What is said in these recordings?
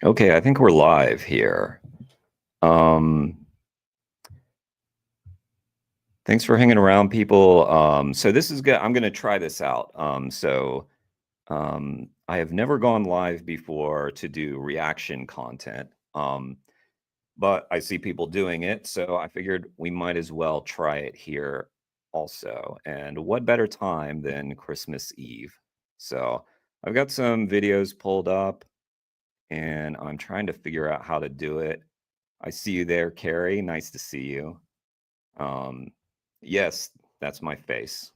Okay, I think we're live here. Thanks for hanging around, people. So this is good. I'm going to try this out. I have never gone live before to do reaction content, but I see people doing it, so I figured we might as well try it here also. And what better time than Christmas Eve? So I've got some videos pulled up, and I'm trying to figure out how to do it. I see you there, Carrie. Nice to see you. Um, yes, that's my face.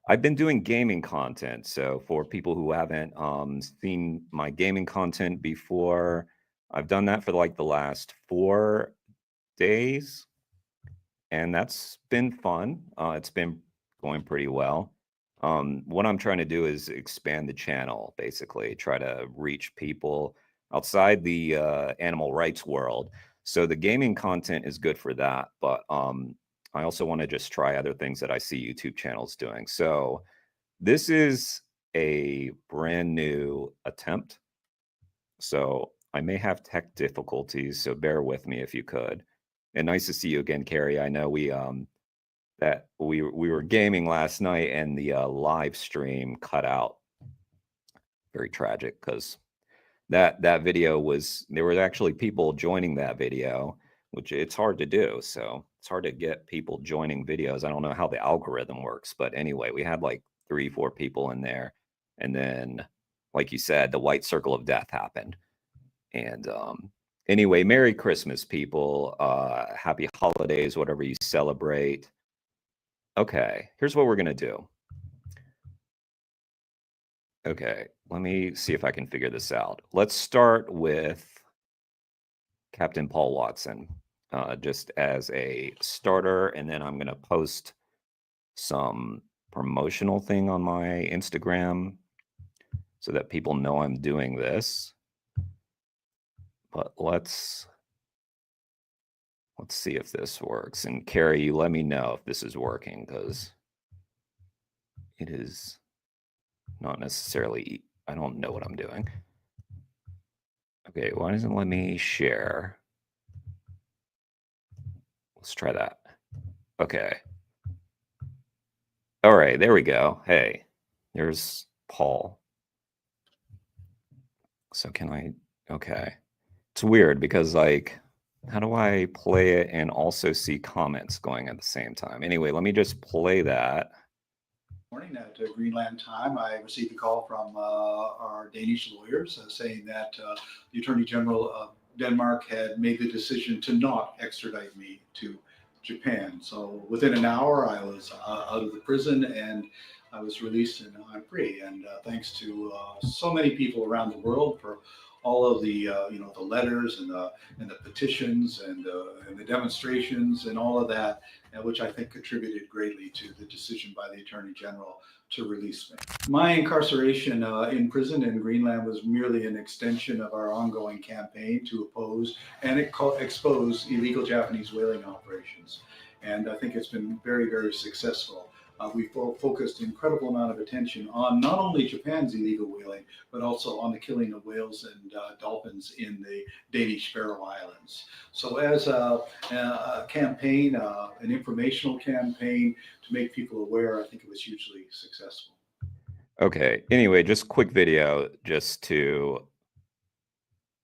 I've been doing gaming content. So for people who haven't seen my gaming content before, I've done that for like the last 4 days, and that's been fun. It's been going pretty well. What I'm trying to do is expand the channel, basically, try to reach people outside the animal rights world. So the gaming content is good for that, but I also want to just try other things that I see YouTube channels doing. So this is a brand new attempt. So I may have tech difficulties, so bear with me if you could. And nice to see you again, Carrie. I know we were gaming last night and the live stream cut out. Very tragic because that video was, there were actually people joining that video, which it's hard to do. So it's hard to get people joining videos. I don't know how the algorithm works, but anyway, we had like 3, 4 people in there, and then, like you said, the white circle of death happened. And anyway, Merry Christmas, people. Happy holidays, whatever you celebrate. Okay, here's what we're gonna do. Okay, let me see if I can figure this out. Let's start with Captain Paul Watson, just as a starter, and then I'm gonna post some promotional thing on my Instagram so that people know I'm doing this. But let's see if this works. And Carrie, you let me know if this is working, because it is not necessarily, I don't know what I'm doing. Okay, why doesn't it let me share? Let's try that. Okay. All right, there we go. Hey, there's Paul. So can I, okay. It's weird because, like, how do I play it and also see comments going at the same time? Anyway, let me just play that. Morning at Greenland time, I received a call from our Danish lawyers saying that the Attorney General of Denmark had made the decision to not extradite me to Japan. So within an hour, I was out of the prison and I was released and I'm free. And thanks to so many people around the world for all of the the letters and the petitions and the demonstrations and all of that, which I think contributed greatly to the decision by the Attorney General to release me. My incarceration in prison in Greenland was merely an extension of our ongoing campaign to oppose and expose illegal Japanese whaling operations. And I think it's been very, very successful. We focused incredible amount of attention on not only Japan's illegal whaling, but also on the killing of whales and dolphins in the Danish Faroe Islands. So as a campaign, an informational campaign to make people aware, I think it was hugely successful. Okay, anyway, just quick video just to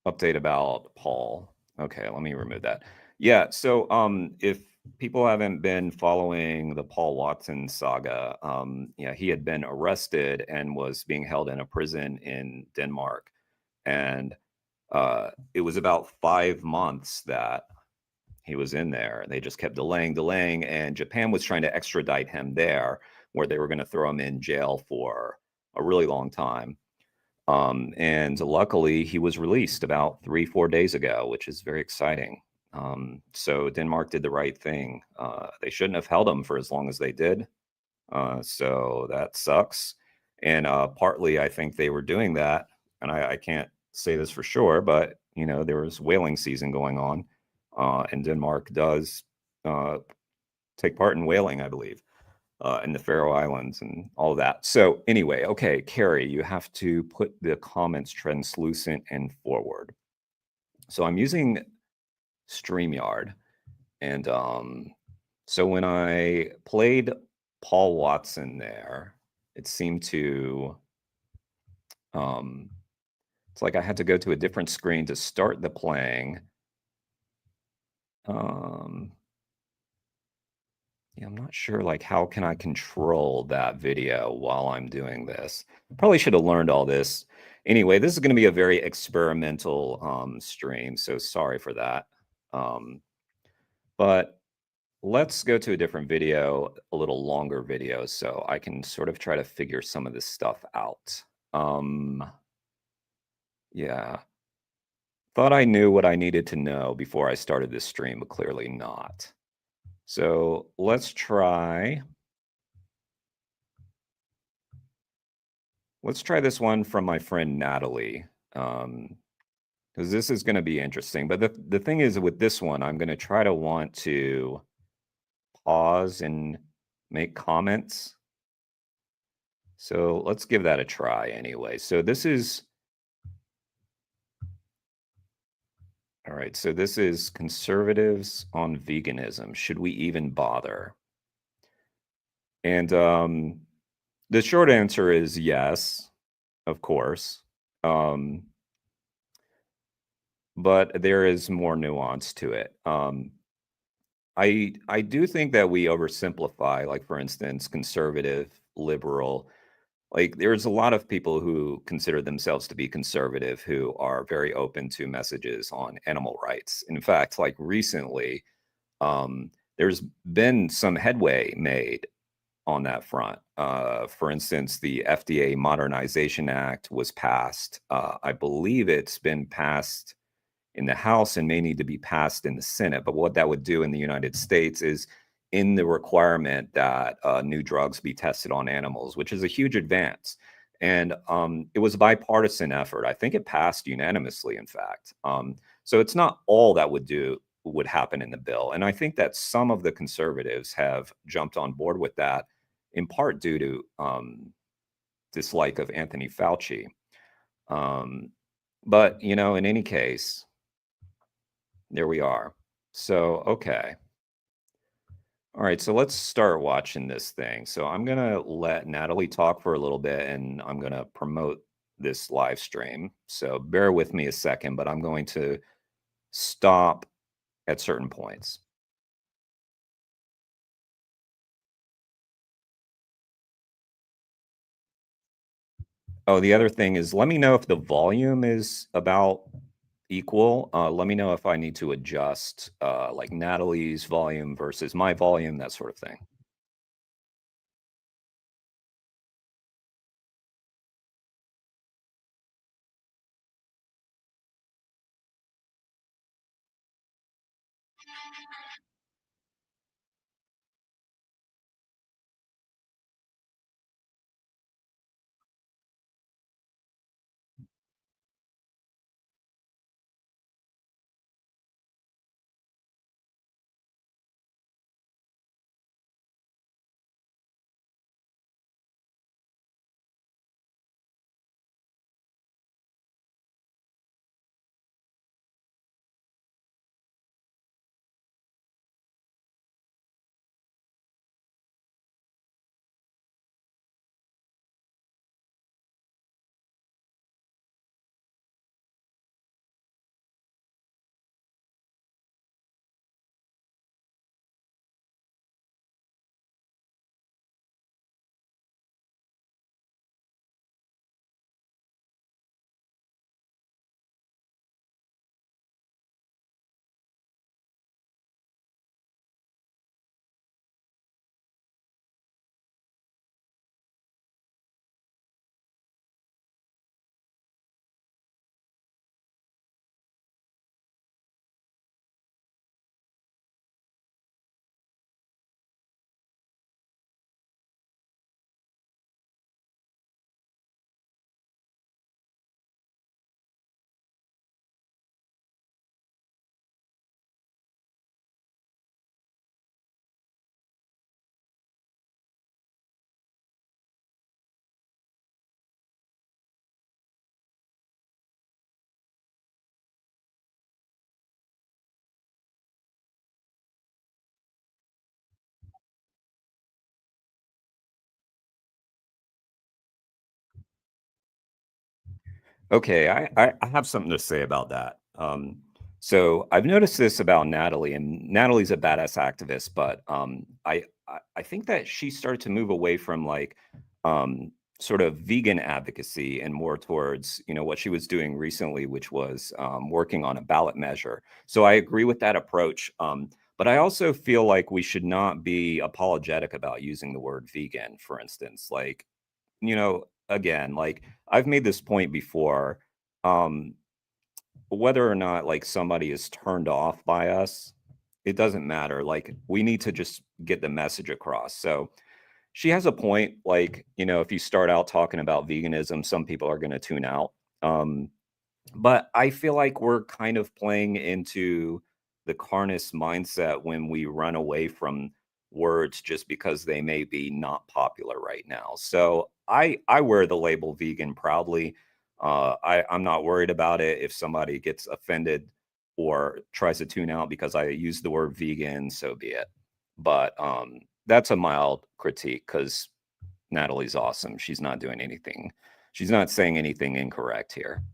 update about Paul. Okay, let me remove that. Yeah, so if people haven't been following the Paul Watson saga, yeah, he had been arrested and was being held in a prison in Denmark. And it was about 5 months that he was in there. They just kept delaying, and Japan was trying to extradite him there, where they were going to throw him in jail for a really long time. And luckily, he was released about 3, 4 days ago, which is very exciting. So Denmark did the right thing. They shouldn't have held him for as long as they did. So that sucks. And partly, I think they were doing that, and I can't say this for sure, but there was whaling season going on, and Denmark does take part in whaling, I believe. in the Faroe Islands and all that. So anyway, okay, Carrie, you have to put the comments translucent and forward. So I'm using StreamYard, and so when I played Paul Watson there, it seemed to um, it's like I had to go to a different screen to start the playing. Um, Yeah, I'm not sure, like, how can I control that video while I'm doing this? Probably should have learned all this. Anyway, this is gonna be a very experimental, stream, so sorry for that. Um, but let's go to a different video, a little longer video, so I can sort of try to figure some of this stuff out. Um, yeah. Thought I knew what I needed to know before I started this stream, but clearly not. So let's try this one from my friend Natalie, because this is going to be interesting. But the thing is, with this one, I'm going to try to want to pause and make comments. So let's give that a try anyway. So this is all right. So this is conservatives on veganism. Should we even bother? And the short answer is yes, of course. Um, but there is more nuance to it. I do think that we oversimplify, like, for instance, conservative, liberal. Like, there's a lot of people who consider themselves to be conservative who are very open to messages on animal rights. In fact, like recently, there's been some headway made on that front. For instance, the FDA Modernization Act was passed. I believe it's been passed in the House and may need to be passed in the Senate. But what that would do in the United States is in the requirement that new drugs be tested on animals, which is a huge advance. And it was a bipartisan effort. I think it passed unanimously, in fact. So it's not all that would happen in the bill. And I think that some of the conservatives have jumped on board with that, in part due to dislike of Anthony Fauci. Um, but in any case, there we are. So, okay. All right, so let's start watching this thing. So I'm gonna let Natalie talk for a little bit and I'm gonna promote this live stream. So bear with me a second, but I'm going to stop at certain points. Oh, the other thing is let me know if the volume is about equal. Let me know if I need to adjust like Natalie's volume versus my volume, that sort of thing. Okay, I have something to say about that. So I've noticed this about Natalie, and Natalie's a badass activist, but I think that she started to move away from like um, sort of vegan advocacy and more towards what she was doing recently, which was working on a ballot measure. So I agree with that approach, but I also feel like we should not be apologetic about using the word vegan, for instance, like again, like I've made this point before, um, whether or not like somebody is turned off by us, it doesn't matter. Like we need to just get the message across. So she has a point. Like, if you start out talking about veganism, some people are going to tune out. Um, but I feel like we're kind of playing into the carnist mindset when we run away from words just because they may be not popular right now. So I wear the label vegan proudly. I'm not worried about it if somebody gets offended or tries to tune out because I use the word vegan, so be it. But that's a mild critique because Natalie's awesome. She's not doing anything. She's not saying anything incorrect here.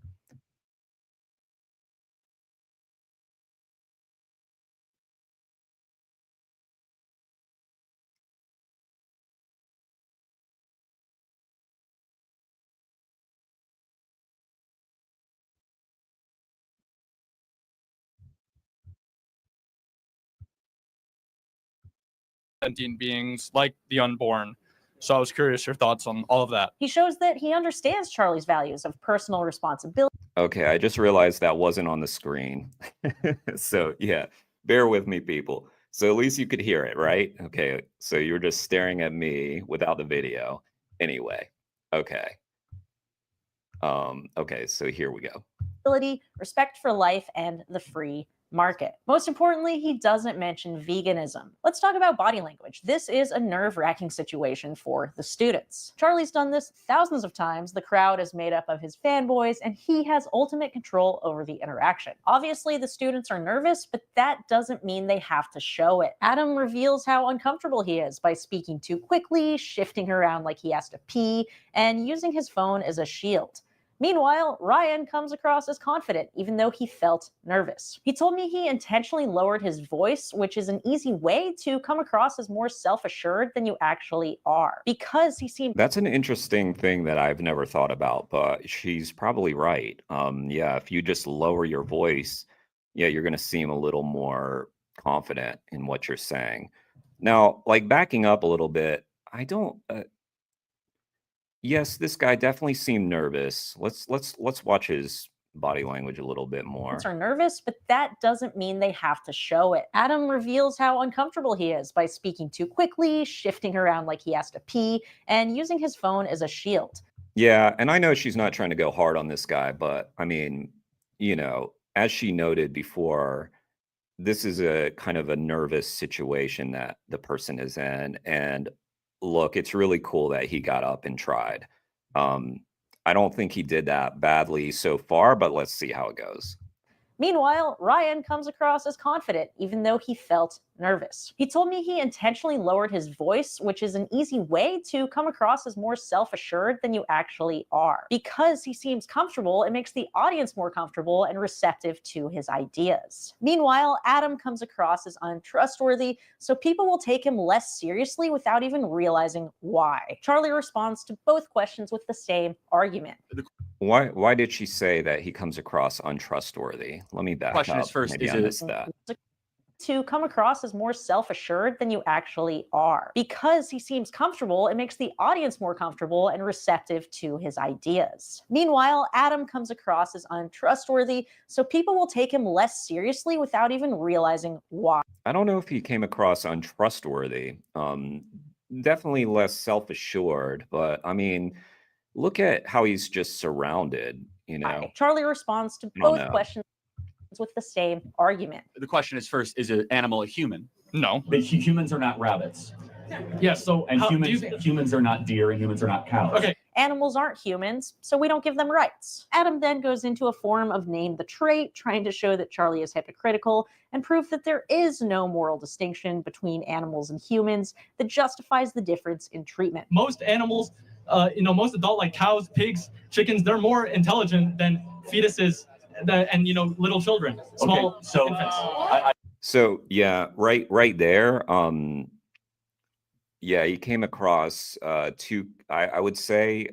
Sentient beings like the unborn. So I was curious your thoughts on all of that. He shows that he understands Charlie's values of personal responsibility. Okay, I just realized that wasn't on the screen. So yeah, bear with me, people. So at least you could hear it, right? Okay, so you're just staring at me without the video. Anyway, okay. Okay, so here we go. Respect for life, and the free market. Most importantly, he doesn't mention veganism. Let's talk about body language. This is a nerve-wracking situation for the students. Charlie's done this thousands of times. The crowd is made up of his fanboys, and he has ultimate control over the interaction. Obviously, the students are nervous, but that doesn't mean they have to show it. Adam reveals how uncomfortable he is by speaking too quickly, shifting around like he has to pee, and using his phone as a shield. Meanwhile, Ryan comes across as confident, even though he felt nervous. He told me he intentionally lowered his voice, which is an easy way to come across as more self-assured than you actually are, because he seemed— That's an interesting thing that I've never thought about, but she's probably right. Yeah, if you just lower your voice, yeah, you're going to seem a little more confident in what you're saying. Now, like backing up a little bit, I don't yes, this guy definitely seemed nervous. Let's watch his body language a little bit more. are nervous, but that doesn't mean they have to show it. Adam reveals how uncomfortable he is by speaking too quickly, shifting around like he has to pee, and using his phone as a shield. Yeah, and I know she's not trying to go hard on this guy, but I mean, as she noted before, this is a kind of a nervous situation that the person is in. And look, it's really cool that he got up and tried. I don't think he did that badly so far, but let's see how it goes. Meanwhile, Ryan comes across as confident, even though he felt nervous. He told me he intentionally lowered his voice, which is an easy way to come across as more self-assured than you actually are. Because he seems comfortable, it makes the audience more comfortable and receptive to his ideas. Meanwhile, Adam comes across as untrustworthy, so people will take him less seriously without even realizing why. Charlie responds to both questions with the same argument. Why did she say that he comes across untrustworthy? Let me back Question up. is first, Maybe is I it- missed that. To come across as more self-assured than you actually are. Because he seems comfortable, it makes the audience more comfortable and receptive to his ideas. Meanwhile, Adam comes across as untrustworthy, so people will take him less seriously without even realizing why. I don't know if he came across untrustworthy. Definitely less self-assured, but I mean, look at how he's just surrounded, Charlie responds to don't both know. questions with the same argument. The question is first, is an animal a human? No. But humans are not rabbits, Yes, so and humans are not deer, and humans are not cows. Okay. Animals aren't humans, so we don't give them rights. Adam then goes into a form of name the trait, trying to show that Charlie is hypocritical and prove that there is no moral distinction between animals and humans that justifies the difference in treatment. Most animals most adult, like cows, pigs, chickens, they're more intelligent than fetuses and little children, small so infants. So yeah, right there. Yeah, he came across too, I would say,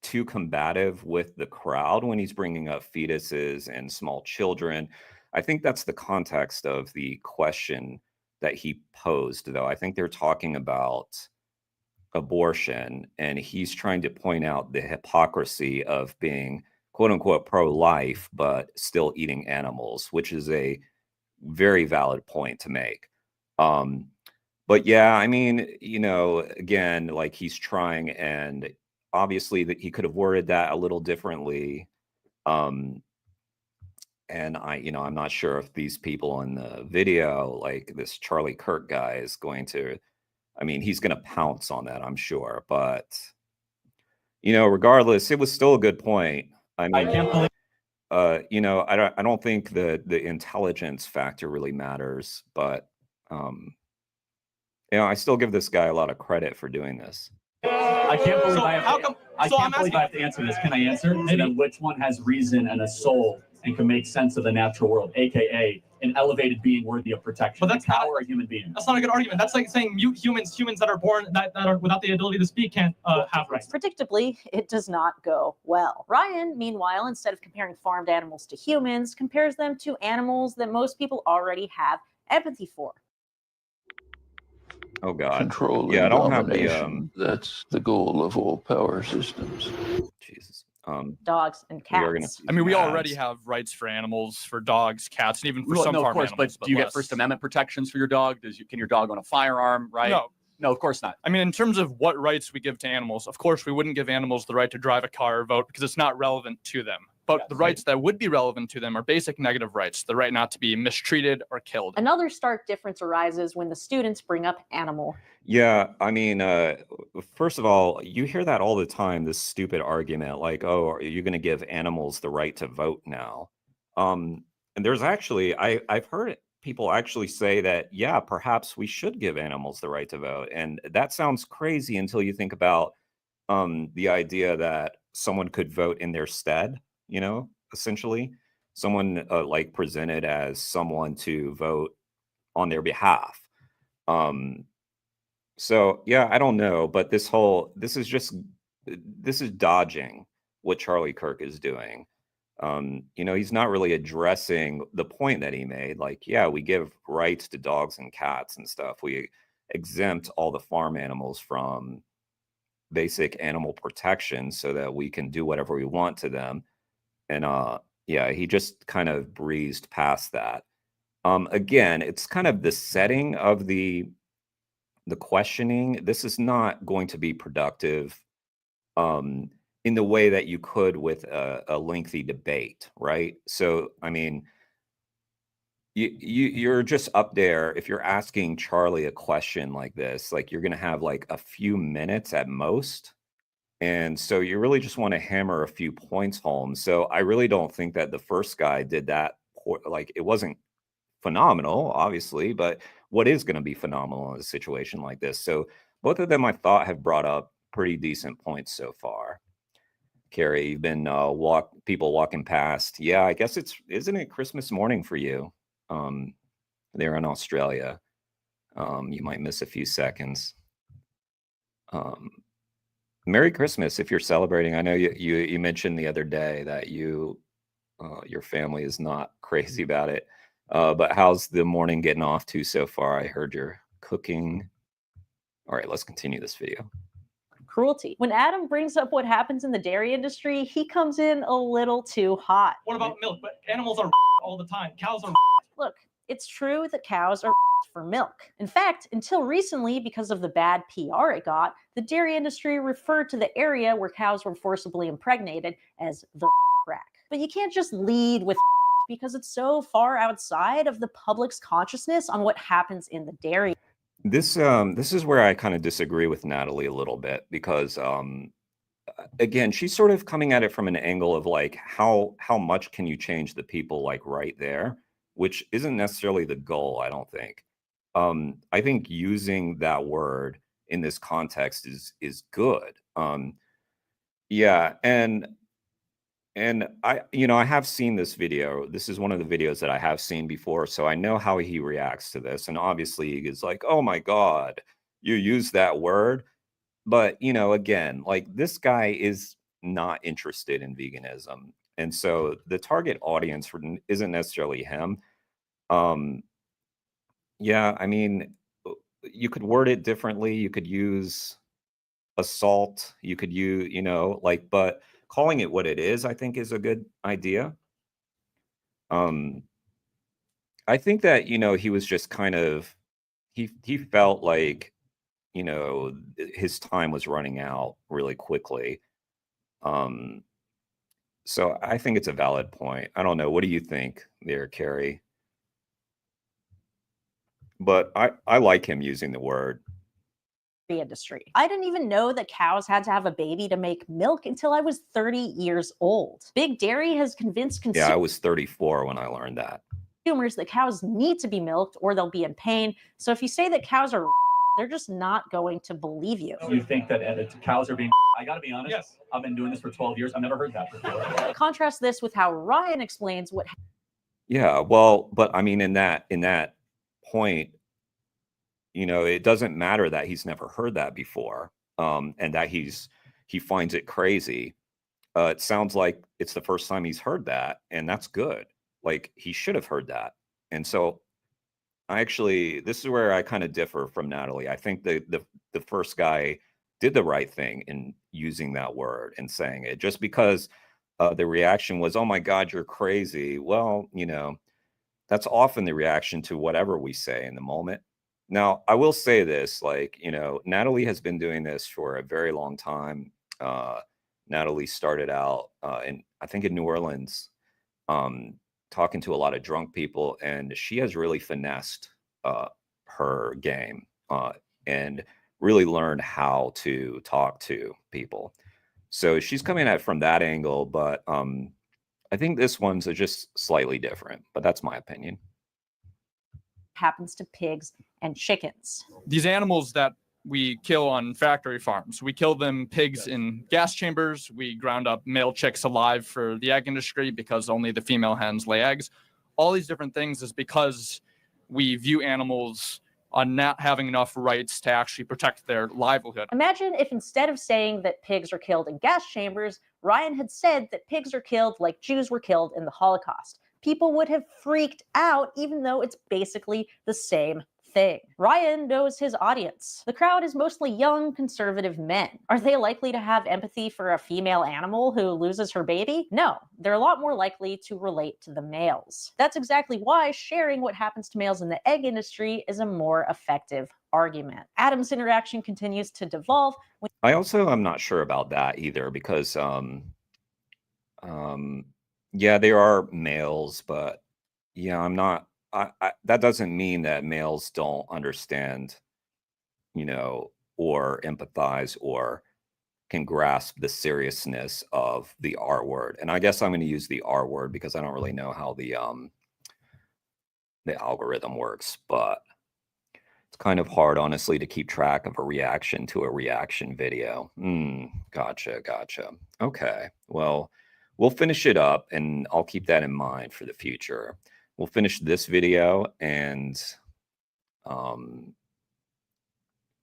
too combative with the crowd when he's bringing up fetuses and small children. I think that's the context of the question that he posed, though. I think they're talking about abortion, and he's trying to point out the hypocrisy of being quote unquote pro-life, but still eating animals, which is a very valid point to make. But yeah, I mean, again, like he's trying, and obviously that he could have worded that a little differently. And I'm not sure if these people in the video, like this Charlie Kirk guy, is going to, I mean, he's going to pounce on that, I'm sure. But, regardless, it was still a good point. I I mean, can't believe I don't think the intelligence factor really matters, but I still give this guy a lot of credit for doing this. I can't believe So I have how to, come- I so can't I'm believe I have to answer this. Can I answer? So then which one has reason and a soul and can make sense of the natural world, aka an elevated being worthy of protection? But that's a cow not- or a human being? That's not a good argument. That's like saying mute humans that are born that are without the ability to speak can't have rights. Predictably, it does not go well. Ryan, meanwhile, instead of comparing farmed animals to humans, compares them to animals that most people already have empathy for. Oh God. Control Yeah, I and don't have the domination. That's the goal of all power systems. Jesus. Dogs and We are gonna cats. see I mean, we some already ads. have rights for animals, for dogs, cats, and even for Well, some no, of farm course, animals. but do you get less. First Amendment protections for your dog? Can your dog own a firearm? Right? No. No, of course not. I mean, in terms of what rights we give to animals, of course, we wouldn't give animals the right to drive a car or vote because it's not relevant to them. But the rights that would be relevant to them are basic negative rights, the right not to be mistreated or killed. Another stark difference arises when the students bring up animal. Yeah, I mean, first of all, you hear that all the time, this stupid argument, like, oh, are you going to give animals the right to vote now? And there's actually, I've heard people actually say that, yeah, perhaps we should give animals the right to vote. And that sounds crazy until you think about the idea that someone could vote in their stead, essentially. Someone like presented as someone to vote on their behalf. So yeah, I don't know, but this is dodging what Charlie Kirk is doing. He's not really addressing the point that he made. Like, yeah, we give rights to dogs and cats and stuff. We exempt all the farm animals from basic animal protection so that we can do whatever we want to them. And yeah, he just kind of breezed past that. Again, it's kind of the setting of the questioning. This is not going to be productive in the way that you could with a lengthy debate, right? So, I mean, you're just up there. If you're asking Charlie a question like this, like you're going to have like a few minutes at most. And so you really just want to hammer a few points home. So I really don't think that the first guy did that. Like it wasn't phenomenal, obviously, but what is going to be phenomenal in a situation like this? So both of them, I thought, have brought up pretty decent points so far. Carrie, you've been people walking past. Yeah, I guess isn't it Christmas morning for you? There in Australia. You might miss a few seconds. Merry Christmas if you're celebrating. I know you mentioned the other day that your family is not crazy about it. But how's the morning getting off to so far? I heard you're cooking. All right, let's continue this video. Cruelty. When Adam brings up what happens in the dairy industry, he comes in a little too hot. What about milk? But animals are all the time. Cows are. Look, it's true that cows are for milk. In fact, until recently, because of the bad PR it got, the dairy industry referred to the area where cows were forcibly impregnated as the rack. But you can't just lead with because it's so far outside of the public's consciousness on what happens in the dairy. This is where I kind of disagree with Natalie a little bit because again, she's sort of coming at it from an angle of like how much can you change the people like right there, which isn't necessarily the goal, I don't think. I think using that word in this context is good. Yeah, and I, I have seen this video. This is one of the videos that I have seen before, so I know how he reacts to this. And obviously, he is like, "Oh my God, you use that word." But again, like this guy is not interested in veganism, and so the target audience isn't necessarily him. Um, yeah, I mean, you could word it differently. You could use assault. You could use, but calling it what it is, I think, is a good idea. Um, I think that, he was just kind of, he felt like, his time was running out really quickly. So I think it's a valid point. I don't know. What do you think there, Carrie? But I like him using the word. Industry. I didn't even know that cows had to have a baby to make milk until I was 30 years old. Big Dairy has convinced Yeah, I was 34 when I learned that. consumers that cows need to be milked or they'll be in pain. So if you say that cows are, they're just not going to believe you. You think that cows are being? I gotta be honest. Yes. I've been doing this for 12 years. I've never heard that before. Contrast this with how Ryan explains what. Yeah, well, but I mean, in that point, it doesn't matter that he's never heard that before, and that he finds it crazy. It sounds like it's the first time he's heard that, and that's good. Like, he should have heard that. And so this is where I kind of differ from Natalie. I think the first guy did the right thing in using that word and saying it. Just because the reaction was, "Oh my God, you're crazy." Well, that's often the reaction to whatever we say in the moment. Now, I will say this, like, Natalie has been doing this for a very long time. Natalie started out I think in New Orleans, talking to a lot of drunk people, and she has really finessed her game and really learned how to talk to people. So she's coming at it from that angle, but I think this one's just slightly different, but that's my opinion. Happens to pigs and chickens. These animals that we kill on factory farms, we kill them pigs in gas chambers. We ground up male chicks alive for the egg industry because only the female hens lay eggs. All these different things is because we view animals on not having enough rights to actually protect their livelihood. Imagine if instead of saying that pigs are killed in gas chambers, Ryan had said that pigs are killed like Jews were killed in the Holocaust. People would have freaked out, even though it's basically the same thing. Ryan knows his audience. The crowd is mostly young, conservative men. Are they likely to have empathy for a female animal who loses her baby? No, they're a lot more likely to relate to the males. That's exactly why sharing what happens to males in the egg industry is a more effective argument. Adam's interaction continues to devolve. I also am not sure about that either, because yeah, there are males, but yeah, I'm not. That doesn't mean that males don't understand, or empathize or can grasp the seriousness of the R word. And I guess I'm going to use the R word because I don't really know how the algorithm works, but it's kind of hard, honestly, to keep track of a reaction to a reaction video. Gotcha. Okay, well, we'll finish it up, and I'll keep that in mind for the future. We'll finish this video, and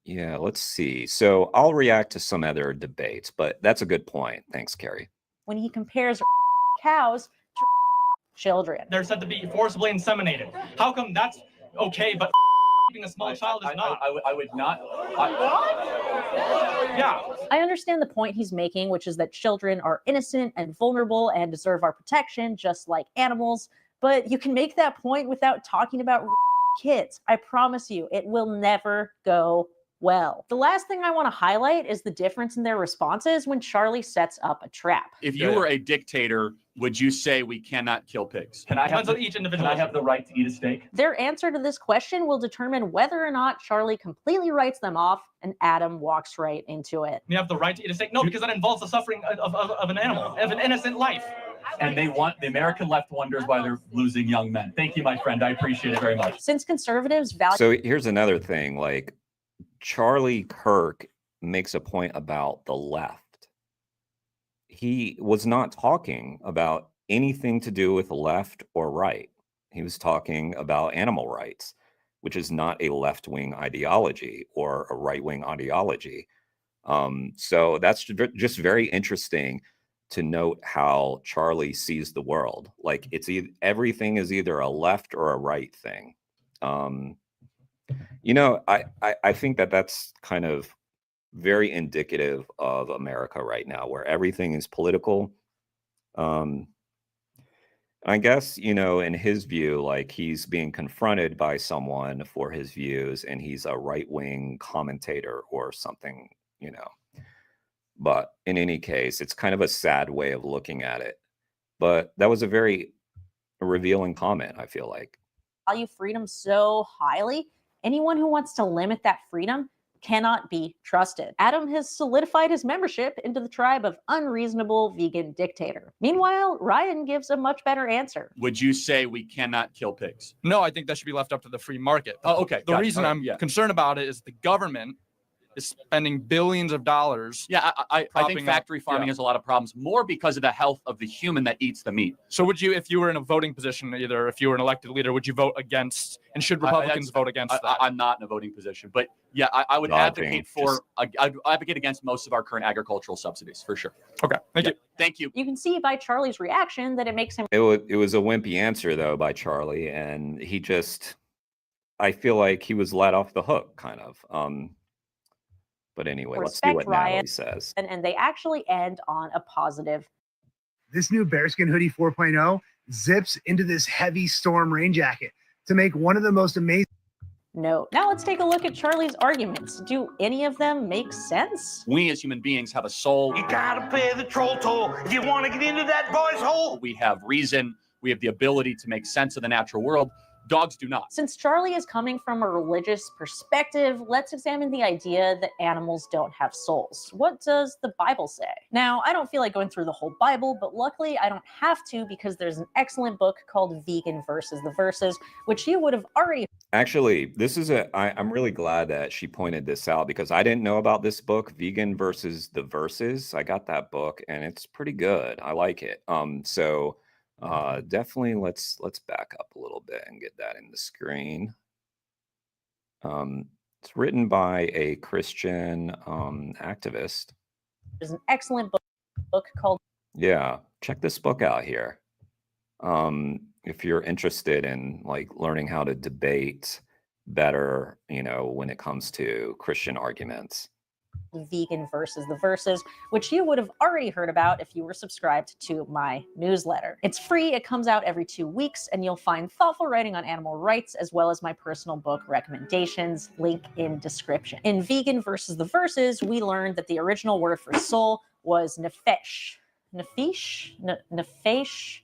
yeah, let's see. So I'll react to some other debates, but that's a good point. Thanks, Carrie. When he compares cows to children. They're said to be forcibly inseminated. How come that's okay, but keeping a small child is not? I would not. Yeah. I understand the point he's making, which is that children are innocent and vulnerable and deserve our protection, just like animals. But you can make that point without talking about kids. I promise you, it will never go well. The last thing I want to highlight is the difference in their responses when Charlie sets up a trap. If you were a dictator, would you say we cannot kill pigs? Can I have Each individual. Can I have the right to eat a steak? Their answer to this question will determine whether or not Charlie completely writes them off and Adam walks right into it. You have the right to eat a steak? No, because that involves the suffering of an animal, of an innocent life. And the American left wonders why they're losing young men. Thank you, my friend. I appreciate it very much. Since conservatives value. So here's another thing, like Charlie Kirk makes a point about the left. He was not talking about anything to do with left or right. He was talking about animal rights, which is not a left-wing ideology or a right-wing ideology. So that's just very interesting to note how Charlie sees the world. Like everything is either a left or a right thing. You know, I think that that's kind of very indicative of America right now, where everything is political. I guess, you know, in his view, like he's being confronted by someone for his views and he's a right-wing commentator or something, you know. But in any case, it's kind of a sad way of looking at it. But that was a very revealing comment, I feel like. Value freedom so highly, anyone who wants to limit that freedom cannot be trusted. Adam has solidified his membership into the tribe of unreasonable vegan dictator. Meanwhile, Ryan gives a much better answer. Would you say we cannot kill pigs? No, I think that should be left up to the free market. Oh, okay. The got it. reason All right, I'm yeah. concerned about it is the government is spending billions of dollars. Yeah, I think propping up- factory farming yeah. has a lot of problems, more because of the health of the human that eats the meat. So would you, if you were in a voting position, either if you were an elected leader, would you vote against, and should Republicans vote against that? I'm not in a voting position, but yeah, I would advocate for, I'd advocate against most of our current agricultural subsidies, for sure. Okay, thank you. Thank you. You can see by Charlie's reaction that it makes him It was a wimpy answer, though, by Charlie, and he just, I feel like he was let off the hook, kind of. But anyway, let's see what Ryan, Natalie says. and they actually end on a positive. This new bearskin hoodie 4.0 zips into this heavy storm rain jacket to make one of the most amazing note. Now let's take a look at Charlie's arguments. Do any of them make sense? We as human beings have a soul. You gotta pay the troll toll if you want to get into that voice hole. We have reason. We have the ability to make sense of the natural world. Dogs do not. Since Charlie is coming from a religious perspective, let's examine the idea that animals don't have souls. What does the Bible say? Now, I don't feel like going through the whole Bible, but luckily I don't have to because there's an excellent book called Vegan versus the Verses, which you would have already. Actually, this is I'm really glad that she pointed this out because I didn't know about this book, Vegan versus the Verses. I got that book and it's pretty good. I like it. Definitely let's back up a little bit and get that in the screen. It's written by a Christian activist. There's an excellent book called. Yeah, check this book out here. If you're interested in like learning how to debate better, you know, when it comes to Christian arguments. Vegan versus the Verses, which you would have already heard about if you were subscribed to my newsletter. It's free, it comes out every 2 weeks, and you'll find thoughtful writing on animal rights as well as my personal book recommendations, link in description. In Vegan versus the Verses, we learned that the original word for soul was nefesh. Nefesh?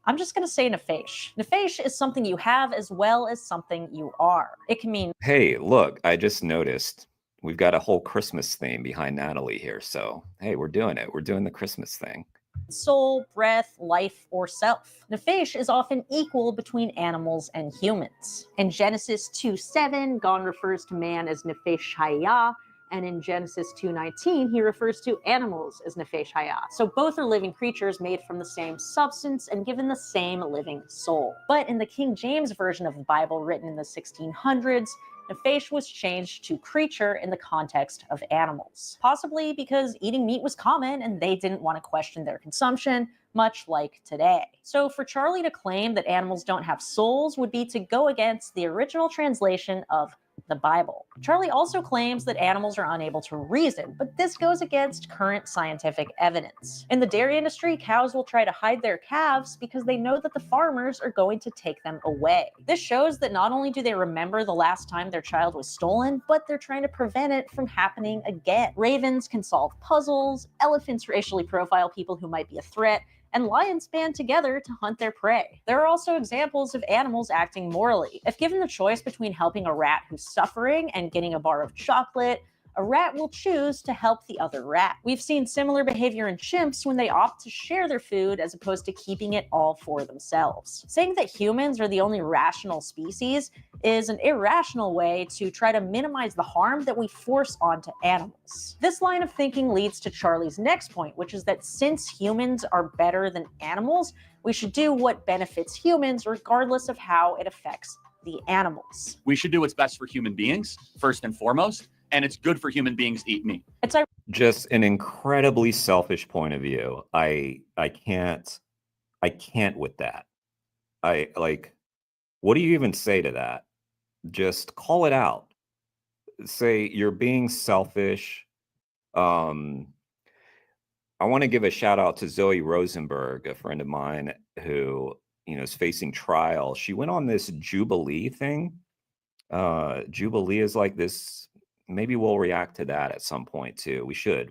I'm just going to say nefesh. Nefesh is something you have as well as something you are. It can mean. Hey, look, I just noticed we've got a whole Christmas theme behind Natalie here. So, hey, we're doing it. We're doing the Christmas thing. Soul, breath, life, or self. Nefesh is often equal between animals and humans. In Genesis 2:7, God refers to man as nefesh hayah, and in Genesis 2:19, he refers to animals as nefesh hayah. So both are living creatures made from the same substance and given the same living soul. But in the King James Version of the Bible, written in the 1600s, nefesh was changed to creature in the context of animals. Possibly because eating meat was common and they didn't want to question their consumption, much like today. So for Charlie to claim that animals don't have souls would be to go against the original translation of the Bible. Charlie also claims that animals are unable to reason, but this goes against current scientific evidence. In the dairy industry, cows will try to hide their calves because they know that the farmers are going to take them away. This shows that not only do they remember the last time their child was stolen, but they're trying to prevent it from happening again. Ravens can solve puzzles, elephants racially profile people who might be a threat, and lions band together to hunt their prey. There are also examples of animals acting morally. If given the choice between helping a rat who's suffering and getting a bar of chocolate, a rat will choose to help the other rat. We've seen similar behavior in chimps when they opt to share their food as opposed to keeping it all for themselves. Saying that humans are the only rational species is an irrational way to try to minimize the harm that we force onto animals. This line of thinking leads to Charlie's next point, which is that since humans are better than animals, we should do what benefits humans regardless of how it affects the animals. We should do what's best for human beings, first and foremost, and it's good for human beings to eat meat. It's just an incredibly selfish point of view. I can't with that. What do you even say to that? Just call it out. Say you're being selfish. I want to give a shout out to Zoe Rosenberg, a friend of mine who, is facing trial. She went on this Jubilee thing. Jubilee is like this. Maybe we'll react to that at some point too. We should.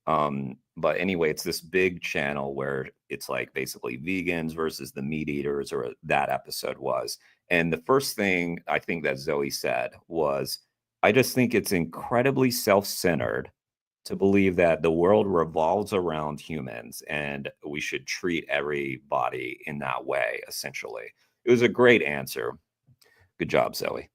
But anyway, it's this big channel where it's like basically vegans versus the meat eaters, or that episode was. And the first thing I think that Zoe said was, I just think it's incredibly self-centered to believe that the world revolves around humans and we should treat everybody in that way, essentially. It was a great answer. Good job, Zoe.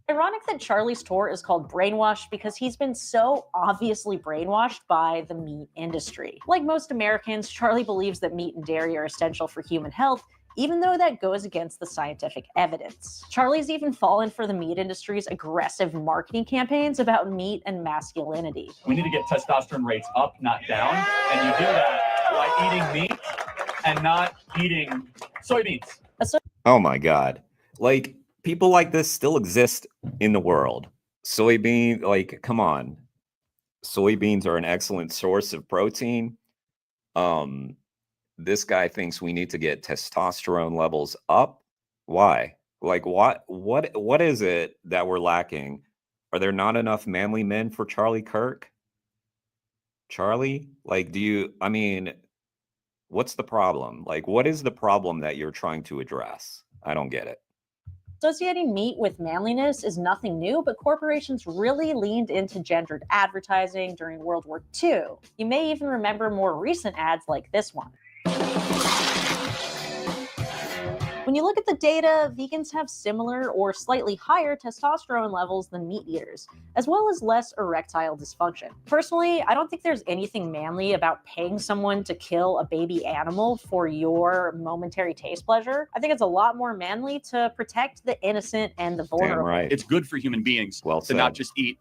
ironic that Charlie's tour is called Brainwashed because he's been so obviously brainwashed by the meat industry. Like most Americans, Charlie believes that meat and dairy are essential for human health, even though that goes against the scientific evidence. Charlie's even fallen for the meat industry's aggressive marketing campaigns about meat and masculinity. We need to get testosterone rates up, not down, and you do that by eating meat and not eating soybeans. Oh my God. Like, people like this still exist in the world. Soybean, like, come on. Soybeans are an excellent source of protein. This guy thinks we need to get testosterone levels up. Why? Like, what is it that we're lacking? Are there not enough manly men for Charlie Kirk? Charlie, like, what's the problem? Like, what is the problem that you're trying to address? I don't get it. Associating meat with manliness is nothing new, but corporations really leaned into gendered advertising during World War II. You may even remember more recent ads like this one. When you look at the data, vegans have similar or slightly higher testosterone levels than meat eaters, as well as less erectile dysfunction. Personally, I don't think there's anything manly about paying someone to kill a baby animal for your momentary taste pleasure. I think it's a lot more manly to protect the innocent and the vulnerable. Damn right. It's good for human beings to not just eat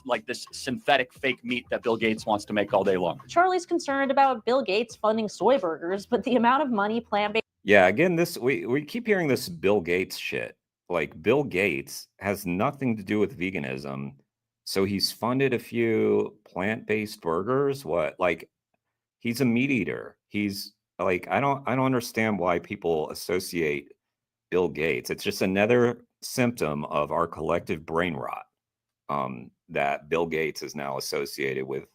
like this synthetic fake meat that Bill Gates wants to make all day long. Charlie's concerned about Bill Gates funding soy burgers, but the amount of money plant-based... Yeah, again, we keep hearing this Bill Gates shit. Like, Bill Gates has nothing to do with veganism, so he's funded a few plant-based burgers. What? Like, he's a meat eater. He's like, I don't understand why people associate Bill Gates. It's just another symptom of our collective brain rot. That Bill Gates is now associated with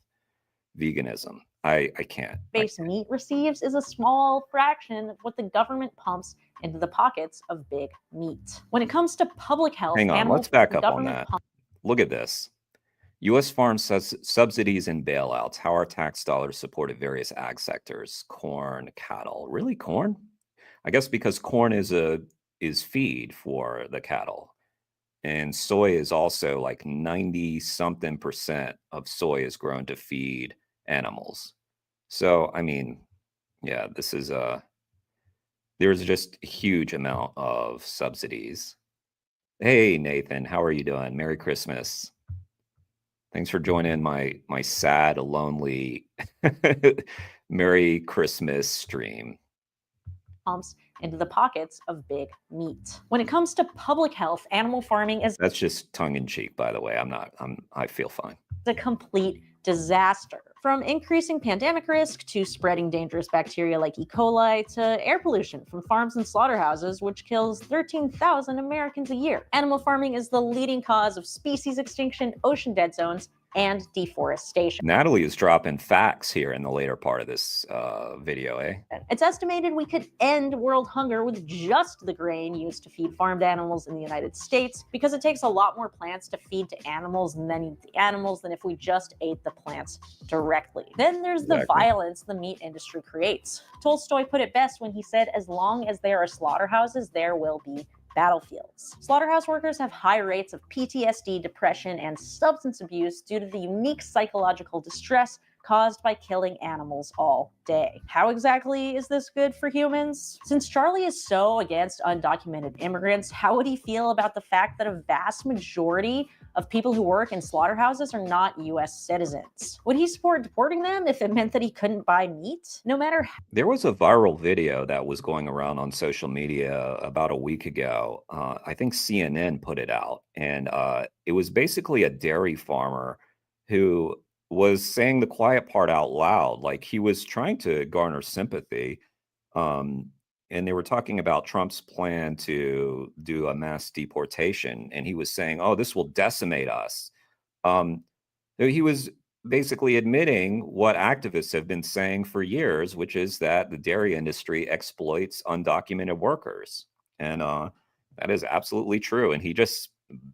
veganism. I can't. Based meat receives is a small fraction of what the government pumps into the pockets of big meat. When it comes to public health, hang on, let's back up on that. Look at this. U.S. farm subsidies and bailouts, how our tax dollars supported various ag sectors, corn, cattle. Really, corn? I guess because corn is feed for the cattle. And soy is also like 90-something% of soy is grown to feed animals. So, I mean, yeah, this is there's just a huge amount of subsidies. Hey, Nathan, how are you doing? Merry Christmas. Thanks for joining my sad, lonely Merry Christmas stream. Pumps into the pockets of big meat. When it comes to public health, animal farming is... That's just tongue in cheek, by the way. I feel fine. a complete disaster. From increasing pandemic risk to spreading dangerous bacteria like E. coli to air pollution from farms and slaughterhouses, which kills 13,000 Americans a year. Animal farming is the leading cause of species extinction, ocean dead zones, and deforestation. Natalie is dropping facts here in the later part of this video, eh? It's estimated we could end world hunger with just the grain used to feed farmed animals in the United States, because it takes a lot more plants to feed to animals and then eat the animals than if we just ate the plants directly. Then there's the violence the meat industry creates. Tolstoy put it best when he said, "As long as there are slaughterhouses, there will be battlefields." Slaughterhouse workers have high rates of PTSD, depression, and substance abuse due to the unique psychological distress caused by killing animals all day. How exactly is this good for humans? Since Charlie is so against undocumented immigrants, how would he feel about the fact that a vast majority of people who work in slaughterhouses are not US citizens? Would he support deporting them if it meant that he couldn't buy meat? No matter how— There was a viral video that was going around on social media about a week ago. I think CNN put it out, and it was basically a dairy farmer who was saying the quiet part out loud. Like, he was trying to garner sympathy. And they were talking about Trump's plan to do a mass deportation. And he was saying, oh, this will decimate us. He was basically admitting what activists have been saying for years, which is that the dairy industry exploits undocumented workers. And that is absolutely true. And he just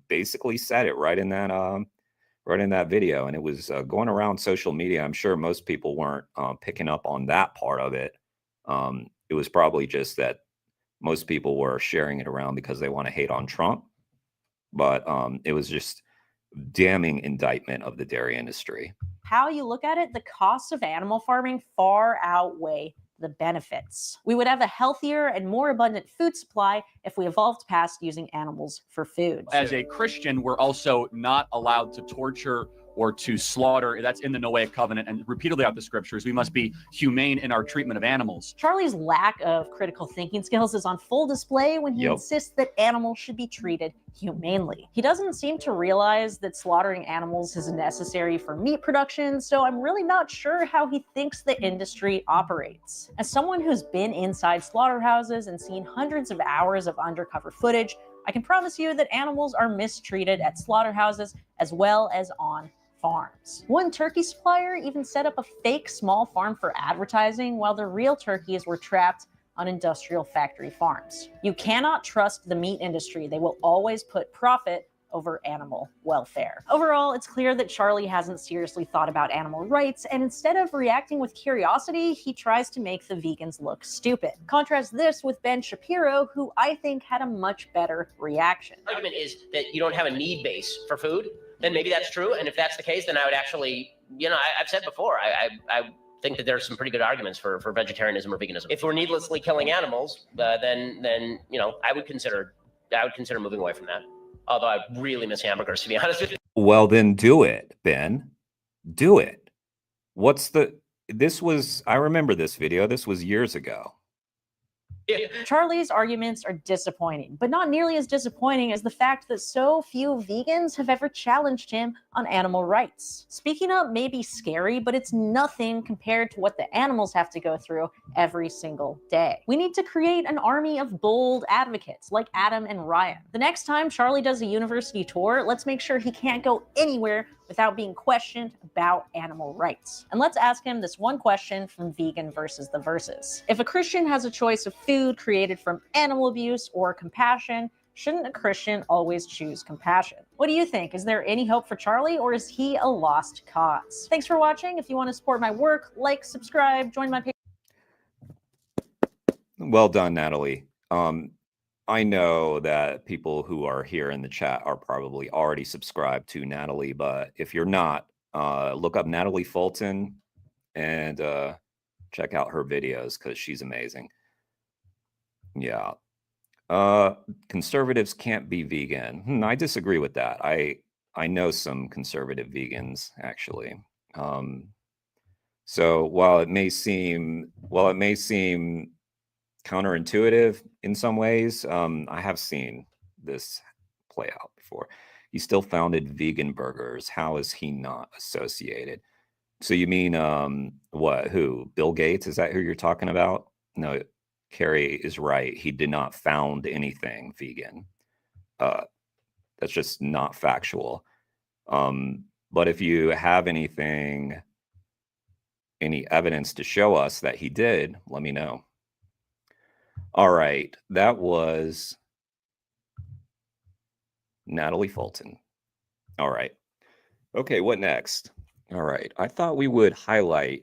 basically said it right in that video. And it was going around social media. I'm sure most people weren't picking up on that part of it. It was probably just that most people were sharing it around because they want to hate on Trump. But it was just damning indictment of the dairy industry. How you look at it, the costs of animal farming far outweigh the benefits. We would have a healthier and more abundant food supply if we evolved past using animals for food. As a Christian, we're also not allowed to torture or to slaughter. That's in the Noahic covenant and repeatedly out the scriptures. We must be humane in our treatment of animals. Charlie's lack of critical thinking skills is on full display when he insists that animals should be treated humanely. He doesn't seem to realize that slaughtering animals is necessary for meat production, so I'm really not sure how he thinks the industry operates. As someone who's been inside slaughterhouses and seen hundreds of hours of undercover footage, I can promise you that animals are mistreated at slaughterhouses as well as on farms. One turkey supplier even set up a fake small farm for advertising, while the real turkeys were trapped on industrial factory farms. You cannot trust the meat industry. They will always put profit over animal welfare. Overall, it's clear that Charlie hasn't seriously thought about animal rights, and instead of reacting with curiosity, he tries to make the vegans look stupid. Contrast this with Ben Shapiro, who I think had a much better reaction. The argument is that you don't have a need base for food, then maybe that's true. And if that's the case, then I would actually, I've said before, I think that there's some pretty good arguments for vegetarianism or veganism. If we're needlessly killing animals, then I would consider moving away from that. Although I really miss hamburgers, to be honest with you. Well, then do it, Ben. Do it. I remember this video. This was years ago. Charlie's arguments are disappointing, but not nearly as disappointing as the fact that so few vegans have ever challenged him on animal rights. Speaking up may be scary, but it's nothing compared to what the animals have to go through every single day. We need to create an army of bold advocates like Adam and Ryan. The next time Charlie does a university tour, let's make sure he can't go anywhere without being questioned about animal rights. And let's ask him this one question from Vegan versus the Verses. If a Christian has a choice of food created from animal abuse or compassion, shouldn't a Christian always choose compassion? What do you think? Is there any hope for Charlie, or is he a lost cause? Thanks for watching. If you want to support my work, like, subscribe, join my page. Well done, Natalie. I know that people who are here in the chat are probably already subscribed to Natalie, but if you're not, look up Natalie Fulton and check out her videos because she's amazing. Yeah. Conservatives can't be vegan. I disagree with that. I know some conservative vegans, actually. So while it may seem counterintuitive in some ways, I have seen this play out before. He still founded Vegan Burgers. How is he not associated? So you mean what? Who? Bill Gates? Is that who you're talking about? No, Carrie is right. He did not found anything vegan. That's just not factual. But if you have any evidence to show us that he did, let me know. All right, that was Natalie Fulton. All right. Okay, what next? All right, I thought we would highlight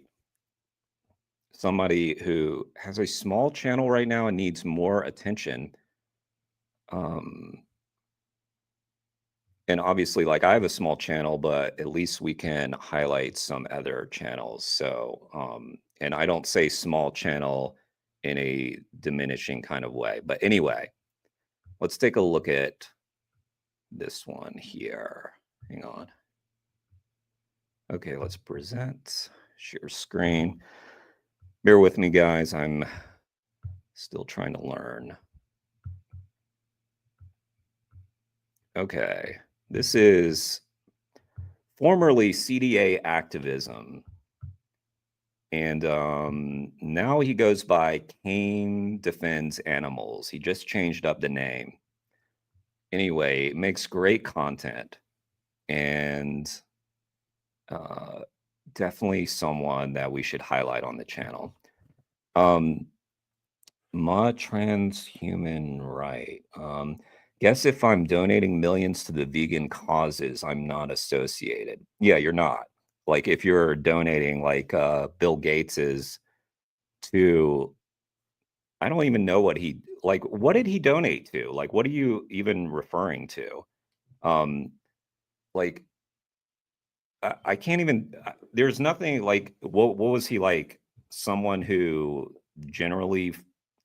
somebody who has a small channel right now and needs more attention. And obviously, like, I have a small channel, but at least we can highlight some other channels. So, and I don't say small channel in a diminishing kind of way. But anyway, let's take a look at this one here. Hang on. Okay, let's present, share screen. Bear with me, guys. I'm still trying to learn. Okay, this is formerly CDA Activism. And now he goes by Kane Defends Animals. He just changed up the name. Anyway, makes great content. And definitely someone that we should highlight on the channel. My transhuman right. Guess if I'm donating millions to the vegan causes, I'm not associated. Yeah, you're not. Like, if you're donating, like, Bill Gates is to, I don't even know what he, like, what did he donate to? Like, what are you even referring to? Like, I can't even, there's nothing, like, what was he, like, someone who generally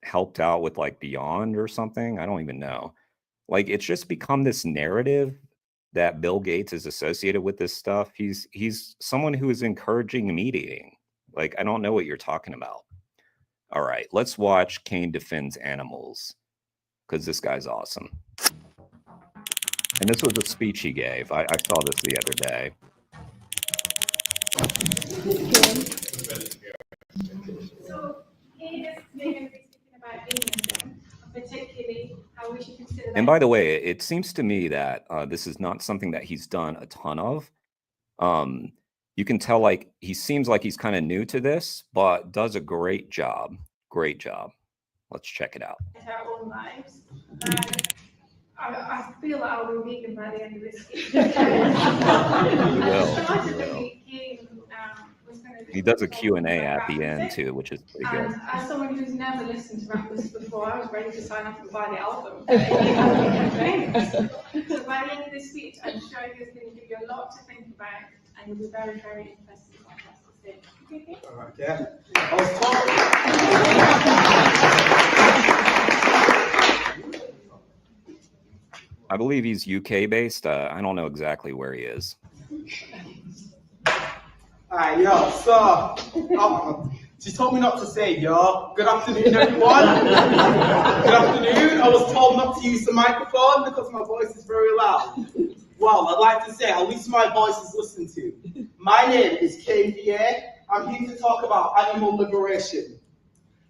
helped out with, like, Beyond or something? I don't even know. Like, it's just become this narrative that Bill Gates is associated with this stuff. He's someone who is encouraging meat eating. Like, I don't know what you're talking about. All right, let's watch Kane Defends Animals, because this guy's awesome. And this was a speech he gave. I saw this the other day. So he is going to be speaking about veganism, particularly how we should consider. And by the way, it seems to me that this is not something that he's done a ton of. You can tell, like, he seems like he's kind of new to this, but does a great job. Great job. Let's check it out. Our own lives. I feel that I'll be vegan by the end of this year. He does a Q&A at the end too, which is pretty good. And as someone who's never listened to rappers before, I was ready to sign up and buy the album. So by the end of this speech, I'm sure he's going to give you a lot to think about, and you'll be very, very interested in what he has to say. Okay? All right, yeah. I believe he's UK based. I don't know exactly where he is. Alright, yo, so she told me not to say yo. Good afternoon, everyone. Good afternoon. I was told not to use the microphone because my voice is very loud. Well, I'd like to say at least my voice is listened to. My name is Kane DA. I'm here to talk about animal liberation.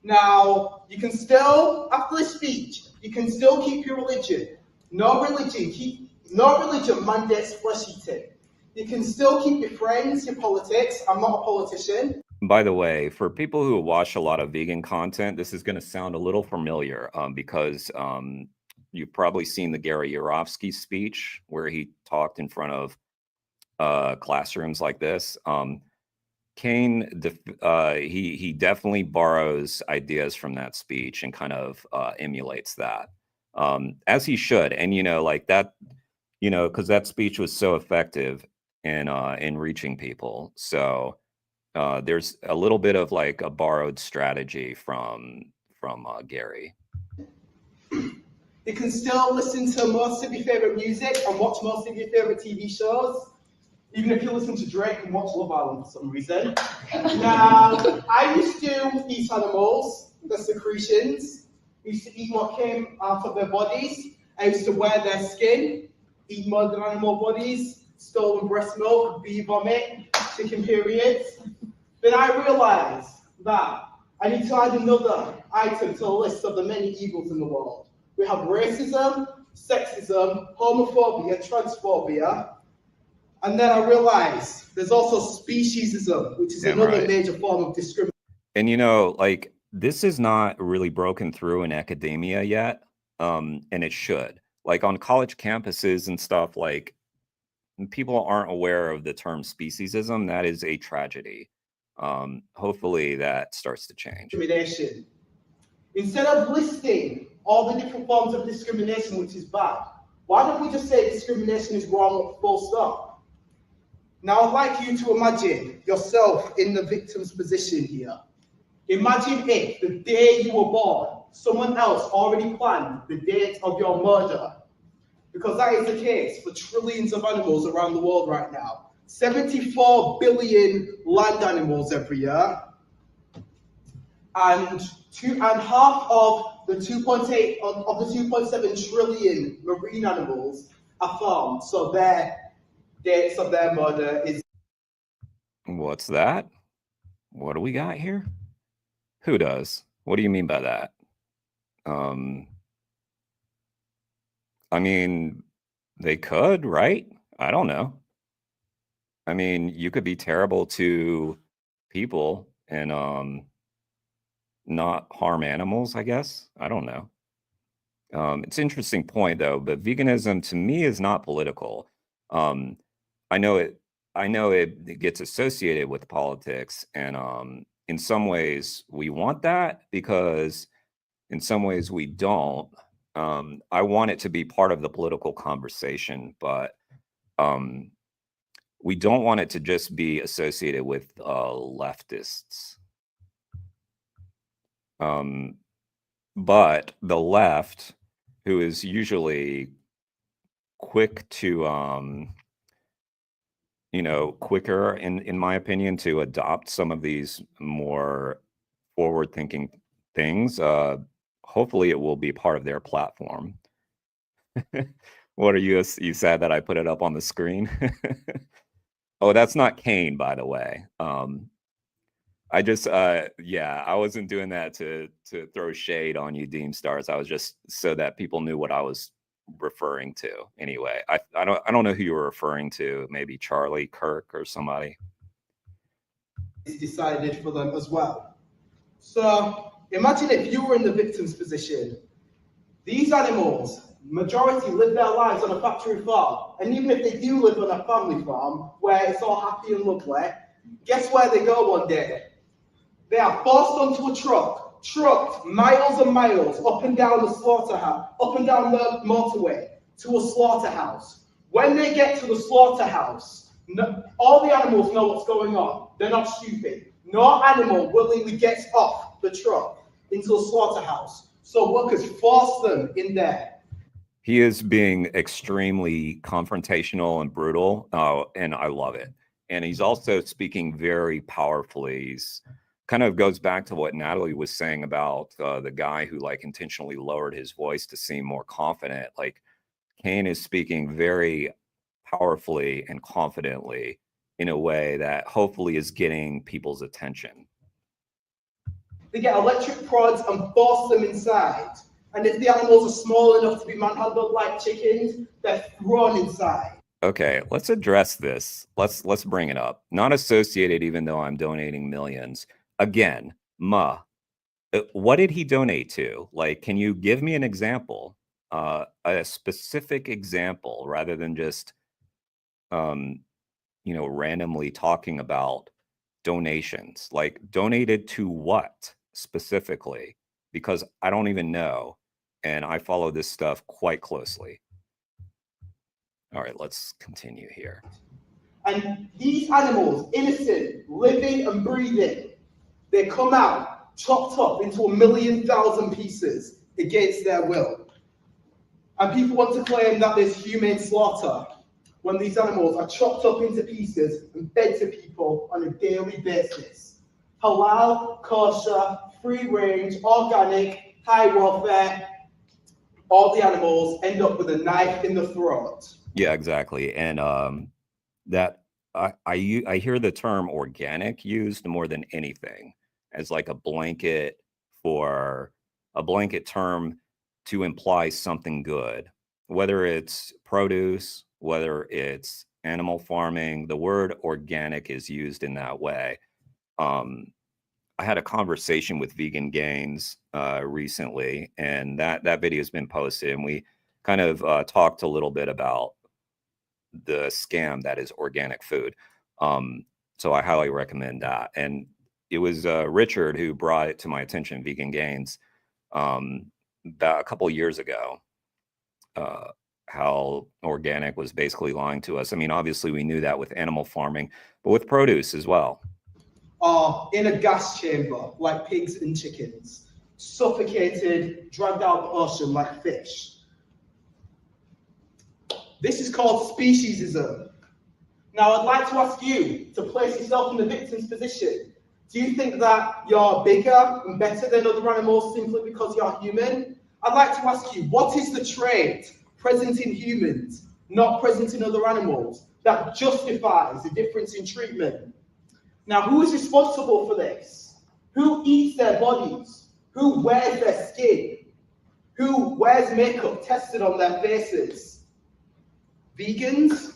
Now, you can still, after this speech, you can still keep your religion. No religion mandates flesh eating. You can still keep your friends, your politics. I'm not a politician. By the way, for people who watch a lot of vegan content, this is going to sound a little familiar because you've probably seen the Gary Yourofsky speech where he talked in front of classrooms like this. Kane, he definitely borrows ideas from that speech and kind of emulates that, as he should. And, you know, like that, you know, because that speech was so effective in reaching people. So there's a little bit of like a borrowed strategy from Gary. You can still listen to most of your favorite music and watch most of your favorite TV shows, even if you listen to Drake and watch Love Island for some reason. Now, I used to eat animals, the secretions. I used to eat what came out of their bodies. I used to wear their skin, eat more than animal bodies, stolen breast milk, bee vomit, chicken periods. Then I realized that I need to add another item to the list of the many evils in the world. We have racism, sexism, homophobia, transphobia. And then I realized there's also speciesism, which is Damn another right. major form of discrimination. And you know, like this is not really broken through in academia yet, and it should. Like on college campuses and stuff, like people aren't aware of the term speciesism. That is a tragedy. Hopefully that starts to change. Discrimination. Instead of listing all the different forms of discrimination, which is bad, why don't we just say discrimination is wrong, full stop? Now I'd like you to imagine yourself in the victim's position here. Imagine if the day you were born, someone else already planned the date of your murder. Because that is the case for trillions of animals around the world right now. 74 billion land animals every year. And half of the 2.8 of the 2.7 trillion marine animals are farmed. So their dates of their murder is. What's that? What do we got here? Who does? What do you mean by that? I mean, they could, right? I don't know. I mean, you could be terrible to people and not harm animals, I guess. I don't know. It's an interesting point though, but veganism to me is not political. I know it gets associated with politics, and in some ways we want that because in some ways we don't. I want it to be part of the political conversation, but we don't want it to just be associated with leftists. But the left, who is usually quick to, quicker in my opinion to adopt some of these more forward-thinking things, hopefully it will be part of their platform. What are you sad that I put it up on the screen? Oh, that's not Kane, by the way. I just yeah, I wasn't doing that to throw shade on you, Deem Stars. I was just so that people knew what I was referring to. Anyway, I don't know who you were referring to. Maybe Charlie Kirk or somebody. It's decided for them as well. So imagine if you were in the victim's position. These animals, majority live their lives on a factory farm, and even if they do live on a family farm where it's all happy and lovely, guess where they go one day? They are forced onto a truck, trucked miles and miles up and down the slaughterhouse, up and down the motorway to a slaughterhouse. When they get to the slaughterhouse, all the animals know what's going on. They're not stupid. No animal willingly gets off the truck into a slaughterhouse. So workers force them in there. He is being extremely confrontational and brutal, and I love it. And he's also speaking very powerfully. He's kind of goes back to what Natalie was saying about the guy who like intentionally lowered his voice to seem more confident. Like Kane is speaking very powerfully and confidently in a way that hopefully is getting people's attention. They get electric prods and force them inside. And if the animals are small enough to be manhandled like chickens, they're thrown inside. Okay, let's address this. Let's bring it up. Not associated, even though I'm donating millions. Again, what did he donate to? Like, can you give me an example, a specific example, rather than just, randomly talking about donations? Like, donated to what specifically? Because I don't even know, and I follow this stuff quite closely. All right, let's continue here. And these animals, innocent, living and breathing, they come out chopped up into 1,000,000 pieces against their will. And people want to claim that there's humane slaughter when these animals are chopped up into pieces and fed to people on a daily basis. Halal, kosher, free range, organic, high welfare, all the animals end up with a knife in the throat. Yeah, exactly. And that I hear the term organic used more than anything as like a blanket term to imply something good, whether it's produce, whether it's animal farming, the word organic is used in that way. I had a conversation with Vegan Gains recently, and that video has been posted, and we kind of talked a little bit about the scam that is organic food. So I highly recommend that. And it was Richard who brought it to my attention, Vegan Gains, about a couple years ago, how organic was basically lying to us. I mean, obviously we knew that with animal farming, but with produce as well. Are in a gas chamber like pigs and chickens, suffocated, dragged out of the ocean like fish. This is called speciesism. Now, I'd like to ask you to place yourself in the victim's position. Do you think that you're bigger and better than other animals simply because you're human? I'd like to ask you, what is the trait present in humans, not present in other animals, that justifies the difference in treatment? Now, who is responsible for this? Who eats their bodies? Who wears their skin? Who wears makeup tested on their faces? Vegans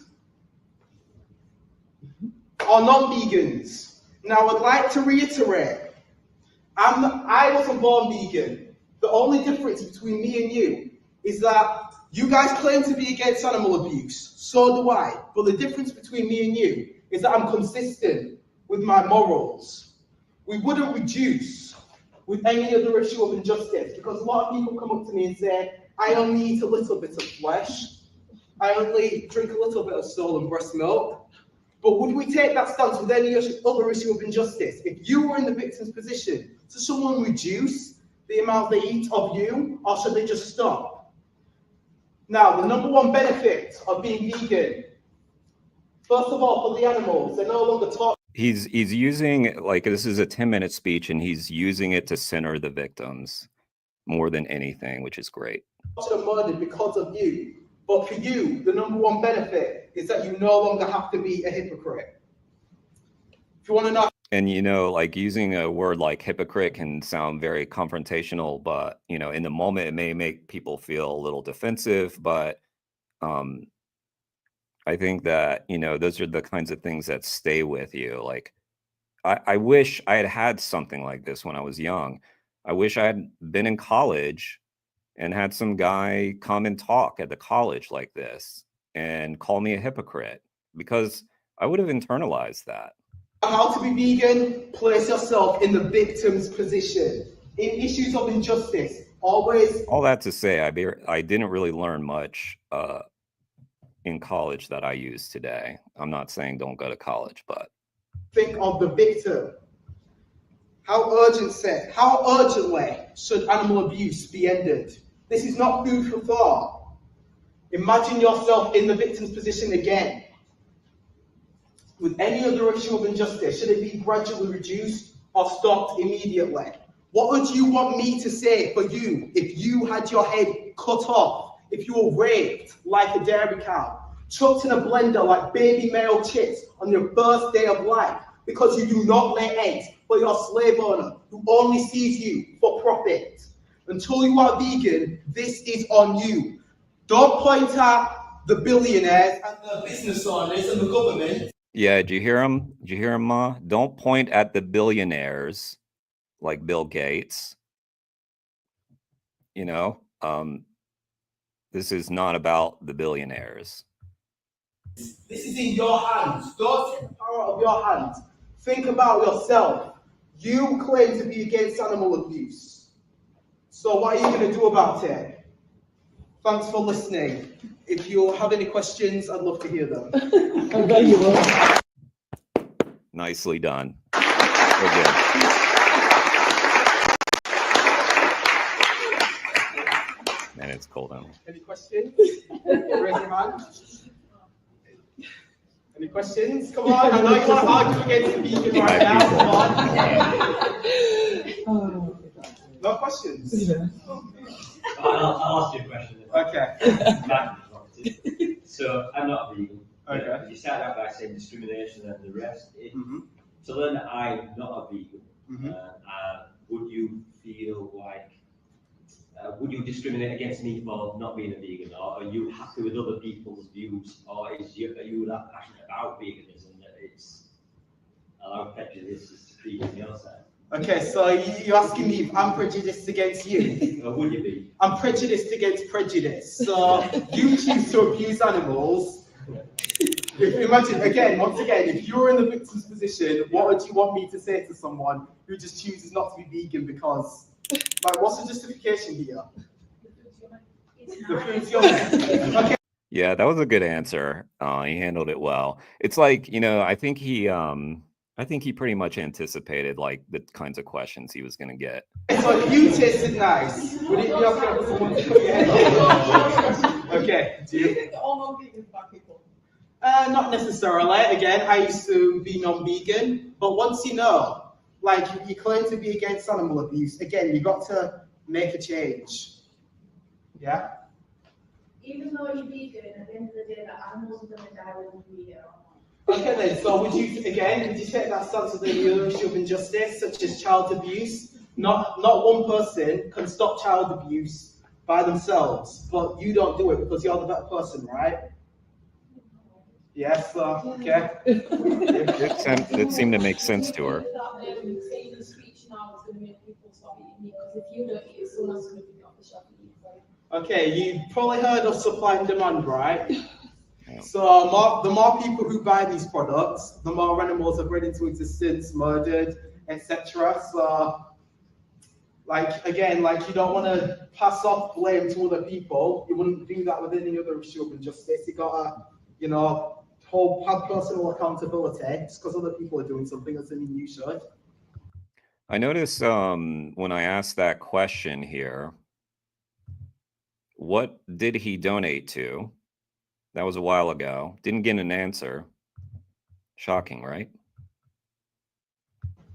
or non-vegans? Now, I'd like to reiterate, I wasn't born vegan. The only difference between me and you is that you guys claim to be against animal abuse. So do I. But the difference between me and you is that I'm consistent with my morals. We wouldn't reduce with any other issue of injustice, because a lot of people come up to me and say, I only eat a little bit of flesh. I only drink a little bit of stolen breast milk. But would we take that stance with any other issue of injustice? If you were in the victim's position, does someone reduce the amount they eat of you, or should they just stop? Now, the number one benefit of being vegan, first of all, for the animals, they're no longer taught. He's using, like, this is a 10-minute speech, and he's using it to center the victims more than anything, which is great. Murdered because of you. But for you, the number one benefit is that you no longer have to be a hypocrite. If you want to know. And, you know, like, using a word like hypocrite can sound very confrontational, but, you know, in the moment, it may make people feel a little defensive. But I think that, you know, those are the kinds of things that stay with you. Like, I wish I had had something like this when I was young. I wish I had been in college and had some guy come and talk at the college like this and call me a hypocrite, because I would have internalized that. How to be vegan, place yourself in the victim's position. In issues of injustice, always. All that to say, I didn't really learn much in college that I use today. I'm not saying don't go to college, but think of the victim. How urgently should animal abuse be ended? This is not food for thought. Imagine yourself in the victim's position again. With any other issue of injustice, should it be gradually reduced or stopped immediately? What would you want me to say for you if you had your head cut off, if you were raped like a dairy cow, chucked in a blender like baby male chicks on your first day of life because you do not lay eggs for your slave owner who only sees you for profit? Until you are vegan, this is on you. Don't point at the billionaires and the business owners and the government. Yeah, did you hear him? Did you hear him, Ma? Don't point at the billionaires like Bill Gates. You know, this is not about the billionaires. This is in your hands. Don't take the power out of your hands. Think about yourself. You claim to be against animal abuse. So what are you going to do about it? Thanks for listening. If you have any questions, I'd love to hear them. I bet you will. Nicely done. Very good. Man, it's cold out. Any questions? Raise your hand. Any questions? Come on, I know you want to argue against the vegan right now. Come on. No questions? I'll ask you a question. Okay. So I'm not a vegan. Okay. You started out by saying discrimination and the rest. To learn that I'm not a vegan, would you feel like would you discriminate against me for not being a vegan, or are you happy with other people's views, or are you that passionate about veganism that it's allowed prejudices to creep on your side? Okay, so you're asking me if I'm prejudiced against you? Or would you be? I'm prejudiced against prejudice. So you choose to abuse animals. If imagine again, once again, if you're in the victim's position, what would you want me to say to someone who just chooses not to be vegan because, like, what's the justification here? The food's yummy. Okay. Yeah, that was a good answer. He handled it well. It's like, you know, I think he pretty much anticipated like the kinds of questions he was going to get. So if you tasted nice, would it be okay for someone to put your head on? Okay. Do you think all non-vegans are bad people? Not necessarily. Again, I used to be non-vegan, but once you know, like you claim to be against animal abuse, again, you got to make a change. Yeah. Even though you're vegan, at the end of the day, the animals are going to die whether you eat it or not. Okay then, so would you take that stance of the other issue of injustice, such as child abuse? Not one person can stop child abuse by themselves, but you don't do it because you're the better person, right? Yes, okay. It seemed to make sense to her. Saying the speech now is going to make people stop eating meat, because if you don't eat it, someone's going to pick it off the shelf and eat it. Okay, you've probably heard of supply and demand, right? Yeah. So the more people who buy these products, the more animals are bred into existence, murdered, etc. So, like again, like you don't want to pass off blame to other people. You wouldn't do that with any other issue of injustice. You gotta, you know, have personal accountability. Just because other people are doing something doesn't mean you should. I noticed when I asked that question here, what did he donate to? That was a while ago. Didn't get an answer. Shocking, right?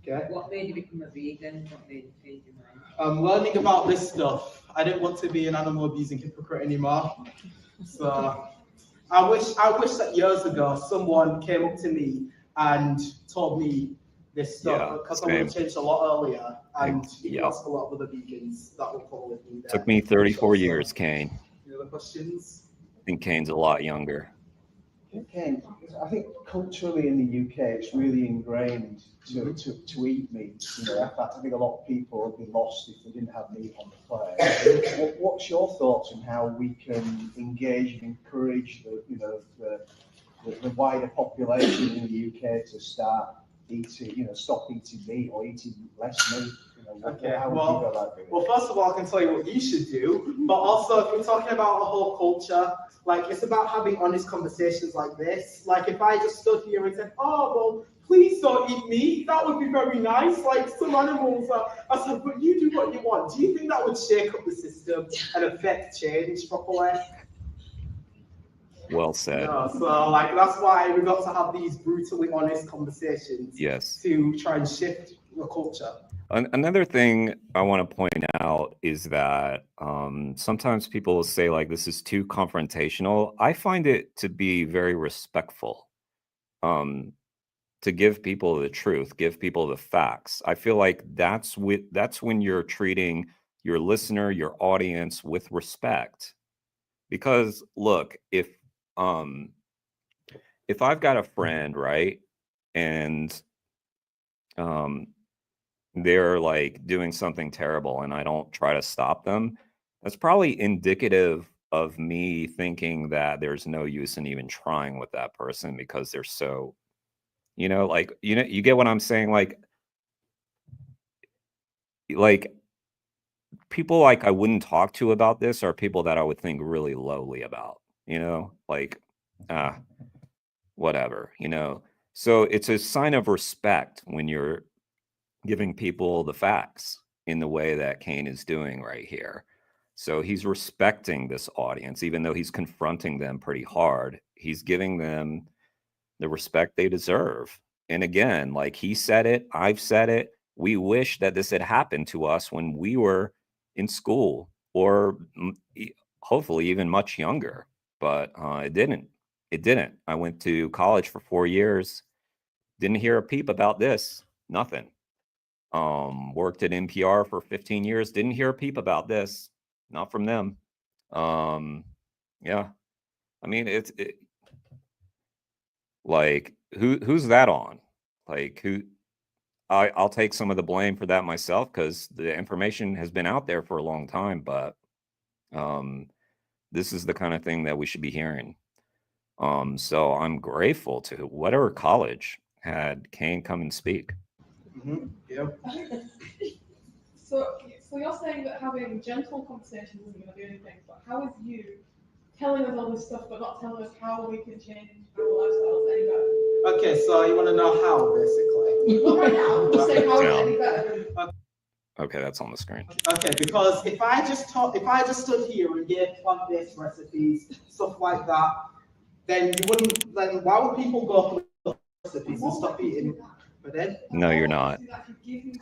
Okay. What made you become a vegan? What made you change your mind? I'm learning about this stuff. I didn't want to be an animal abusing hypocrite anymore. So I wish that years ago someone came up to me and told me this stuff, because I would have changed a lot earlier. And you can ask a lot of other vegans that will probably be there. Took me 34 years, Kane. Any other questions? I think Kane's a lot younger. Kane, I think culturally in the UK, it's really ingrained to eat meat. You know, in fact, I think a lot of people would be lost if they didn't have meat on the plate. What's your thoughts on how we can engage and encourage the wider population in the UK to start eating, stop eating meat or eating less meat? Okay, well, first of all, I can tell you what you should do, but also if we're talking about a whole culture, like it's about having honest conversations like this. Like if I just stood here and said, oh, well, please don't eat meat, that would be very nice. Like some animals I said, but you do what you want. Do you think that would shake up the system and affect change properly? Well said. No, so like that's why we got to have these brutally honest conversations. Yes. To try and shift the culture. Another thing I want to point out is that sometimes people will say like this is too confrontational. I find it to be very respectful, to give people the truth, give people the facts. I feel like that's when you're treating your listener, your audience with respect. Because look, if I've got a friend, right, and they're like doing something terrible and I don't try to stop them, that's probably indicative of me thinking that there's no use in even trying with that person because they're so, you get what I'm saying? Like people like I wouldn't talk to about this are people that I would think really lowly about, whatever, So it's a sign of respect when you're giving people the facts in the way that Kane is doing right here. So he's respecting this audience, even though he's confronting them pretty hard. He's giving them the respect they deserve. And again, like he said it, I've said it. We wish that this had happened to us when we were in school or hopefully even much younger, but it didn't. It didn't. I went to college for 4 years. Didn't hear a peep about this. Nothing. Worked at NPR for 15 years. Didn't hear a peep about this. not from them. Yeah, I mean, like who's that on? Like who? I'll take some of the blame for that myself because the information has been out there for a long time, but this is the kind of thing that we should be hearing. So I'm grateful to whatever college had Kane come and speak. Yeah. So you're saying that having gentle conversations isn't going to do anything, but how is you telling us all this stuff but not telling us how we can change our lifestyles any better? Okay, so you want to know how, basically? Well, right now, just say how is it any better? Okay, that's on the screen. Okay, because if I just stood here and gave plant-based recipes, stuff like that, then you wouldn't. Then why would people go for recipes and stop eating? But then. No, you're not.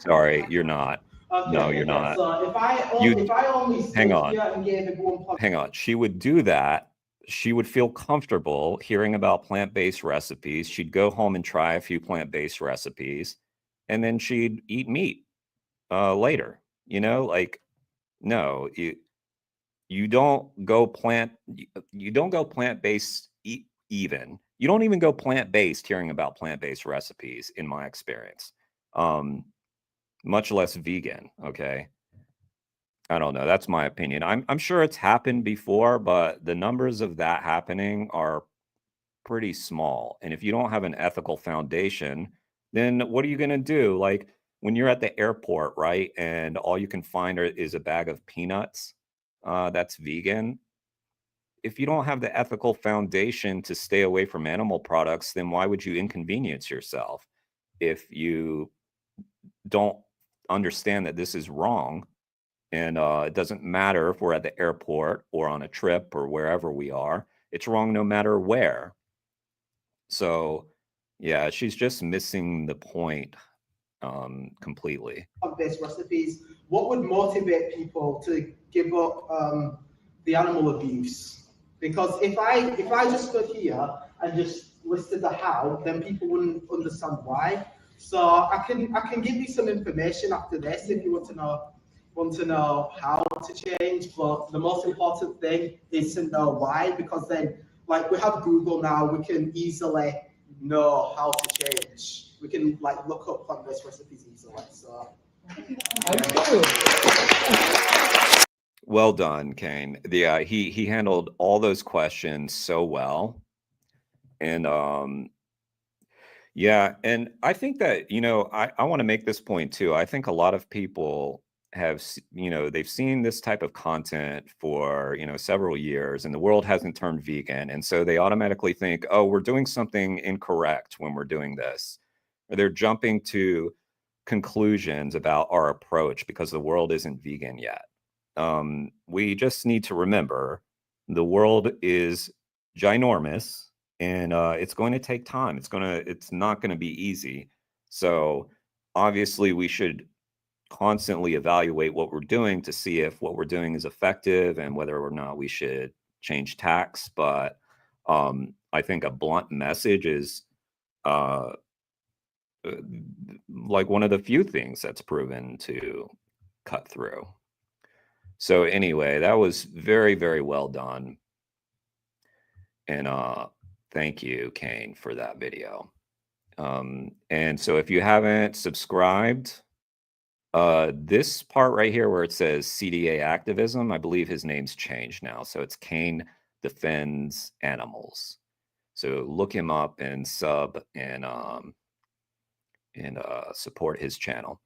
Sorry, you're not. Okay, No, you're not. So if I only stood hang on. here and gave everyone plant. Hang on. She would do that. She would feel comfortable hearing about plant-based recipes. She'd go home and try a few plant-based recipes, and then she'd eat meat later. You know, like no, you don't go plant-based even. You don't even go plant-based hearing about plant-based recipes, in my experience. Much less vegan. Okay. I don't know. That's my opinion. I'm sure it's happened before, but the numbers of that happening are pretty small. And if you don't have an ethical foundation, then what are you going to do? Like when you're at the airport, right? And all you can find is a bag of peanuts that's vegan. If you don't have the ethical foundation to stay away from animal products, then why would you inconvenience yourself? If you don't understand that this is wrong, and it doesn't matter if we're at the airport or on a trip or wherever we are, it's wrong no matter where. So yeah, she's just missing the point completely. Plant-based recipes. What would motivate people to give up the animal abuse? Because if I just stood here and just listed the how, then people wouldn't understand why. So I can give you some information after this if you want to know how to change, but the most important thing is to know why, because then, like, we have Google now, we can easily know how to change. We can like look up plant-based recipes easily. So well done, Kane. He handled all those questions so well. And yeah, and I think that, I want to make this point too. I think a lot of people have, they've seen this type of content for, several years, and the world hasn't turned vegan. And so they automatically think, oh, we're doing something incorrect when we're doing this. Or they're jumping to conclusions about our approach because the world isn't vegan yet. We just need to remember the world is ginormous, and it's going to take time. It's not going to be easy. So obviously we should constantly evaluate what we're doing to see if what we're doing is effective and whether or not we should change tacks. But I think a blunt message is like one of the few things that's proven to cut through. So anyway, that was very, very well done. And thank you, Kane, for that video. And so if you haven't subscribed, this part right here where it says CDA activism, I believe his name's changed now. So it's Kane Defends Animals. So look him up and sub and support his channel.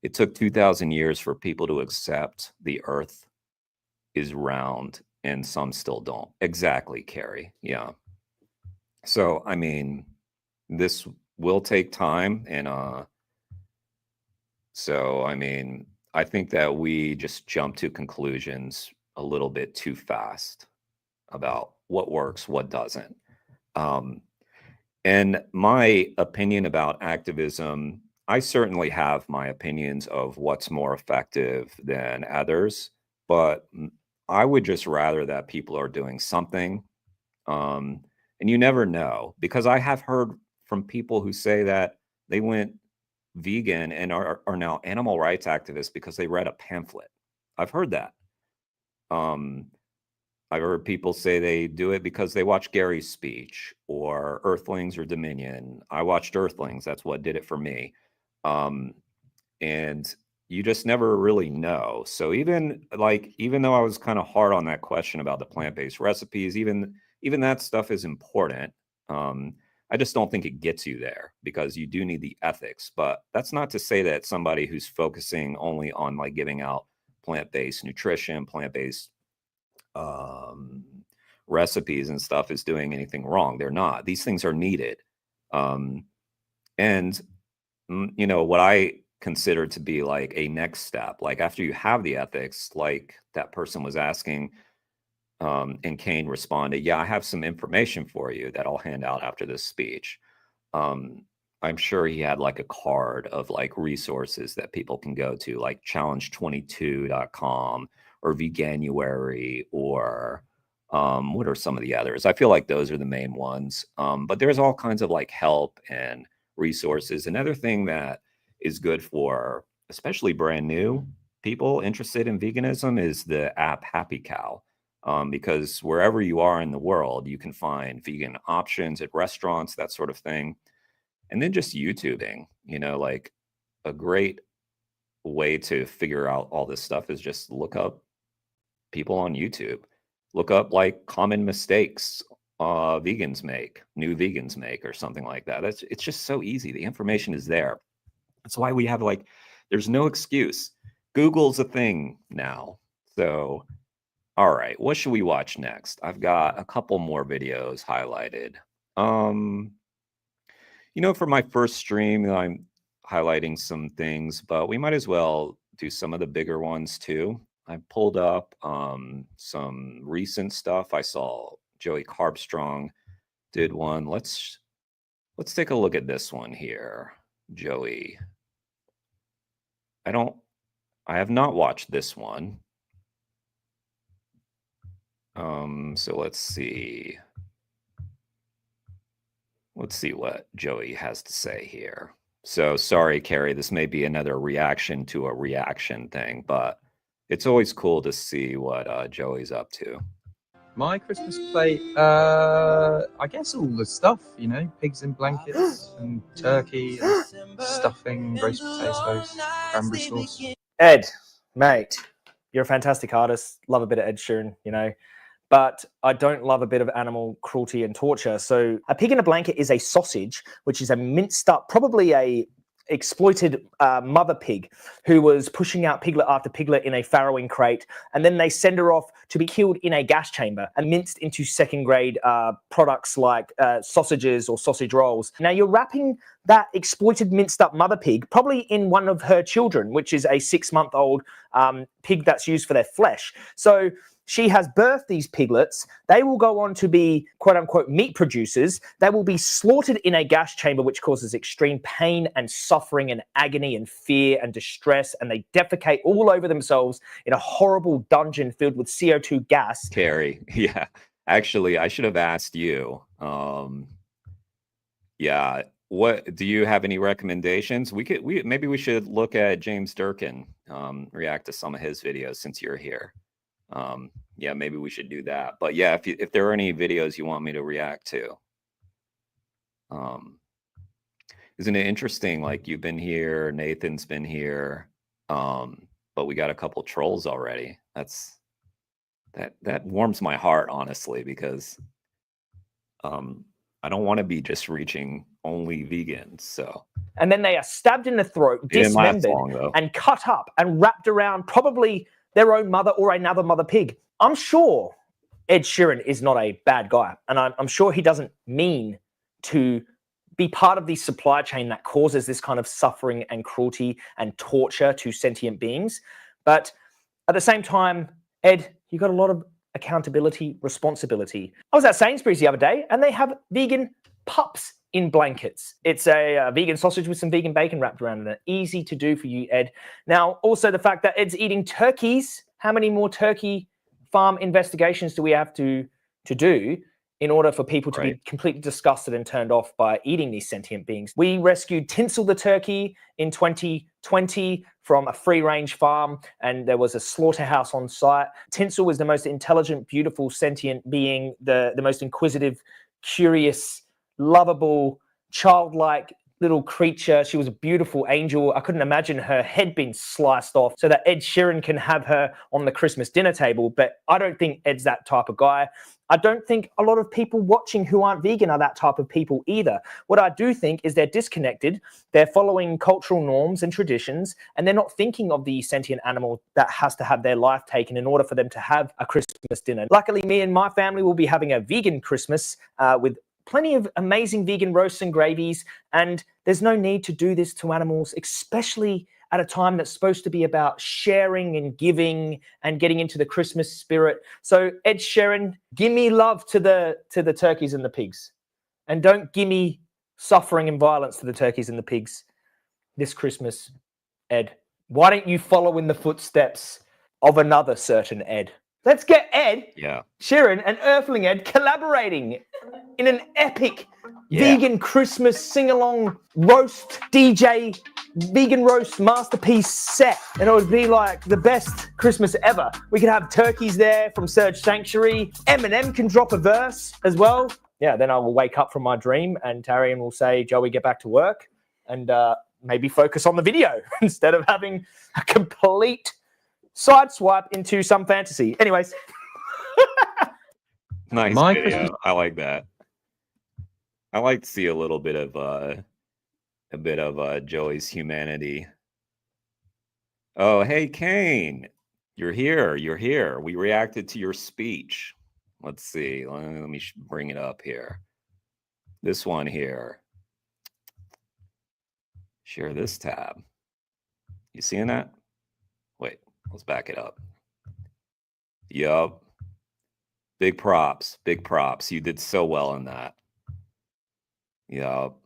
It took 2,000 years for people to accept the earth is round, and some still don't. Exactly, Carrie. Yeah. So, I mean, this will take time. And so, I mean, I think that we just jump to conclusions a little bit too fast about what works, what doesn't. And my opinion about activism, I certainly have my opinions of what's more effective than others, but I would just rather that people are doing something. And you never know, because I have heard from people who say that they went vegan and are now animal rights activists because they read a pamphlet. I've heard that. I've heard people say they do it because they watch Gary's speech or Earthlings or Dominion. I watched Earthlings. That's what did it for me. And you just never really know. So even though I was kind of hard on that question about the plant-based recipes, even that stuff is important. I just don't think it gets you there because you do need the ethics. But that's not to say that somebody who's focusing only on like giving out plant-based nutrition, plant-based recipes and stuff is doing anything wrong. They're not. These things are needed. And you know what I consider to be like a next step, like after you have the ethics, like that person was asking, and Kane responded, yeah, I have some information for you that I'll hand out after this speech. I'm sure he had like a card of like resources that people can go to, like challenge22.com or Veganuary or what are some of the others? I feel like those are the main ones. But there's all kinds of like help and resources. Another thing that is good for especially brand new people interested in veganism is the app Happy Cow. Because wherever you are in the world, you can find vegan options at restaurants, that sort of thing. And then just YouTubing, you know, like a great way to figure out all this stuff is just look up people on YouTube. Look up like common mistakes vegans make, new vegans make, or something like that. It's just so easy. The information is there. That's why we have like, there's no excuse. Google's a thing now. So, all right, what should we watch next? I've got a couple more videos highlighted. You know, for my first stream, I'm highlighting some things, but we might as well do some of the bigger ones too. I pulled up some recent stuff. I saw Joey Carbstrong did one. Let's take a look at this one here. Joey. I have not watched this one. So let's see. Let's see what Joey has to say here. So sorry, Carrie, this may be another reaction to a reaction thing, but it's always cool to see what Joey's up to. My Christmas plate, I guess all the stuff, you know, pigs in blankets and turkey and stuffing, roast potatoes, cranberry sauce. Ed, mate, you're a fantastic artist. Love a bit of Ed Sheeran, you know. But I don't love a bit of animal cruelty and torture. So a pig in a blanket is a sausage, which is a minced up, probably a exploited mother pig who was pushing out piglet after piglet in a farrowing crate. And then they send her off to be killed in a gas chamber and minced into second grade products like sausages or sausage rolls. Now you're wrapping that exploited minced up mother pig probably in one of her children, which is a 6-month-old pig that's used for their flesh. So she has birthed these piglets. They will go on to be quote unquote meat producers. They will be slaughtered in a gas chamber, which causes extreme pain and suffering and agony and fear and distress. And they defecate all over themselves in a horrible dungeon filled with CO2 gas. Carrie, yeah. Actually, I should have asked you. Yeah. What do you have any recommendations? Maybe we should look at James Durkin, react to some of his videos since you're here. Yeah, maybe we should do that. But yeah, if there are any videos you want me to react to, isn't it interesting? Like you've been here, Nathan's been here, but we got a couple trolls already. That warms my heart, honestly, because I don't want to be just reaching only vegans. So, and then they are stabbed in the throat, dismembered, and cut up and wrapped around probably their own mother or another mother pig. I'm sure Ed Sheeran is not a bad guy, and I'm sure he doesn't mean to be part of the supply chain that causes this kind of suffering and cruelty and torture to sentient beings. But at the same time, Ed, you got a lot of accountability, responsibility. I was at Sainsbury's the other day, and they have vegan pups in blankets. It's a vegan sausage with some vegan bacon wrapped around it. Easy to do for you, Ed. Now, also the fact that Ed's eating turkeys. How many more turkey farm investigations do we have to do in order for people to be completely disgusted and turned off by eating these sentient beings? We rescued Tinsel the turkey in 20 from a free-range farm, and there was a slaughterhouse on site. Tinsel was the most intelligent, beautiful, sentient being, the most inquisitive, curious, lovable, childlike little creature. She was a beautiful angel. I couldn't imagine her head being sliced off so that Ed Sheeran can have her on the Christmas dinner table, but I don't think Ed's that type of guy. I don't think a lot of people watching who aren't vegan are that type of people either. What I do think is they're disconnected, they're following cultural norms and traditions, and they're not thinking of the sentient animal that has to have their life taken in order for them to have a Christmas dinner. Luckily, me and my family will be having a vegan Christmas with plenty of amazing vegan roasts and gravies, and there's no need to do this to animals, especially at a time that's supposed to be about sharing and giving and getting into the Christmas spirit. So Ed Sheeran, give me love to the turkeys and the pigs, and don't give me suffering and violence to the turkeys and the pigs this Christmas. Ed, why don't you follow in the footsteps of another certain Ed? Let's get Ed Sheeran and Earthling Ed collaborating in an epic vegan Christmas sing-along roast DJ vegan roast masterpiece set, and it would be like the best Christmas ever. We could have turkeys there from Surge Sanctuary. Eminem can drop a verse as well. Yeah, then I will wake up from my dream and Tarian will say, Joey, get back to work, and maybe focus on the video instead of having a complete sideswipe into some fantasy. Anyways. Nice My video. Christmas- I like that. I like to see a little bit of Joey's humanity. Oh, hey Kane, you're here. You're here. We reacted to your speech. Let's see. Let me bring it up here. This one here. Share this tab. You seeing that? Wait, let's back it up. Yup. Big props. Big props. You did so well in that. Yup.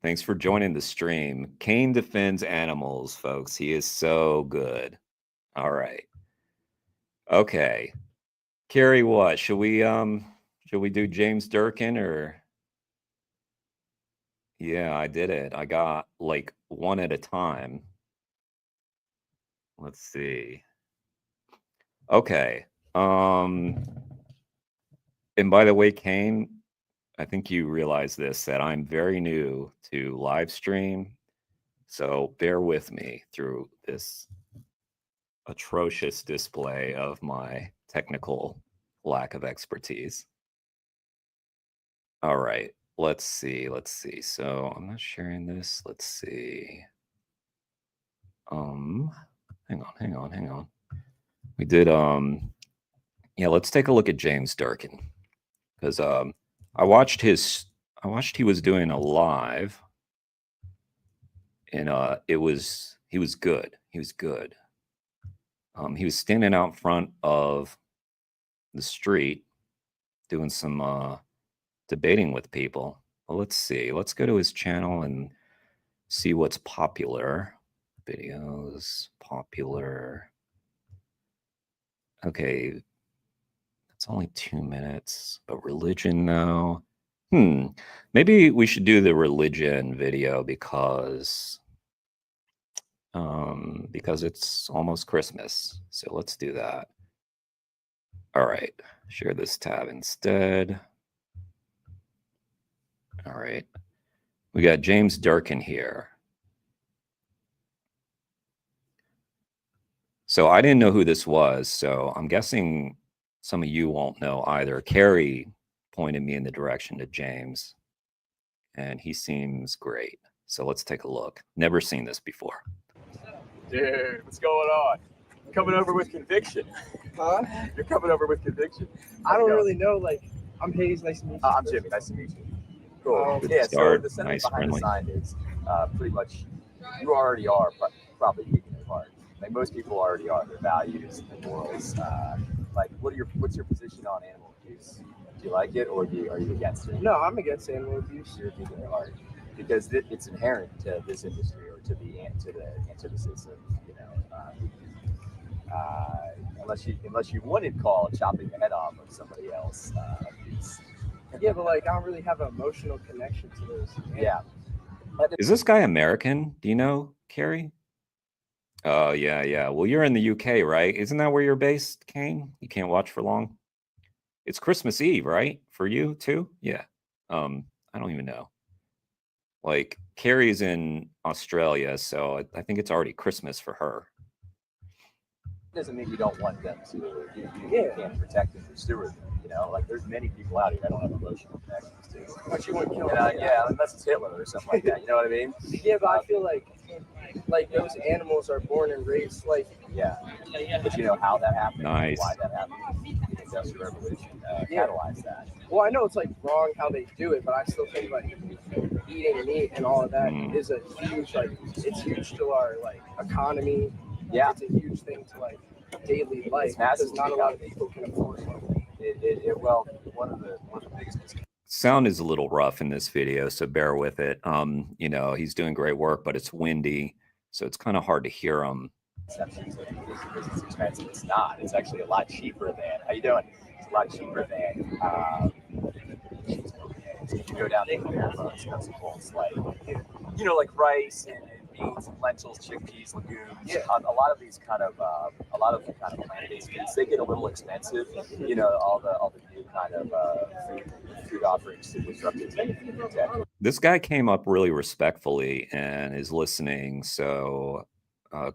Thanks for joining the stream. Kane defends animals, folks. He is so good. All right. Okay. Carrie, what? Should we do James Durkin or? Yeah, I did it. I got like one at a time. Let's see. Okay. And by the way, Kane, I think you realize this, that I'm very new to live stream. So bear with me through this atrocious display of my technical lack of expertise. All right, let's see. So I'm not sharing this. Let's see. Hang on. We did yeah, let's take a look at James Durkin. Because I watched he was doing a live, and he was good. He was good. He was standing out front of the street doing some debating with people. Well, let's see. Let's go to his channel and see what's popular. Videos, popular. Okay. It's only 2 minutes, but religion now. Maybe we should do the religion video because it's almost Christmas. So let's do that. All right, share this tab instead. All right, we got James Durkin here. So I didn't know who this was, so I'm guessing some of you won't know either. Carrie pointed me in the direction to James, and he seems great. So let's take a look. Never seen this before. Dude, what's going on? Coming over with conviction. Huh? You're coming over with conviction. I don't really know. Like, I'm Hayes. Nice to meet you. I'm Jimmy. Nice to meet you. Cool. Good Yeah, start. so the sentiment Nice, behind friendly. the sign is pretty much you already are probably vegan at heart. Like most people already are. Their values, their morals. Like, what's your position on animal abuse? Do you like it, or are you against it? No, I'm against animal abuse. You're vegan at heart because it's inherent to this industry or to the system. You know, unless you wouldn't call chopping the head off of somebody else abuse. Yeah, but like I don't really have an emotional connection to those. Yeah. Is this guy American? Do you know, Carrie? Oh, yeah, yeah. Well, you're in the UK, right? Isn't that where you're based, Kane? You can't watch for long. It's Christmas Eve, right? For you too? Yeah. I don't even know. Like Carrie's in Australia, so I think it's already Christmas for her. Doesn't mean you don't want them to. You can't protect them or steward them. You know, like there's many people out here that don't have emotional connections to. But you wouldn't kill them. Yeah, unless it's Hitler or something like that. You know what I mean? Yeah, but I feel like those animals are born and raised like. Yeah, but you know how that happened. Nice. Why that happened? The Industrial Revolution catalyzed that. Well, I know it's like wrong how they do it, but I still think like eating meat and all of that is a huge it's huge to our like economy. Yeah, it's a huge thing to like daily life because not a lot of people can afford it. Well, one of the biggest mistakes. Sound is a little rough in this video, so bear with it. You know, he's doing great work, but it's windy, so it's kind of hard to hear him. Exceptions because it's expensive. It's not. It's actually a lot cheaper than. How you doing? It's a lot cheaper than. So if you go down to the expensive ones like you know, like rice and beans and lentils, chickpeas, legumes. Yeah. A lot of these kind of plant-based foods, they get a little expensive. You know, all the new kind of food offerings to disrupt it. This guy came up really respectfully and is listening. So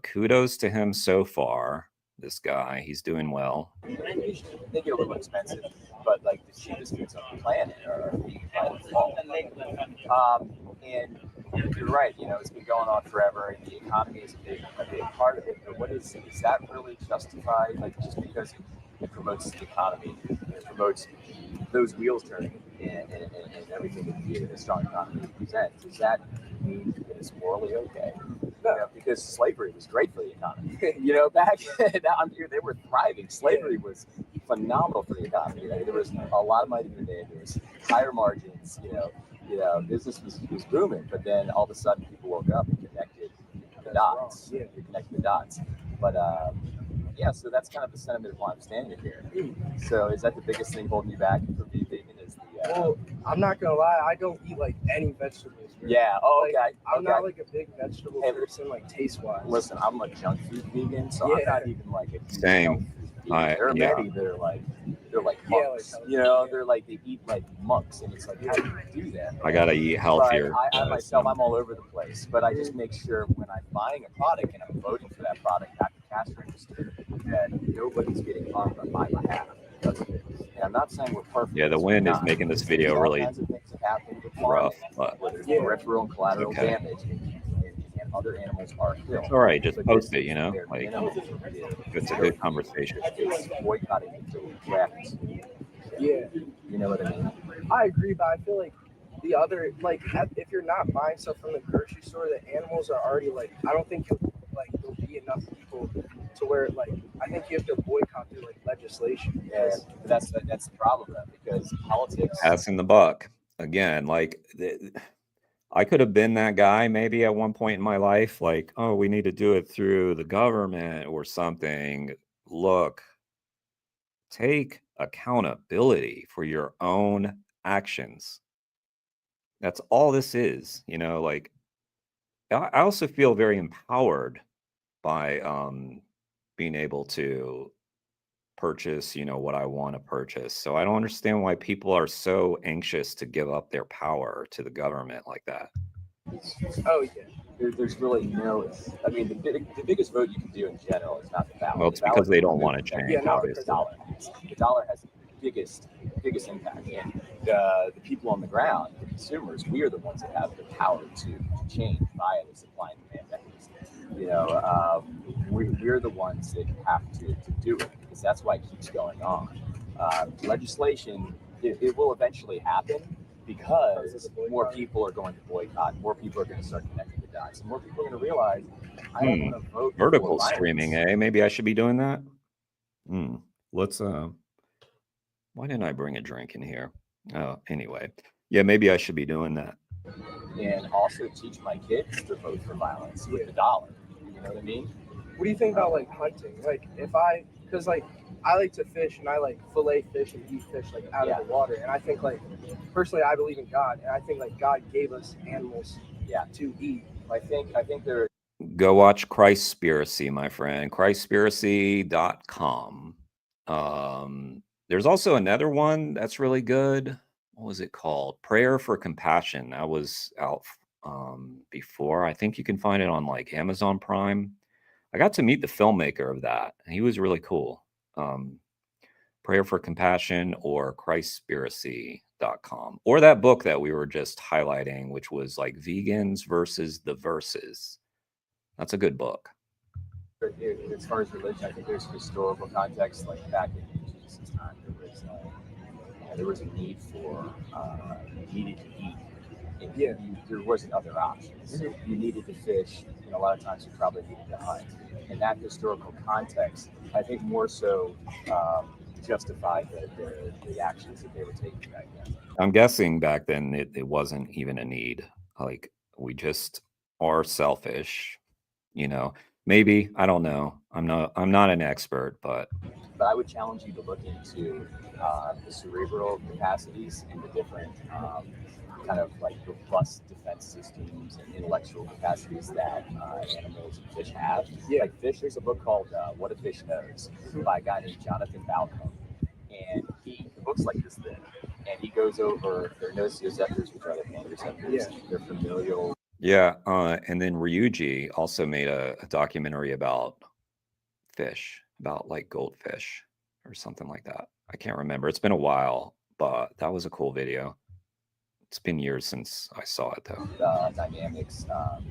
kudos to him so far. This guy, he's doing well. They get a little expensive, but like the cheapest foods on the planet are and you're right. You know, it's been going on forever, and the economy is a big part of it. But what is that really justified? Like just because it promotes the economy, it promotes those wheels turning, and everything that a strong economy presents. Does that mean that it's morally okay? No, because slavery was great for the economy. You know, back down here they were thriving. Slavery was phenomenal for the economy. You know, there was a lot of money to be made. There was higher margins. You know, business was booming. But then all of a sudden, people woke up and connected the dots. Yeah, connected the dots. But yeah, so that's kind of the sentiment of why I'm standing here. So is that the biggest thing holding you back from being vegan? Is the well, I'm not gonna lie, I don't eat like any vegetables. Really. Yeah. Oh, okay. I'm not like a big vegetable person, like taste wise. Listen, I'm a junk food vegan, so I'm not even like a same. There are many that are like monks. You know, they're like they eat like monks, and it's like how do you do that? I gotta eat healthier. I myself, I'm all over the place, but I just make sure when I'm buying a product and I'm voting for that product at the cash register that nobody's getting harmed on my behalf because of it. And I'm not saying we're perfect. Yeah, the wind is making this video really rough, but peripheral and collateral damage. Other animals are killed. All right, just post it, you know, like it's a good conversation. It's boycotting graphics. Yeah, you know what I mean. I agree, but I feel like the other, like, if you're not buying stuff from the grocery store, the animals are already like. I don't think there'll be enough people to where like. I think you have to boycott through like legislation. Yeah, that's the problem though, because politics. Passing the buck again, like. I could have been that guy maybe at one point in my life, like, oh, we need to do it through the government or something. Look, take accountability for your own actions. That's all this is, you know, like I also feel very empowered by being able to purchase, you know, what I want to purchase. So I don't understand why people are so anxious to give up their power to the government like that. Oh yeah. There's really no. I mean, the biggest vote you can do in general is not the ballot. Well, it's because they don't want to change. Yeah, not the dollar. The dollar has the biggest impact, and the people on the ground, the consumers, we are the ones that have the power to change via the supply and demand mechanism. You know, we're the ones that have to do it because that's why it keeps going on. Legislation, it will eventually happen because more people are going to boycott, more people are going to start connecting the dots, and more people are going to realize I don't want to vote vertical for streaming, violence. Maybe I should be doing that. Let's why didn't I bring a drink in here? Oh, anyway. Yeah, maybe I should be doing that. And also teach my kids to vote for violence with the dollar. You know what I mean? What do you think about like hunting? Like because like I like to fish and I like fillet fish and eat fish like out of the water. And I think like personally I believe in God and I think like God gave us animals to eat. I think there. Go watch Christspiracy, my friend. Christspiracy.com. There's also another one that's really good. What was it called? Prayer for Compassion. That was out before. I think you can find it on like Amazon Prime. I got to meet the filmmaker of that, and he was really cool. Prayer for Compassion or Christspiracy.com. Or that book that we were just highlighting, which was like Vegans versus the Verses. That's a good book. As far as religion, I think there's historical context. Like back in Jesus' time, there was a need for you needed to eat. And there wasn't other options. You needed to fish, and a lot of times you probably needed to hunt. And that historical context, I think, more so justified the actions that they were taking back then. I'm guessing back then it wasn't even a need. Like we just are selfish, you know. Maybe, I don't know. I'm not an expert, but I would challenge you to look into the cerebral capacities and the different kind of like robust defense systems and intellectual capacities that animals and fish have. Like fish, there's a book called What a Fish Knows by a guy named Jonathan Balcom. And the book's like this thing. And he goes over their nociceptors, which are the hand receptors, their familial. yeah. And then Ryuji also made a documentary about fish, about like goldfish or something like that. I can't remember. It's been a while, but that was a cool video. It's been years since I saw it though. Dynamics, the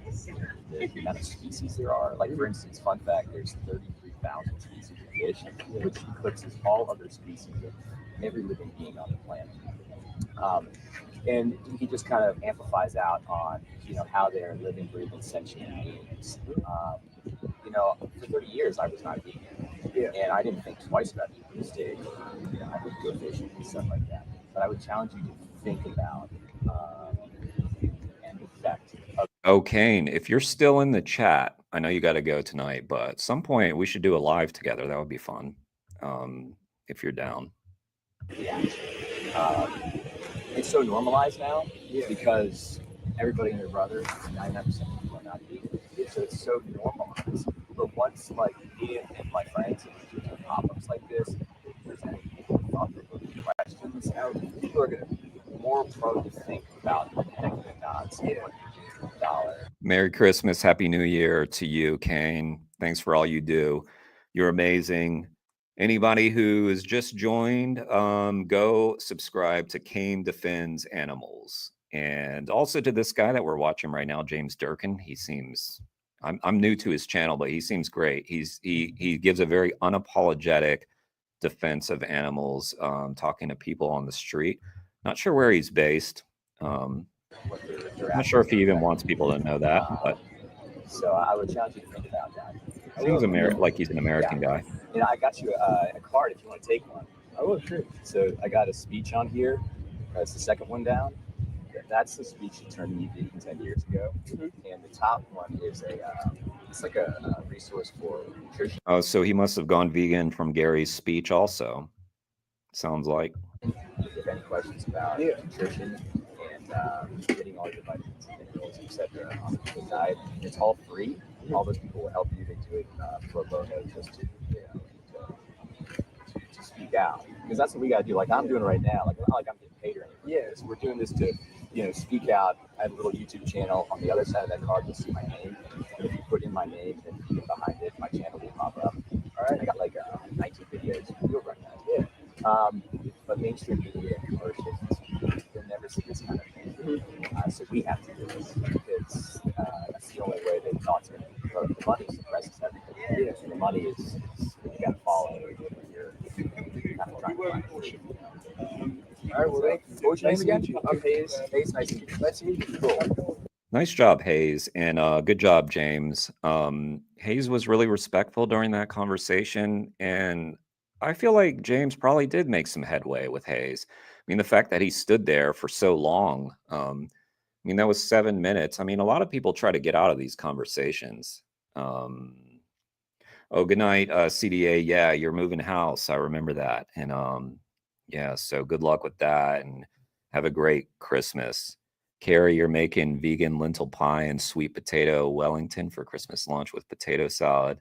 amount of species there are. Like for instance, fun fact, there's 33,000 species of fish, which eclipses all other species of every living being on the planet. And he just kind of amplifies out on, how they're living, breathing, sentient beings. For 30 years I was not vegan, and I didn't think twice about eating a steak. I would go fishing and stuff like that. But I would challenge you to think about an effect of. Oh, Kane, if you're still in the chat, I know you got to go tonight, but at some point we should do a live together. That would be fun. If you're down. Yeah. It's so normalized now because everybody and their brother, 99% of people are not vegan. So it's so normalized. But once, like, me and my friends do pop-ups like this, there's any thought-provoking questions, people are going to be more prone to think about connecting the dots. Dollar. Merry Christmas, Happy New Year to you, Kane. Thanks for all you do. You're amazing. Anybody who has just joined, go subscribe to Kane Defends Animals. And also to this guy that we're watching right now, James Durkin. He seems, I'm new to his channel, but he seems great. He gives a very unapologetic defense of animals, talking to people on the street. Not sure where he's based. I'm not sure if he even wants people to know that, but so I would challenge you to think about that. seems like he's an American guy. I got you a card if you want to take one. Oh, sure. So I got a speech on here. That's the second one down. That's the speech that turned me vegan 10 years ago. And the top one is it's like a resource for nutrition. Oh, so he must have gone vegan from Gary's speech also. Sounds like. If you have any questions about nutrition and getting all your vitamins and minerals, etc. on the diet, it's all free. All those people will help you to do it pro bono, just to speak out, because that's what we got to do. Like I'm doing right now. Like it's not like I'm getting paid or anything. So we're doing this to speak out. I have a little YouTube channel. On the other side of that card, you'll see my name. And if you put in my name and vegan behind it, my channel will pop up. All right, I got like 19 videos. You'll recognize it. But mainstream media and commercials, you'll never see this kind of thing. So we have to do this because that's the only way that thoughts are going to grow. The money suppresses everything. And the money is you got to follow it. You're kind of trying to find it. All right, well, thank you. What was your name again? I'm Hayes. Hayes, nice to meet you. Nice to meet you. Cool. Nice job, Hayes, and good job, James. Hayes was really respectful during that conversation, and I feel like James probably did make some headway with Hayes. I mean, the fact that he stood there for so long, that was 7 minutes. I mean, a lot of people try to get out of these conversations. Oh, good night, CDA. Yeah, you're moving house. I remember that. And yeah, so good luck with that, and have a great Christmas. Carrie, you're making vegan lentil pie and sweet potato Wellington for Christmas lunch with potato salad.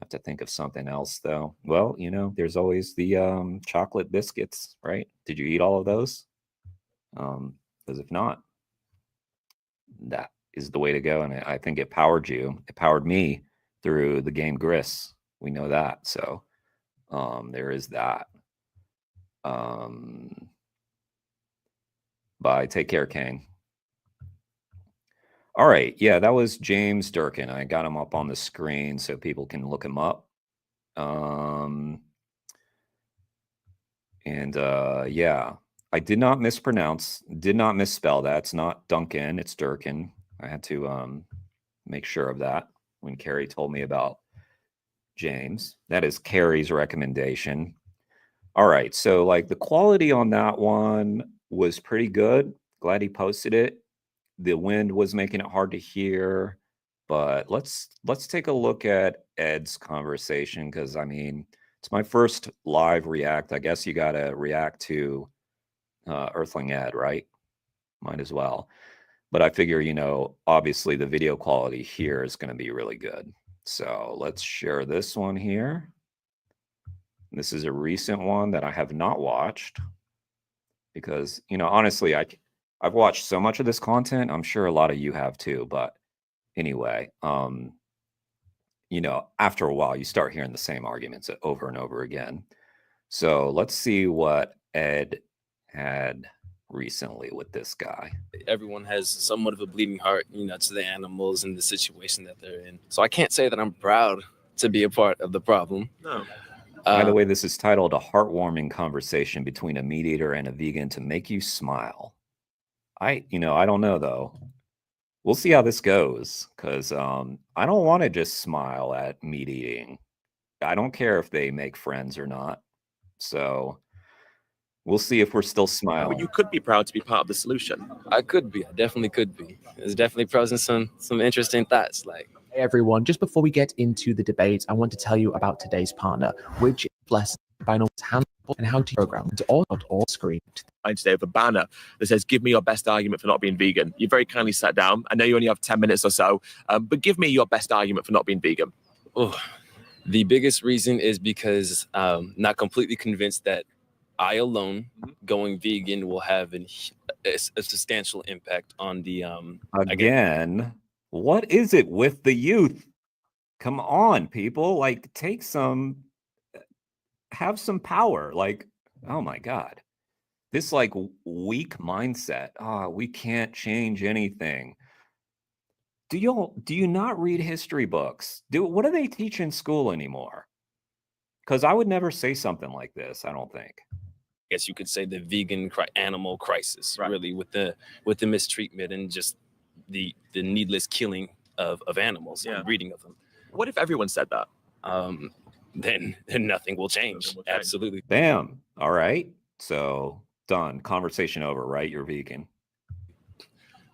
Have to think of something else though. Well, you know, there's always the chocolate biscuits, right? Did you eat all of those? Because if not, that is the way to go. And I think it powered you. It powered me through the game Gris. We know that. So there is that. Bye. Take care, Kane. All right. Yeah, that was James Durkin. I got him up on the screen so people can look him up. Yeah, I did not misspell that. It's not Duncan, it's Durkin. I had to make sure of that when Carrie told me about James. That is Carrie's recommendation. All right, so like the quality on that one was pretty good. Glad he posted it. The wind was making it hard to hear, but let's take a look at Ed's conversation, because I mean, it's my first live react. I guess you got to react to Earthling Ed, right? Might as well. But I figure, you know, obviously the video quality here is going to be really good. So let's share this one here. This is a recent one that I have not watched because, you know, honestly, I've watched so much of this content. I'm sure a lot of you have too. But anyway, you know, after a while, you start hearing the same arguments over and over again. So let's see what Ed had recently with this guy. Everyone has somewhat of a bleeding heart, you know, to the animals and the situation that they're in. So I can't say that I'm proud to be a part of the problem. No. By the way, this is titled A Heartwarming Conversation Between a Meat Eater and a Vegan to Make You Smile. I don't know though. We'll see how this goes, because I don't want to just smile at meat eating. I don't care if they make friends or not. So we'll see if we're still smiling. Well, you could be proud to be part of the solution. I could be. I definitely could be. There's definitely pros and some interesting thoughts. Like, hey everyone, just before we get into the debate, I want to tell you about today's partner, which is Blessed by North Handle and how to program to all screen. Today with a banner that says, "Give me your best argument for not being vegan." You very kindly sat down. I know you only have 10 minutes or so, but give me your best argument for not being vegan. Oh, the biggest reason is because not completely convinced that I alone going vegan will have a substantial impact on the again. What is it with the youth? Come on, people! Like, have some power. Like, oh my God, this like weak mindset. We can't change anything. Do you not read history books? What do they teach in school anymore? Because I would never say something like this. I don't think. I guess you could say the vegan animal crisis, really, with the mistreatment and just the needless killing of animals and breeding of them. What if everyone said that? Then nothing will change. Absolutely. Bam. All right. So done. Conversation over, right? You're vegan.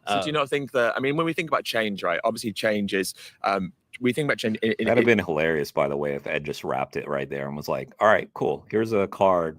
So do you not think that, I mean, when we think about change, right? Obviously change is, we think about change. That'd have been hilarious, by the way, if Ed just wrapped it right there and was like, all right, cool. Here's a card.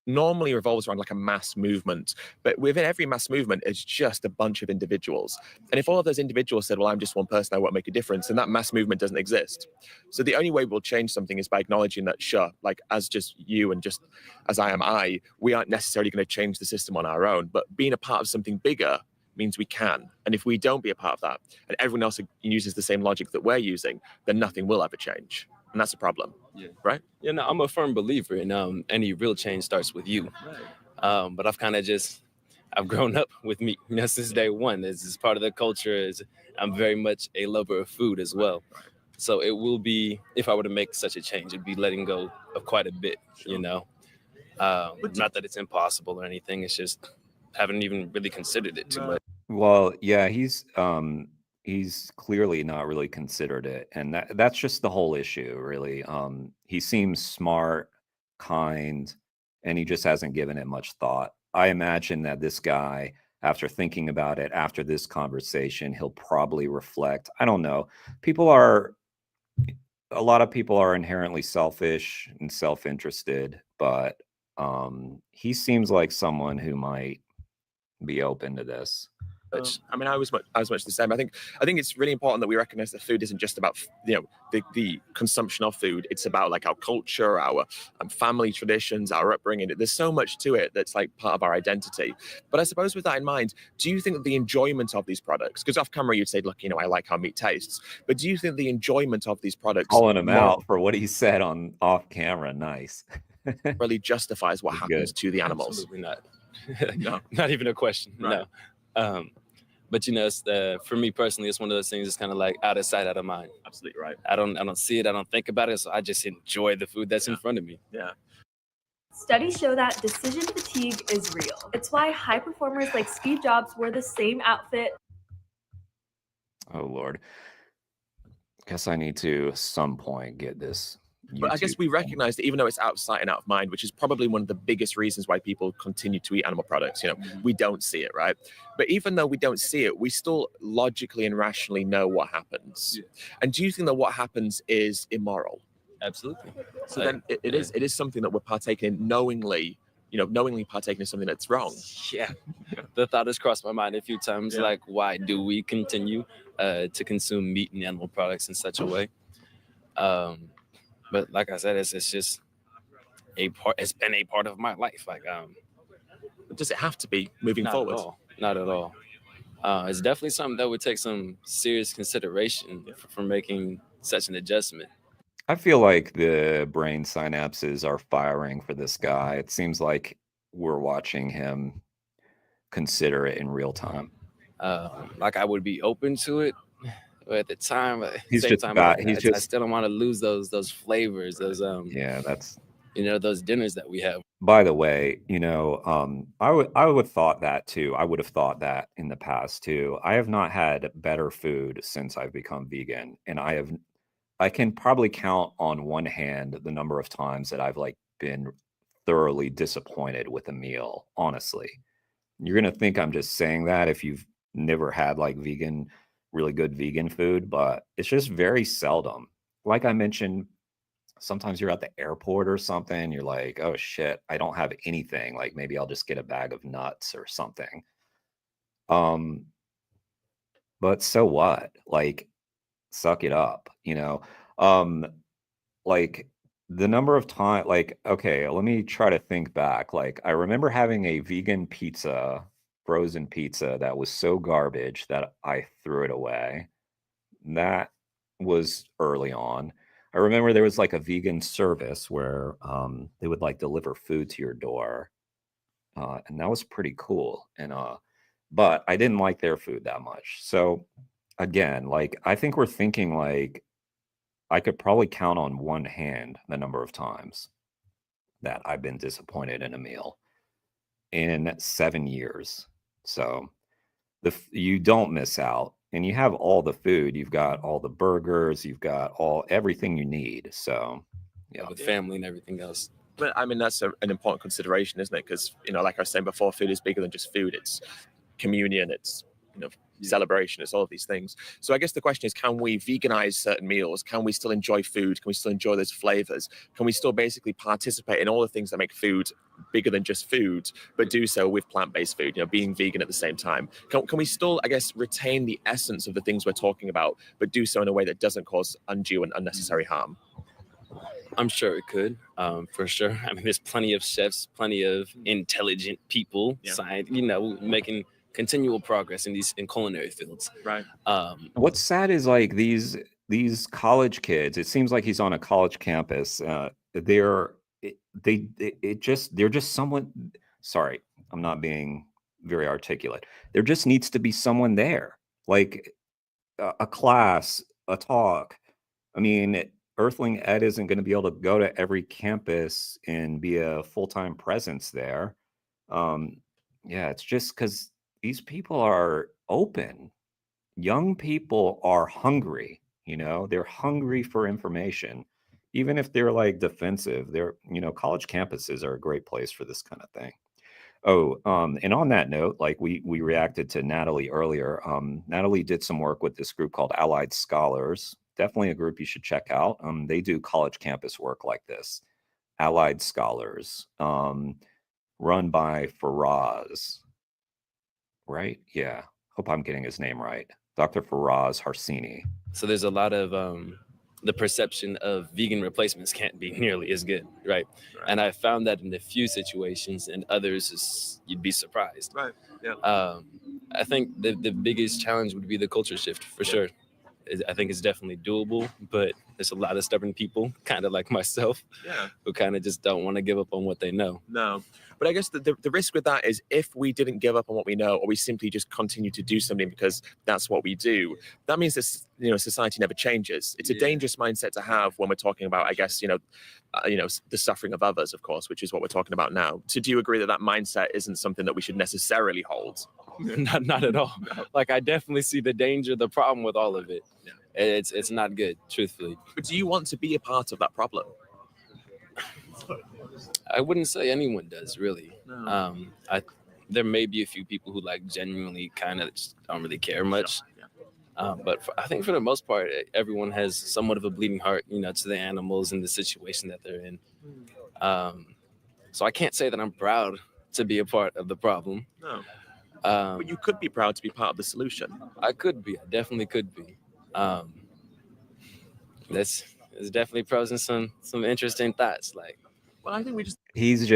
Normally revolves around like a mass movement, but within every mass movement, it's just a bunch of individuals. And if all of those individuals said, well, I'm just one person, I won't make a difference, then that mass movement doesn't exist. So the only way we'll change something is by acknowledging that, sure, like as just you and just as I am I, we aren't necessarily going to change the system on our own, but being a part of something bigger means we can. And if we don't be a part of that, and everyone else uses the same logic that we're using, then nothing will ever change. And that's a problem, right? Yeah, no, I'm a firm believer in any real change starts with you. Right. But I've kind of I've grown up with meat, you know, since day one. This is part of the culture. I'm very much a lover of food as well. Right. So it will be, if I were to make such a change, it'd be letting go of quite a bit, you know. Not that it's impossible or anything. It's just haven't even really considered it too much. Well, yeah, he's clearly not really considered it, and that's just the whole issue, really. He seems smart, kind, and he just hasn't given it much thought. I imagine that this guy, after thinking about it, after this conversation, he'll probably reflect. I don't know. A lot of people are inherently selfish and self-interested, but he seems like someone who might be open to this. I mean, I was much the same. I think it's really important that we recognize that food isn't just about the consumption of food. It's about like our culture, our family traditions, our upbringing. There's so much to it that's like part of our identity. But I suppose with that in mind, do you think that the enjoyment of these products, because off camera you'd say, look, I like how meat tastes, but do you think the enjoyment of these products Calling him out for what he said on off camera? Nice. really justifies what happens to the animals? Absolutely not. No, not even a question. Right. No. But it's for me personally, it's one of those things. It's kind of like out of sight, out of mind. Absolutely right. I don't see it. I don't think about it. So I just enjoy the food that's in front of me. Yeah. Studies show that decision fatigue is real. It's why high performers like Steve Jobs wear the same outfit. Oh Lord. Guess I need to at some point get this. But I guess we recognize that even though it's out of sight and out of mind, which is probably one of the biggest reasons why people continue to eat animal products, we don't see it, right? But even though we don't see it, we still logically and rationally know what happens. Yeah. And do you think that what happens is immoral? Absolutely. So then it is something that we're partaking in knowingly, knowingly partaking in something that's wrong. Yeah. The thought has crossed my mind a few times, like, why do we continue to consume meat and animal products in such a way? But like I said, it's just a part. It's been a part of my life. Like, does it have to be moving forward? Not at all. It's definitely something that would take some serious consideration for making such an adjustment. I feel like the brain synapses are firing for this guy. It seems like we're watching him consider it in real time. Like I would be open to it. But at the time, I still don't want to lose those flavors, those that's those dinners that we have. By the way, I would have thought that too. I would have thought that in the past too. I have not had better food since I've become vegan, and I can probably count on one hand the number of times that I've been thoroughly disappointed with a meal. Honestly, you're gonna think I'm just saying that if you've never had really good vegan food, but it's just very seldom. Like I mentioned, sometimes you're at the airport or something, you're like, oh shit, I don't have anything. Like maybe I'll just get a bag of nuts or something. But so what? Like, suck it up, like the number of time, okay, let me try to think back. I remember having a vegan pizza, frozen pizza that was so garbage that I threw it away. That was early on. I remember there was a vegan service where they would deliver food to your door, and that was pretty cool. And but I didn't like their food that much. So again, I think we're thinking I could probably count on one hand the number of times that I've been disappointed in a meal in 7 years. So you don't miss out, and you have all the food. You've got all the burgers. You've got everything you need. So with family and everything else. But I mean, that's an important consideration, isn't it? Because like I was saying before, food is bigger than just food. It's communion. It's celebration. It's all of these things. So I guess the question is, can we veganize certain meals? Can we still enjoy food? Can we still enjoy those flavors? Can we still basically participate in all the things that make food bigger than just food, but do so with plant-based food, being vegan at the same time? Can we still, I guess, retain the essence of the things we're talking about, but do so in a way that doesn't cause undue and unnecessary harm? I'm sure it could, for sure. I mean, there's plenty of chefs, plenty of intelligent people, making continual progress in culinary fields. Right. What's sad is these college kids. It seems like he's on a college campus. They're just someone. Sorry, I'm not being very articulate. There just needs to be someone there, a class, a talk. I mean, Earthling Ed isn't going to be able to go to every campus and be a full-time presence there. It's just because these people are open. Young people are hungry, they're hungry for information. Even if they're defensive, college campuses are a great place for this kind of thing. Oh, and on that note, we reacted to Natalie earlier. Natalie did some work with this group called Allied Scholars. Definitely a group you should check out. They do college campus work like this. Allied Scholars, run by Faraz. right? Yeah. Hope I'm getting his name right. Dr. Faraz Harsini. So there's a lot of the perception of vegan replacements can't be nearly as good, right? And I found that in a few situations, and others you'd be surprised. Right. Yeah. I think the biggest challenge would be the culture shift for sure. I think it's definitely doable, but there's a lot of stubborn people, kind of like myself, who kind of just don't want to give up on what they know. No. But I guess the risk with that is if we didn't give up on what we know, or we simply just continue to do something because that's what we do, that means that, you know, society never changes. It's a dangerous mindset to have when we're talking about, I guess, the suffering of others, of course, which is what we're talking about now. So do you agree that that mindset isn't something that we should necessarily hold? Not at all. Like, I definitely see the danger, the problem with all of it. It's not good, truthfully. But do you want to be a part of that problem? I wouldn't say anyone does, really. No. There may be a few people who like genuinely kind of don't really care much. But I think for the most part, everyone has somewhat of a bleeding heart, to the animals and the situation that they're in. So I can't say that I'm proud to be a part of the problem. No. But you could be proud to be part of the solution. I could be. I definitely could be. There's definitely pros and some interesting thoughts. Like, well, I think he's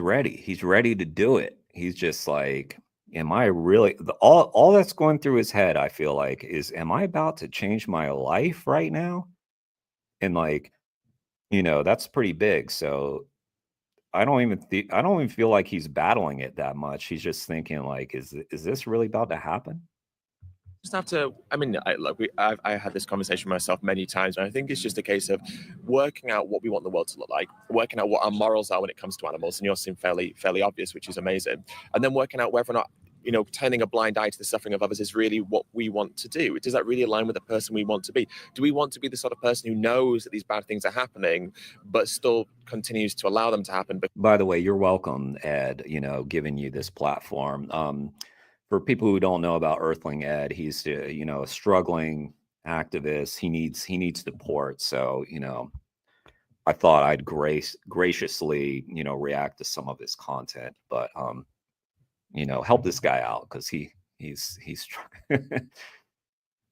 ready. He's ready to do it. He's just like, am I really all that's going through his head, I feel like, is, am I about to change my life right now? And like, that's pretty big. So I don't even feel like he's battling it that much. He's just thinking like, is this really about to happen? Just have to, I had this conversation with myself many times, and I think it's just a case of working out what we want the world to look like, working out what our morals are when it comes to animals, and yours seem fairly obvious, which is amazing. And then working out whether or not, turning a blind eye to the suffering of others is really what we want to do. Does that really align with the person we want to be? Do we want to be the sort of person who knows that these bad things are happening, but still continues to allow them to happen? By the way, you're welcome, Ed, giving you this platform. For people who don't know about Earthling Ed, he's a struggling activist. He needs support. So I thought I'd graciously react to some of his content, but help this guy out because he's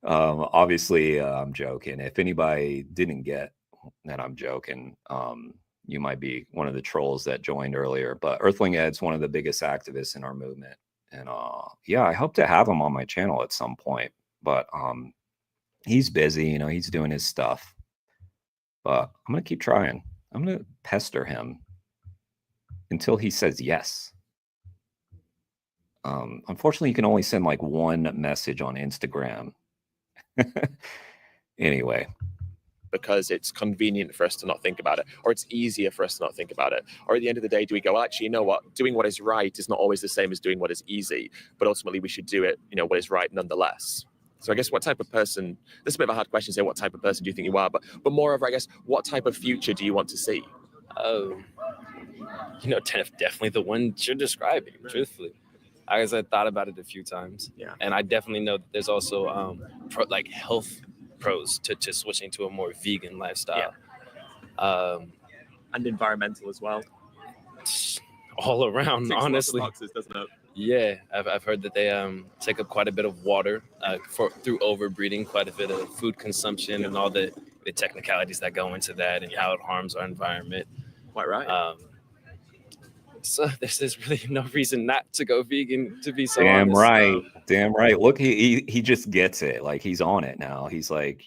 obviously I'm joking. If anybody didn't get that I'm joking, you might be one of the trolls that joined earlier. But Earthling Ed's one of the biggest activists in our movement. And I hope to have him on my channel at some point, but he's busy, he's doing his stuff. But I'm gonna keep trying. I'm gonna pester him until he says yes. Unfortunately, you can only send like one message on Instagram. Anyway. Because it's convenient for us to not think about it, or it's easier for us to not think about it. Or at the end of the day, do we go, well, actually, you know what? Doing what is right is not always the same as doing what is easy, but ultimately we should do it, what is right nonetheless. So I guess what type of person, this is a bit of a hard question to say, what type of person do you think you are, but more of, I guess, what type of future do you want to see? Definitely the one you're describing, truthfully. I guess I thought about it a few times. Yeah. And I definitely know that there's also health pros to switching to a more vegan lifestyle. And environmental as well. All around, Ticks honestly. lots of boxes, doesn't it? Yeah, I've heard that they take up quite a bit of water through overbreeding, quite a bit of food consumption, and all the technicalities that go into that, and how it harms our environment. Quite right. So there's really no reason not to go vegan, to be so Damn honest. right. Damn right. Look, he just gets it. Like, he's on it now. He's like,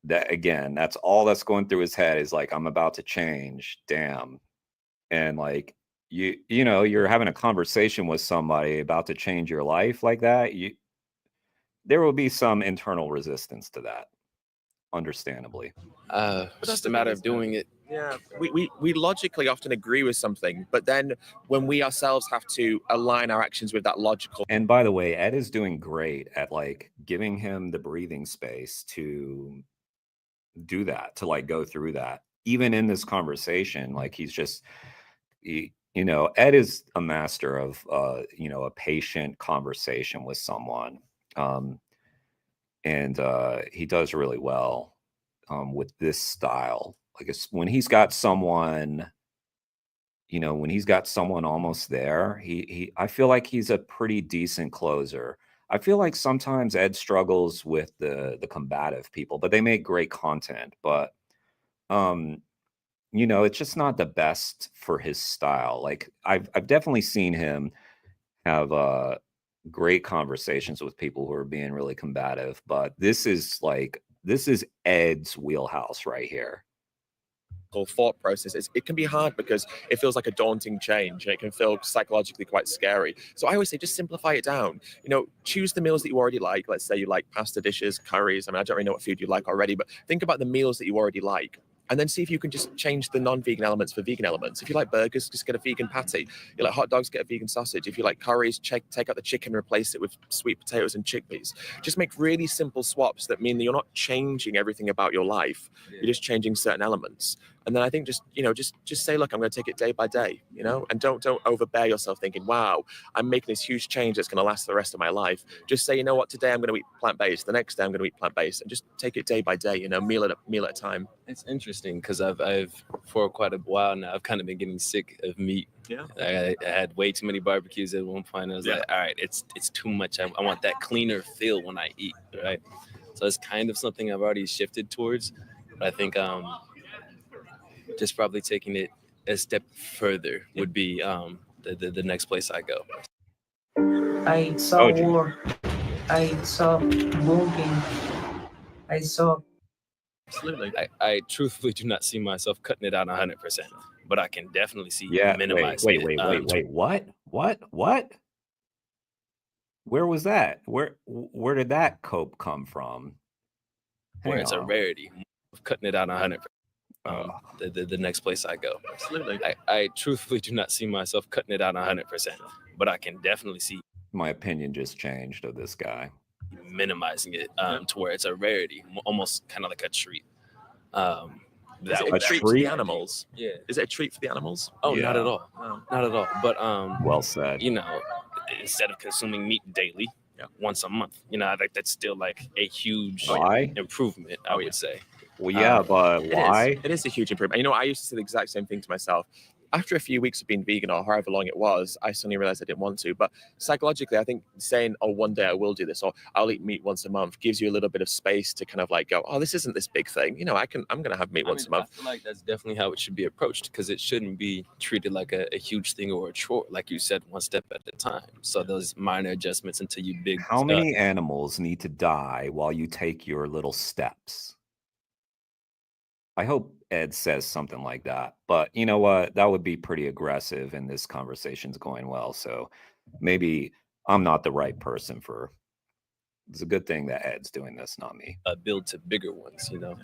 that again, that's all that's going through his head is like, I'm about to change. Damn. And like, you're having a conversation with somebody about to change your life like that. There will be some internal resistance to that, understandably. It's just a matter of doing it. Yeah, we logically often agree with something, but then when we ourselves have to align our actions with that logical. And by the way, Ed is doing great at like giving him the breathing space to do that, to like go through that. Even in this conversation, like he's just, Ed is a master of, a patient conversation with someone. And he does really well with this style. Like, it's when he's got someone you know, when he's got someone almost there, I feel like he's a pretty decent closer. I feel like sometimes Ed struggles with the combative people, but they make great content. But you know, it's just not the best for his style. Like I've definitely seen him have great conversations with people who are being really combative, but this is Ed's wheelhouse right here. Whole thought process it can be hard because it feels like a daunting change and it can feel psychologically quite scary. So I always say just simplify it down. You know, choose the meals that you already like. Let's say you like pasta dishes, curries. I mean, I don't really know what food you like already, but think about the meals that you already like. And then see if you can just change the non-vegan elements for vegan elements. If you like burgers, just get a vegan patty. You like hot dogs, get a vegan sausage. If you like curries, take out the chicken and replace it with sweet potatoes and chickpeas. Just make really simple swaps that mean that you're not changing everything about your life. You're just changing certain elements. And then I think just say, look, I'm going to take it day by day, you know, and don't overbear yourself thinking, wow, I'm making this huge change that's going to last the rest of my life. Just say, you know what, today I'm going to eat plant-based. The next day I'm going to eat plant-based, and just take it day by day, you know, meal at a time. It's interesting because I've for quite a while now, I've kind of been getting sick of meat. Yeah. I had way too many barbecues at one point. I was like, all right, it's too much. I want that cleaner feel when I eat, right? So it's kind of something I've already shifted towards. But I think just probably taking it a step further would be the next place I go. I saw war. I saw bombing. I saw. Absolutely. I truthfully do not see myself cutting it out 100%, but I can definitely see minimizing Wait, it. what? Where was that? Where did that cope come from? Where it's a rarity of cutting it out 100%. The next place I go. Absolutely. I truthfully do not see myself cutting it out 100%, but I can definitely see my opinion just changed of this guy. Minimizing it to where it's a rarity, almost kind of like a treat. Is it a treat for the animals? Yeah. Is it a treat for the animals? Oh, Yeah. not at all. No. Not at all. But well said. You know, instead of consuming meat daily, once a month, you know, I think that's still like a huge improvement, I would say. Well, yeah, but why? It is a huge improvement. You know, I used to say the exact same thing to myself. After a few weeks of being vegan, or however long it was, I suddenly realized I didn't want to. But psychologically, I think saying, oh, one day I will do this, or I'll eat meat once a month, gives you a little bit of space to kind of like go, oh, this isn't this big thing. You know, I'm going to have meat once a month. I feel like that's definitely how it should be approached, because it shouldn't be treated like a huge thing or a chore. Like you said, one step at a time. So those minor adjustments until you big. How many animals need to die while you take your little steps? I hope Ed says something like that, but you know what? That would be pretty aggressive, and this conversation's going well. So maybe I'm not the right person for. It's a good thing that Ed's doing this, not me. Build to bigger ones, you know.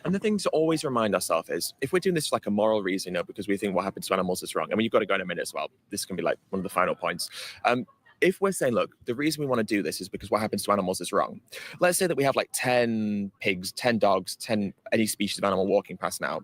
And the thing to always remind ourselves is, if we're doing this for like a moral reason, you know, because we think what happens to animals is wrong. I mean, you've got to go in a minute as well. This can be like one of the final points. If we're saying, look, the reason we want to do this is because what happens to animals is wrong. Let's say that we have like 10 pigs, 10 dogs, 10 any species of animal walking past now.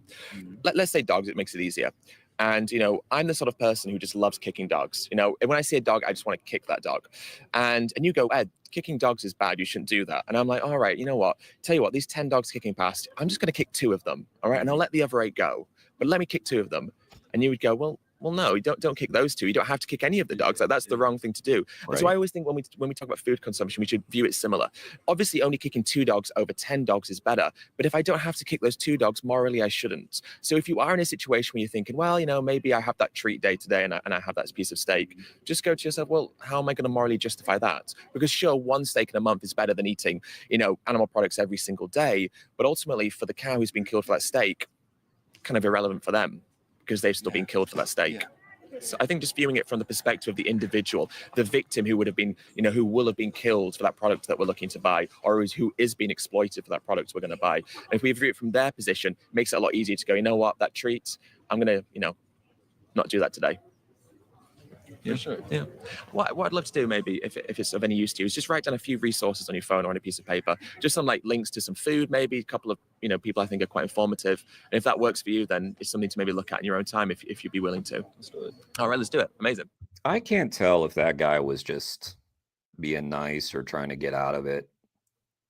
Let's say dogs, it makes it easier. And, you know, I'm the sort of person who just loves kicking dogs. You know, when I see a dog, I just want to kick that dog. And you go, Ed, kicking dogs is bad. You shouldn't do that. And I'm like, all right, you know what? Tell you what, these 10 dogs kicking past, I'm just going to kick 2 of them. All right. And I'll let the other 8 go. But let me kick 2 of them. And you would go, well, no, you don't kick those 2. You don't have to kick any of the dogs. Like, that's the wrong thing to do. Right. And so I always think when we talk about food consumption, we should view it similar. Obviously, only kicking 2 dogs over 10 dogs is better. But if I don't have to kick those 2 dogs, morally, I shouldn't. So if you are in a situation where you're thinking, well, you know, maybe I have that treat day today and I have that piece of steak, just go to yourself, well, how am I going to morally justify that? Because sure, 1 steak in a month is better than eating, you know, animal products every single day. But ultimately, for the cow who's been killed for that steak, kind of irrelevant for them, because they've still been killed for that steak. Yeah. So I think just viewing it from the perspective of the individual, the victim who would have been, you know, who will have been killed for that product that we're looking to buy, or who is being exploited for that product we're going to buy. And if we view it from their position, it makes it a lot easier to go, you know what, that treat, I'm going to, you know, not do that today. Yeah, sure. Yeah. What I'd love to do, maybe, if it's of any use to you, is just write down a few resources on your phone or on a piece of paper, just some like links to some food, maybe a couple of, you know, people I think are quite informative. And if that works for you, then it's something to maybe look at in your own time if you'd be willing to. Let's do it. All right, let's do it. Amazing. I can't tell if that guy was just being nice or trying to get out of it,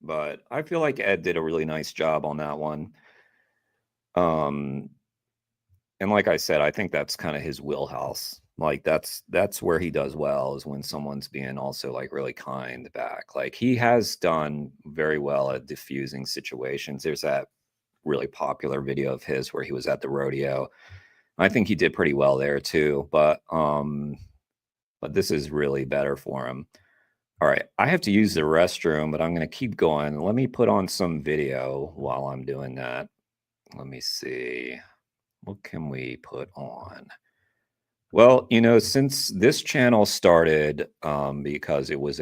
but I feel like Ed did a really nice job on that one. And And like I said, I think that's kind of his wheelhouse. Like that's where he does well, is when someone's being also like really kind back. Like he has done very well at diffusing situations. There's that really popular video of his where he was at the rodeo. I think he did pretty well there too, but this is really better for him. All right, I have to use the restroom, but I'm going to keep going. Let me put on some video while I'm doing that. Let me see. What can we put on? Well, you know, since this channel started, because it was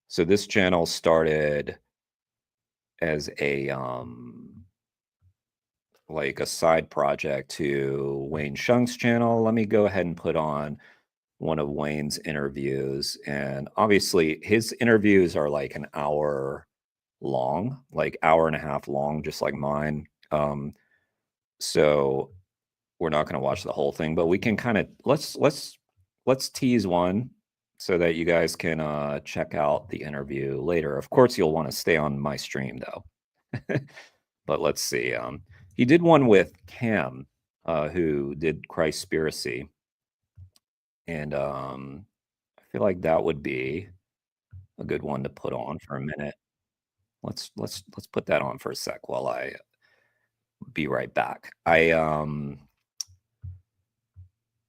so this channel started as a, like a side project to Wayne Shung's channel. Let me go ahead and put on one of Wayne's interviews. And obviously his interviews are like an hour long, like hour and a half long, just like mine. So we're not going to watch the whole thing, but we can kind of let's tease one so that you guys can check out the interview later. Of course, you'll want to stay on my stream though. But let's see. He did one with Cam, who did Christspiracy, and I feel like that would be a good one to put on for a minute. Let's put that on for a sec while I be right back.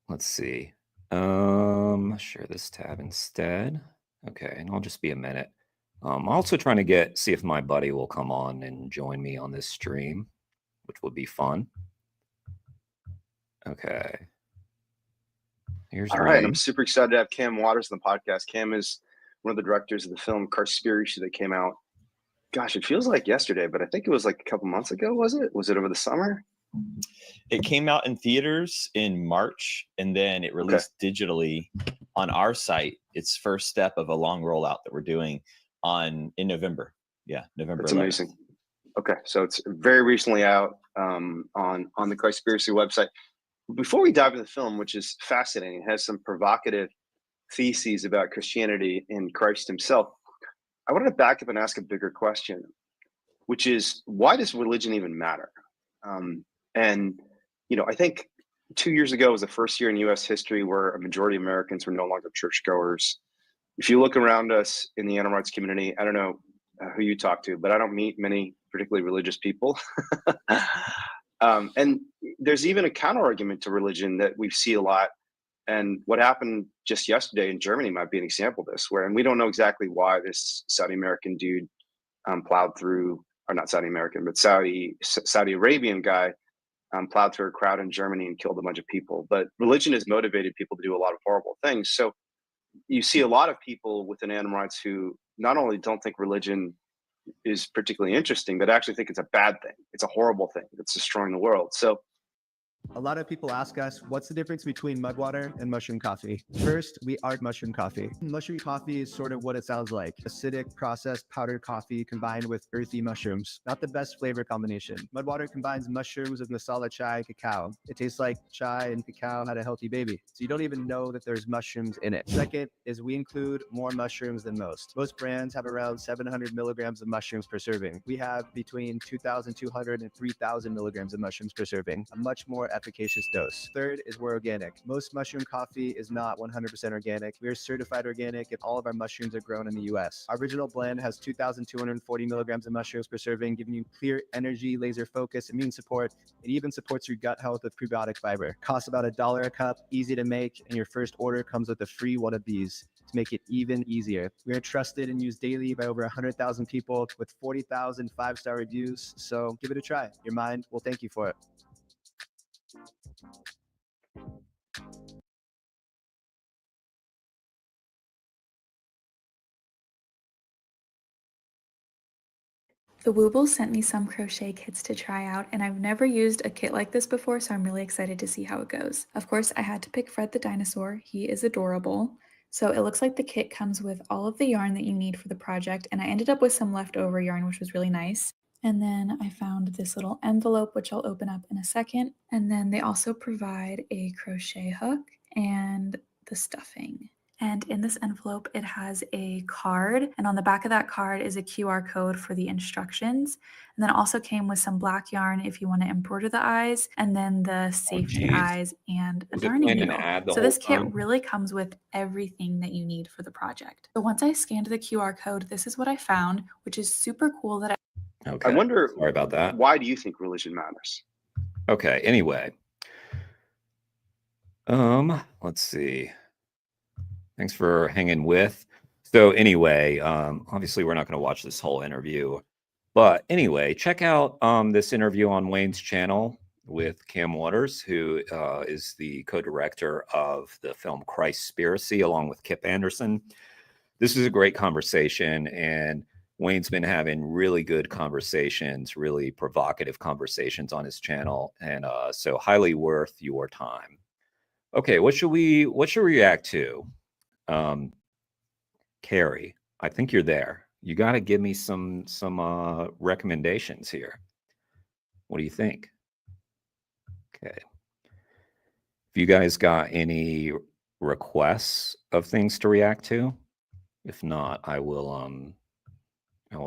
Let's see. Share this tab instead. Okay, and I'll just be a minute. I'm also trying to see if my buddy will come on and join me on this stream, which would be fun. Okay. Here's All right, Ray. I'm super excited to have Cam Waters on the podcast. Cam is one of the directors of the film Carspiracy that came out. Gosh, it feels like yesterday, but I think it was like a couple months ago, was it? Was it over the summer? It came out in theaters in March, and then it released digitally on our site. It's first step of a long rollout that we're doing in November. Yeah, November. That's 11th. amazing. Okay, so it's very recently out on the Christspiracy website. Before we dive into the film, which is fascinating, it has some provocative theses about Christianity and Christ himself, I wanted to back up and ask a bigger question, which is, why does religion even matter? And, you know, I think 2 years ago was the first year in U.S. history where a majority of Americans were no longer churchgoers. If you look around us in the animal rights community, I don't know who you talk to, but I don't meet many particularly religious people. And there's even a counter argument to religion that we see a lot. And what happened just yesterday in Germany might be an example of this, and we don't know exactly why this Saudi American dude plowed through, or not Saudi American, but Saudi Arabian guy plowed through a crowd in Germany and killed a bunch of people. But religion has motivated people to do a lot of horrible things. So you see a lot of people within animal rights who not only don't think religion is particularly interesting, but actually think it's a bad thing. It's a horrible thing that's destroying the world. So a lot of people ask us, what's the difference between mud water and mushroom coffee? First, we are mushroom coffee. Mushroom coffee is sort of what it sounds like. Acidic, processed, powdered coffee combined with earthy mushrooms. Not the best flavor combination. Mud water combines mushrooms with masala chai and cacao. It tastes like chai and cacao had a healthy baby. So you don't even know that there's mushrooms in it. Second is we include more mushrooms than most. Most brands have around 700 milligrams of mushrooms per serving. We have between 2,200 and 3,000 milligrams of mushrooms per serving. A much more efficacious dose. Third is we're organic. Most mushroom coffee is not 100% organic. We are certified organic if all of our mushrooms are grown in the US. Our original blend has 2,240 milligrams of mushrooms per serving, giving you clear energy, laser focus, immune support. It even supports your gut health with prebiotic fiber. Costs about $1 a cup, easy to make, and your first order comes with a free one of these to make it even easier. We are trusted and used daily by over 100,000 people with 40,000 5-star reviews. So give it a try. Your mind will thank you for it. The Wooble sent me some crochet kits to try out, and I've never used a kit like this before, so I'm really excited to see how it goes. Of course, I had to pick Fred the dinosaur. He is adorable. So it looks like the kit comes with all of the yarn that you need for the project, and I ended up with some leftover yarn, which was really nice. And then I found this little envelope, which I'll open up in a second. And then they also provide a crochet hook and the stuffing. And in this envelope, it has a card, and on the back of that card is a QR code for the instructions. And then it also came with some black yarn if you want to embroider the eyes, and then the safety geez. eyes and a Was it darning playing an needle. ad the So whole this kit time? really comes with everything that you need for the project. So once I scanned the QR code, this is what I found, which is super cool that Okay. I wonder, Sorry about that. why do you think religion matters? Okay. Anyway. Let's see. Thanks for hanging with. So anyway, obviously we're not going to watch this whole interview, but anyway, check out this interview on Wayne's channel with Cam Waters, who is the co-director of the film Christspiracy, along with Kip Anderson. This is a great conversation, and Wayne's been having really good conversations, really provocative conversations on his channel, and so highly worth your time. Okay, what should we react to? Carrie, I think you're there. You got to give me some recommendations here. What do you think? Okay. If you guys got any requests of things to react to, if not, I will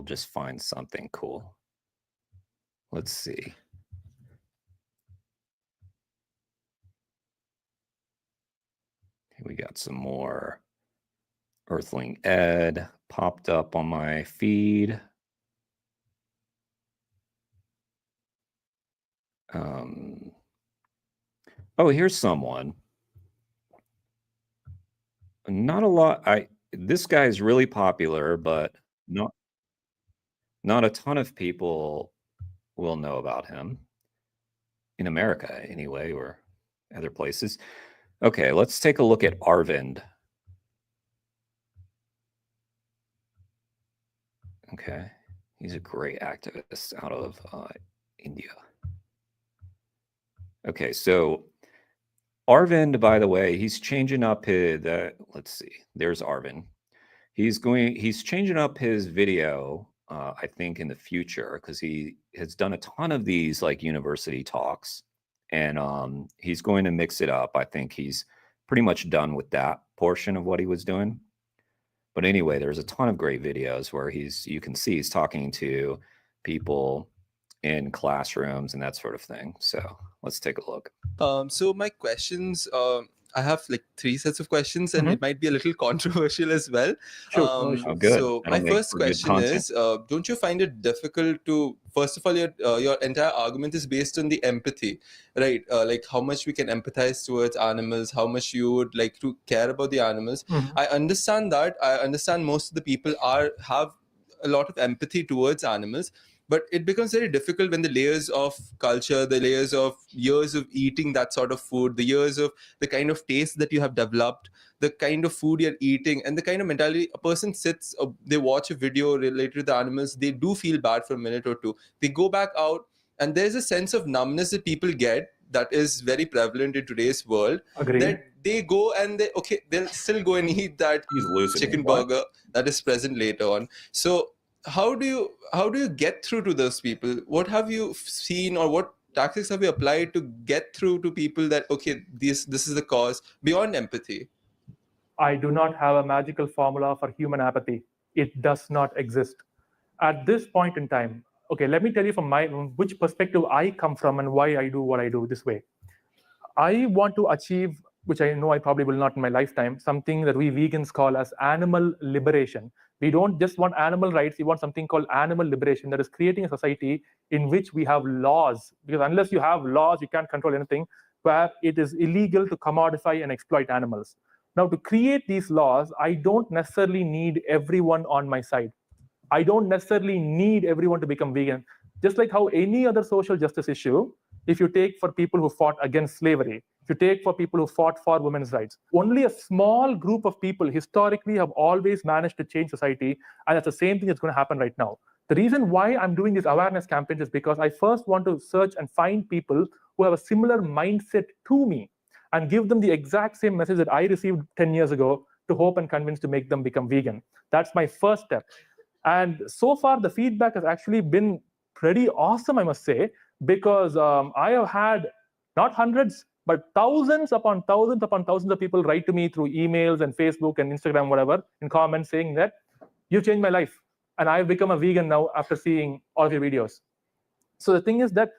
just find something cool. Let's see. We got some more Earthling Ed popped up on my feed. Oh, here's someone. Not a lot. This guy is really popular, but not a ton of people will know about him in America anyway, or other places. Okay, let's take a look at Arvind. Okay, he's a great activist out of India. Okay, so Arvind, by the way, he's changing up his, let's see, there's Arvind. He's changing up his video, I think, in the future, because he has done a ton of these like university talks, and he's going to mix it up. I think he's pretty much done with that portion of what he was doing. But anyway, there's a ton of great videos where you can see he's talking to people in classrooms and that sort of thing. So let's take a look. So my questions, I have like 3 sets of questions, and it might be a little controversial as well. Sure. Oh, good. So That'll my make first for good question content. is, don't you find it difficult to, first of all, your entire argument is based on the empathy, right? Like how much we can empathize towards animals, how much you would like to care about the animals. I understand that. I understand most of the people have a lot of empathy towards animals. But it becomes very difficult when the layers of culture, the layers of years of eating that sort of food, the years of the kind of taste that you have developed, the kind of food you're eating, and the kind of mentality a person sits, they watch a video related to the animals, they do feel bad for a minute or two. They go back out, and there's a sense of numbness that people get that is very prevalent in today's world. Agreed. That they go and they'll still go and eat that chicken burger that is present later on. So how do you get through to those people? What have you seen, or what tactics have you applied to get through to people that, okay, this is the cause beyond empathy? I do not have a magical formula for human apathy. It does not exist. At this point in time, okay, let me tell you from which perspective I come from and why I do what I do this way. I want to achieve, which I know I probably will not in my lifetime, something that we vegans call as animal liberation. We don't just want animal rights, we want something called animal liberation, that is creating a society in which we have laws. Because unless you have laws, you can't control anything, where it is illegal to commodify and exploit animals. Now, to create these laws, I don't necessarily need everyone on my side. I don't necessarily need everyone to become vegan. Just like how any other social justice issue, if you take for people who fought against slavery, if you take for people who fought for women's rights, only a small group of people historically have always managed to change society, and that's the same thing that's going to happen right now. The reason why I'm doing these awareness campaigns is because I first want to search and find people who have a similar mindset to me and give them the exact same message that I received 10 years ago to hope and convince to make them become vegan. That's my first step. And so far, the feedback has actually been pretty awesome, I must say, because I have had not hundreds, But thousands upon thousands of people write to me through emails and Facebook and Instagram, whatever, in comments saying that you changed my life. And I've become a vegan now after seeing all of your videos. So the thing is that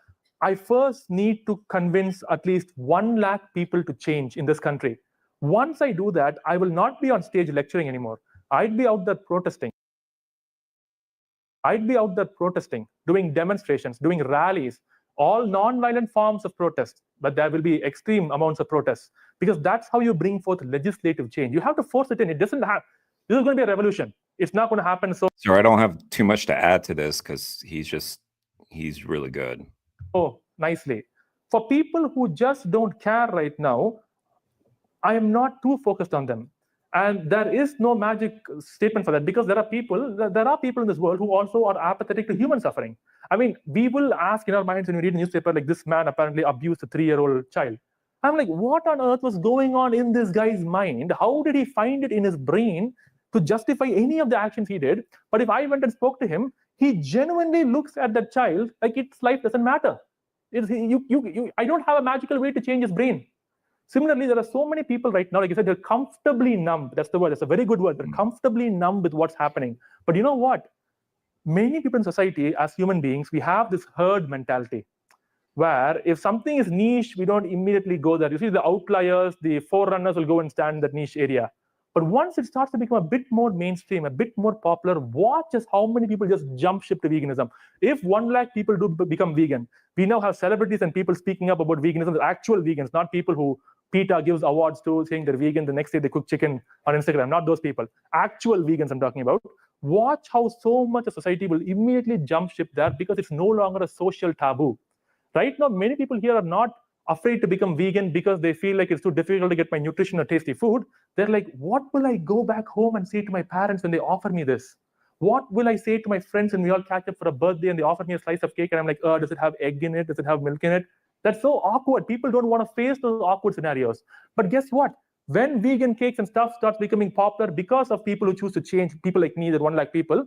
I first need to convince at least 1 lakh people to change in this country. Once I do that, I will not be on stage lecturing anymore. I'd be out there protesting. Doing demonstrations, doing rallies, all non-violent forms of protest, but there will be extreme amounts of protests, because that's how you bring forth legislative change. You have to force it in. It doesn't have. This is going to be a revolution. It's not going to happen. So I don't have too much to add to this because he's really good. Oh, nicely. For people who just don't care right now, I am not too focused on them. And there is no magic statement for that, because there are people in this world who also are apathetic to human suffering. I mean, we will ask in our minds when we read a newspaper, like, this man apparently abused a 3-year-old child. I'm like, what on earth was going on in this guy's mind? How did he find it in his brain to justify any of the actions he did? But if I went and spoke to him, he genuinely looks at that child like its life doesn't matter. I don't have a magical way to change his brain. Similarly, there are so many people right now, like you said, they're comfortably numb. That's the word. That's a very good word. They're comfortably numb with what's happening. But you know what? Many people in society, as human beings, we have this herd mentality, where if something is niche, we don't immediately go there. You see, the outliers, the forerunners will go and stand in that niche area. But once it starts to become a bit more mainstream, a bit more popular, watch just how many people just jump ship to veganism. If 1 lakh people do become vegan, we now have celebrities and people speaking up about veganism. They're actual vegans, not people who PETA gives awards to saying they're vegan. The next day they cook chicken on Instagram. Not those people. Actual vegans I'm talking about. Watch how so much of society will immediately jump ship there, because it's no longer a social taboo. Right now, many people here are not afraid to become vegan because they feel like it's too difficult to get my nutrition or tasty food. They're like, what will I go back home and say to my parents when they offer me this? What will I say to my friends when we all catch up for a birthday and they offer me a slice of cake and I'm like, does it have egg in it? Does it have milk in it? That's so awkward. People don't want to face those awkward scenarios. But guess what? When vegan cakes and stuff starts becoming popular because of people who choose to change, people like me, that 1 lakh people,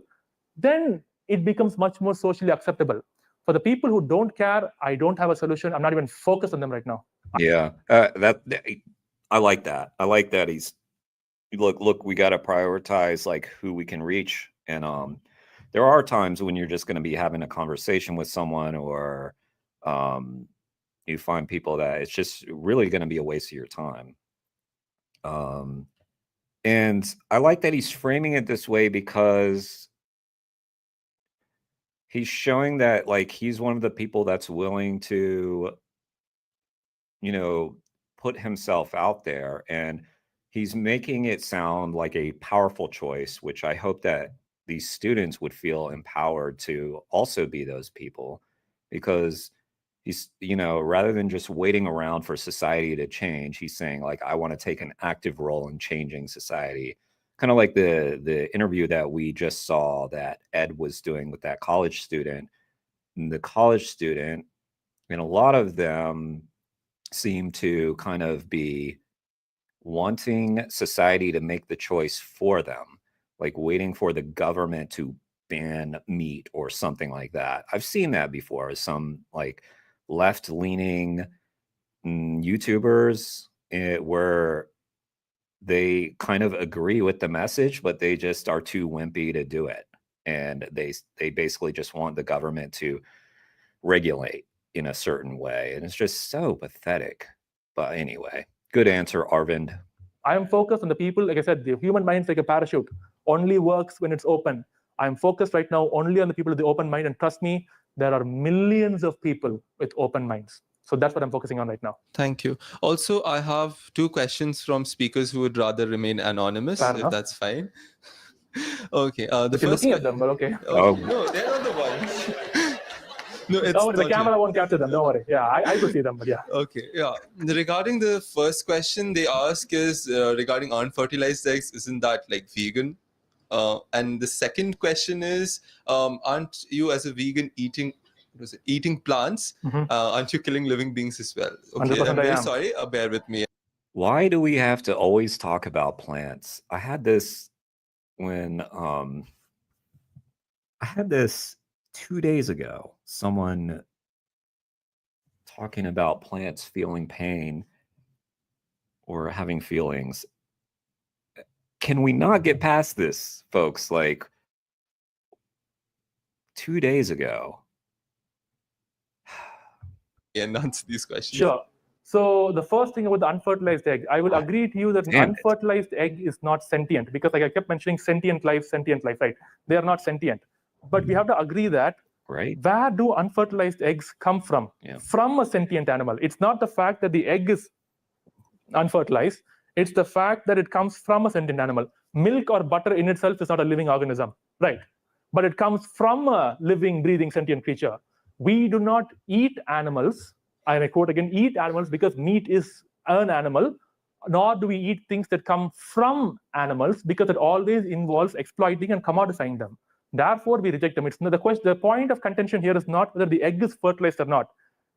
then it becomes much more socially acceptable. For the people who don't care, I don't have a solution. I'm not even focused on them right now. Yeah, I like that. I like that he's look. We got to prioritize like who we can reach, and there are times when you're just going to be having a conversation with someone, or you find people that it's just really going to be a waste of your time. And I like that he's framing it this way, because he's showing that like he's one of the people that's willing to, put himself out there, and he's making it sound like a powerful choice, which I hope that these students would feel empowered to also be those people, because he's, rather than just waiting around for society to change, he's saying like, I want to take an active role in changing society. Kind of like the interview that we just saw that Ed was doing with that college student. And the college student, and a lot of them seem to kind of be wanting society to make the choice for them, like waiting for the government to ban meat or something like that. I've seen that before. Some like left-leaning YouTubers where they kind of agree with the message, but they just are too wimpy to do it. And they basically just want the government to regulate in a certain way. And it's just so pathetic. But anyway, good answer, Arvind. I am focused on the people. Like I said, the human mind is like a parachute, only works when it's open. I'm focused right now only on the people with the open mind. And trust me, there are millions of people with open minds. So that's what I'm focusing on right now. Thank you. Also, I have 2 questions from speakers who would rather remain anonymous, if that's fine. Okay. The If you're looking at them, but okay. No, they're not the ones. No, it's the camera won't capture them. Don't worry. Yeah, I could see them, but yeah. Okay. Yeah. Regarding the first question they ask is regarding unfertilized eggs. Isn't that like vegan? And the second question is, aren't you as a vegan eating plants? Aren't you killing living beings as well? Okay. I'm very sorry. Bear with me. Why do we have to always talk about plants? I had this when 2 days ago. Someone talking about plants feeling pain or having feelings. Can we not get past this, folks? Like 2 days ago. And answer these questions. Sure. So the first thing about the unfertilized egg, I will agree to you that an unfertilized egg is not sentient, because like I kept mentioning sentient life, right? They are not sentient. But we have to agree that where do unfertilized eggs come from? From a sentient animal. It's not the fact that the egg is unfertilized. It's the fact that it comes from a sentient animal. Milk or butter in itself is not a living organism, right? But it comes from a living, breathing, sentient creature. We do not eat animals, I quote again, eat animals because meat is an animal, nor do we eat things that come from animals because it always involves exploiting and commodifying them. Therefore, we reject them. It's the point of contention here is not whether the egg is fertilized or not.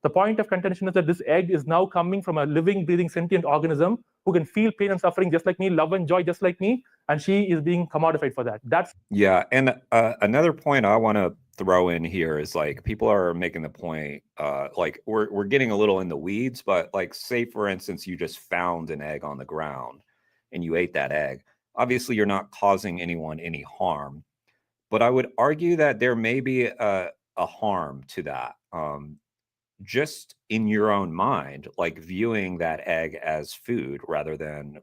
The point of contention is that this egg is now coming from a living, breathing, sentient organism who can feel pain and suffering just like me, love and joy just like me, and she is being commodified for that. That's and another point I want to throw in here is like people are making the point, like we're getting a little in the weeds, but like say for instance you just found an egg on the ground and you ate that egg. Obviously, you're not causing anyone any harm, but I would argue that there may be a harm to that. Just in your own mind, like viewing that egg as food rather than,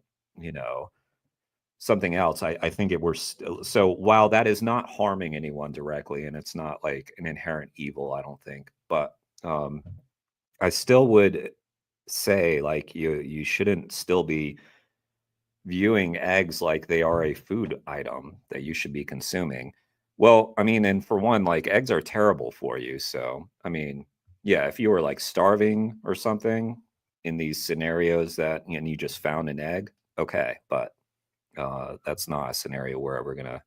something else. I think it was so while that is not harming anyone directly and it's not like an inherent evil, I don't think, but I still would say like you shouldn't still be viewing eggs like they are a food item that you should be consuming. Well, I mean, and for one, like eggs are terrible for you. So, I mean, yeah, if you were like starving or something in these scenarios and you just found an egg, okay, but that's not a scenario where we're gonna.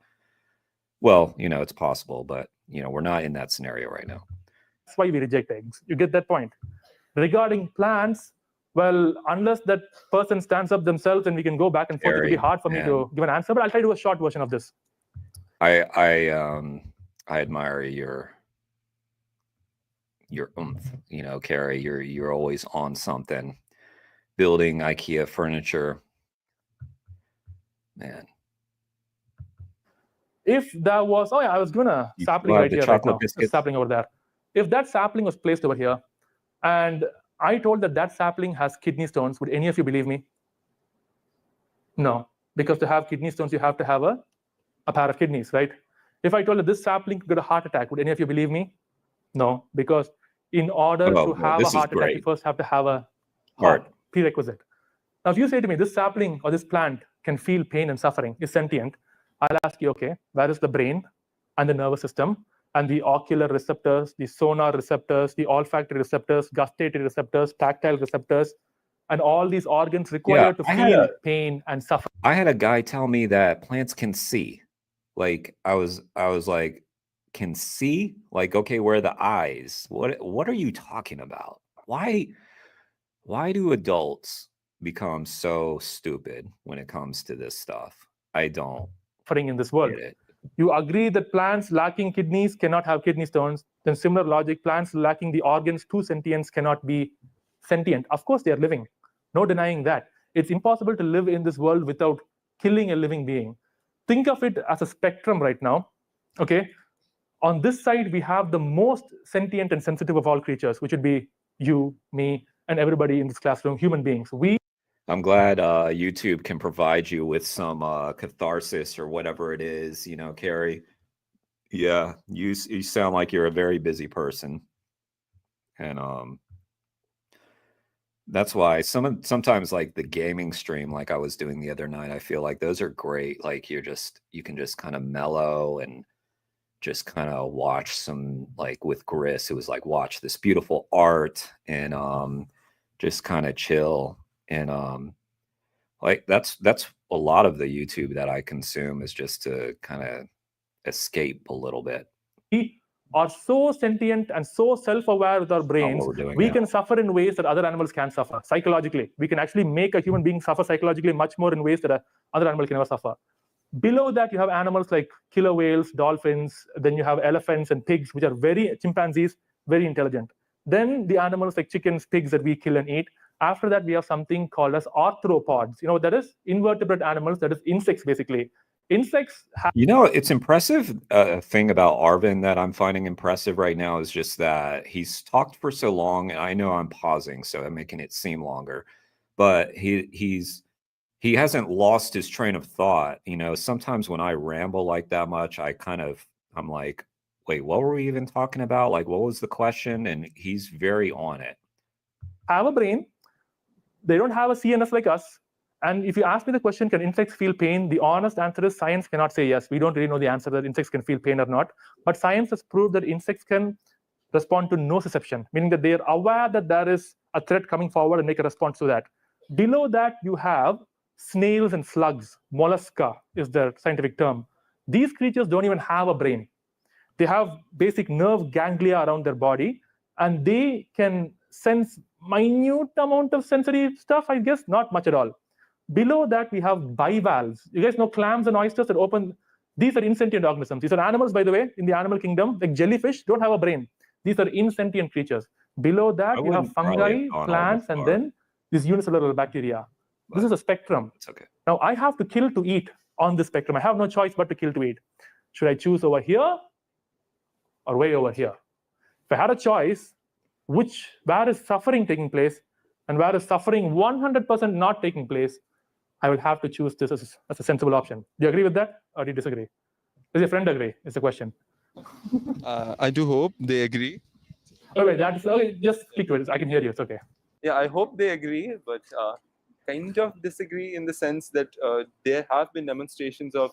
Well, it's possible, but we're not in that scenario right now. That's why we reject eggs. You get that point. Regarding plants, well, unless that person stands up themselves and we can go back and forth, it'll be hard for me to give an answer. But I'll try to do a short version of this. I admire your oomph, Carrie. You're always on something, building IKEA furniture, man. If that was, I was gonna sapling right here, right now, sapling over there. If that sapling was placed over here, and I told that sapling has kidney stones, would any of you believe me? No, because to have kidney stones, you have to have a pair of kidneys, right? If I told that this sapling could get a heart attack, would any of you believe me? No, because in order to have a heart attack, you first have to have a heart prerequisite. Now, if you say to me, this sapling or this plant can feel pain and suffering, is sentient, I'll ask you, okay, where is the brain and the nervous system and the ocular receptors, the sonar receptors, the olfactory receptors, gustatory receptors, tactile receptors, and all these organs required to feel pain and suffering? I had a guy tell me that plants can see. Like I was like, can see? Like, okay, where are the eyes? What are you talking about? Why do adults become so stupid when it comes to this stuff? I don't in this world. Get it. You agree that plants lacking kidneys cannot have kidney stones, then similar logic, plants lacking the organs to sentience cannot be sentient. Of course, they are living. No denying that. It's impossible to live in this world without killing a living being. Think of it as a spectrum right now, okay? On this side, we have the most sentient and sensitive of all creatures, which would be you, me, and everybody in this classroom, human beings. I'm glad YouTube can provide you with some catharsis or whatever it is, Carrie. Yeah, you sound like you're a very busy person, and that's why sometimes like the gaming stream, like I was doing the other night, I feel like those are great. Like you can just kind of mellow and just kind of watch some, like with Gris, it was like watch this beautiful art and just kind of chill. And like that's a lot of the YouTube that I consume is just to kind of escape a little bit. We are so sentient and so self-aware with our brains, we can suffer in ways that other animals can't suffer psychologically. We can actually make a human being suffer psychologically much more in ways that other animal can never suffer. Below that, you have animals like killer whales, dolphins, then you have elephants and pigs, which are chimpanzees, very intelligent. Then the animals like chickens, pigs that we kill and eat. After that, we have something called as arthropods. You know what that is? Invertebrate animals, that is insects basically. Insects have You know, it's impressive. Thing about Arvin that I'm finding impressive right now is just that he's talked for so long. And I know I'm pausing, so I'm making it seem longer, but he hasn't lost his train of thought. You know, sometimes when I ramble like that much, I'm like, wait, what were we even talking about? Like, what was the question? And he's very on it. have a brain. They don't have a CNS like us. And if you ask me the question, can insects feel pain? The honest answer is science cannot say yes. We don't really know the answer that insects can feel pain or not. But science has proved that insects can respond to nociception, meaning that they are aware that there is a threat coming forward and make a response to that. Below that, you have snails and slugs. Mollusca is their scientific term. These creatures don't even have a brain. They have basic nerve ganglia around their body, and they can sense minute amount of sensory stuff, I guess, not much at all. Below that, we have bivalves. You guys know clams and oysters that open. These are insentient organisms. These are animals, by the way, in the animal kingdom. Like jellyfish don't have a brain. These are insentient creatures. Below that, you have fungi, plants, and then this unicellular bacteria. This is a spectrum. It's okay. Now, I have to kill to eat on this spectrum. I have no choice but to kill to eat. Should I choose over here or way over here? If I had a choice, where is suffering taking place and where is suffering 100% not taking place, I will have to choose this as a sensible option. Do you agree with that, or do you disagree? Does your friend agree? Is the question. I do hope they agree. Okay, just speak to it. I can hear you. It's okay. Yeah, I hope they agree, but kind of disagree in the sense that there have been demonstrations of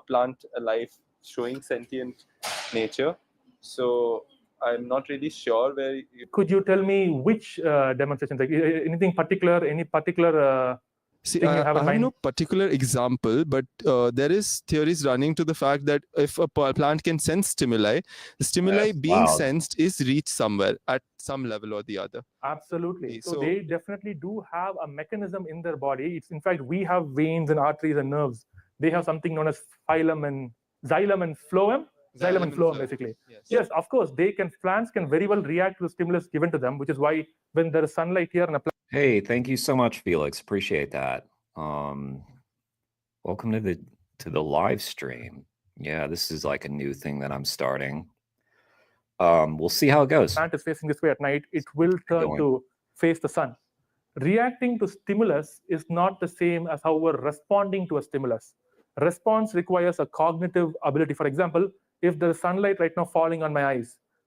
plant life showing sentient nature. So I'm not really sure where. Could you tell me which demonstrations? Like anything particular? Any particular? See, thing you I have in have mind? no particular example, but there is theories running to the fact that if a plant can sense stimuli, the stimuli being sensed is reached somewhere at some level or the other. Absolutely. So they definitely do have a mechanism in their body. It's in fact, we have veins and arteries and nerves. They have something known as xylem and phloem. Xylem and phloem, basically. Yes, of course, plants can very well react to the stimulus given to them, which is why when there is sunlight here and a plant. Hey, thank you so much, Felix. Appreciate that. Welcome to the live stream. Yeah, this is like a new thing that I'm starting. We'll see how it goes. Plant is facing this way at night, it will turn to face the sun. Reacting to stimulus is not the same as how we're responding to a stimulus. Response requires a cognitive ability. For example, if there's sunlight right now falling on my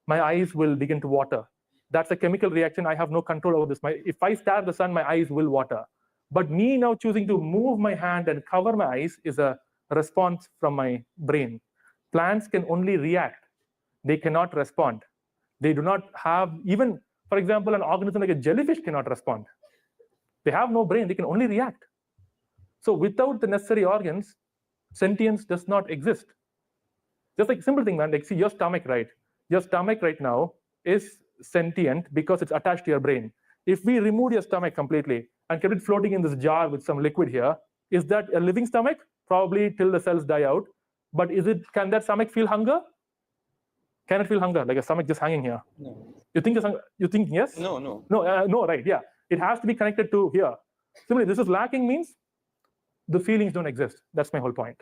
eyes will begin to water. That's a chemical reaction. I have no control over this. If I stare at the sun, my eyes will water. But me now choosing to move my hand and cover my eyes is a response from my brain. Plants can only react. They cannot respond. They do not have, even, for example, an organism like a jellyfish cannot respond. They have no brain. They can only react. So without the necessary organs, sentience does not exist. Just like simple thing, man. Like, see, your stomach, right? Your stomach right now is sentient because it's attached to your brain. If we remove your stomach completely and kept it floating in this jar with some liquid here, is that a living stomach? Probably till the cells die out. But can that stomach feel hunger? Can it feel hunger? Like a stomach just hanging here? No. You think yes? No, no. No, right, yeah. It has to be connected to here. Simply, this is lacking means the feelings don't exist. That's my whole point.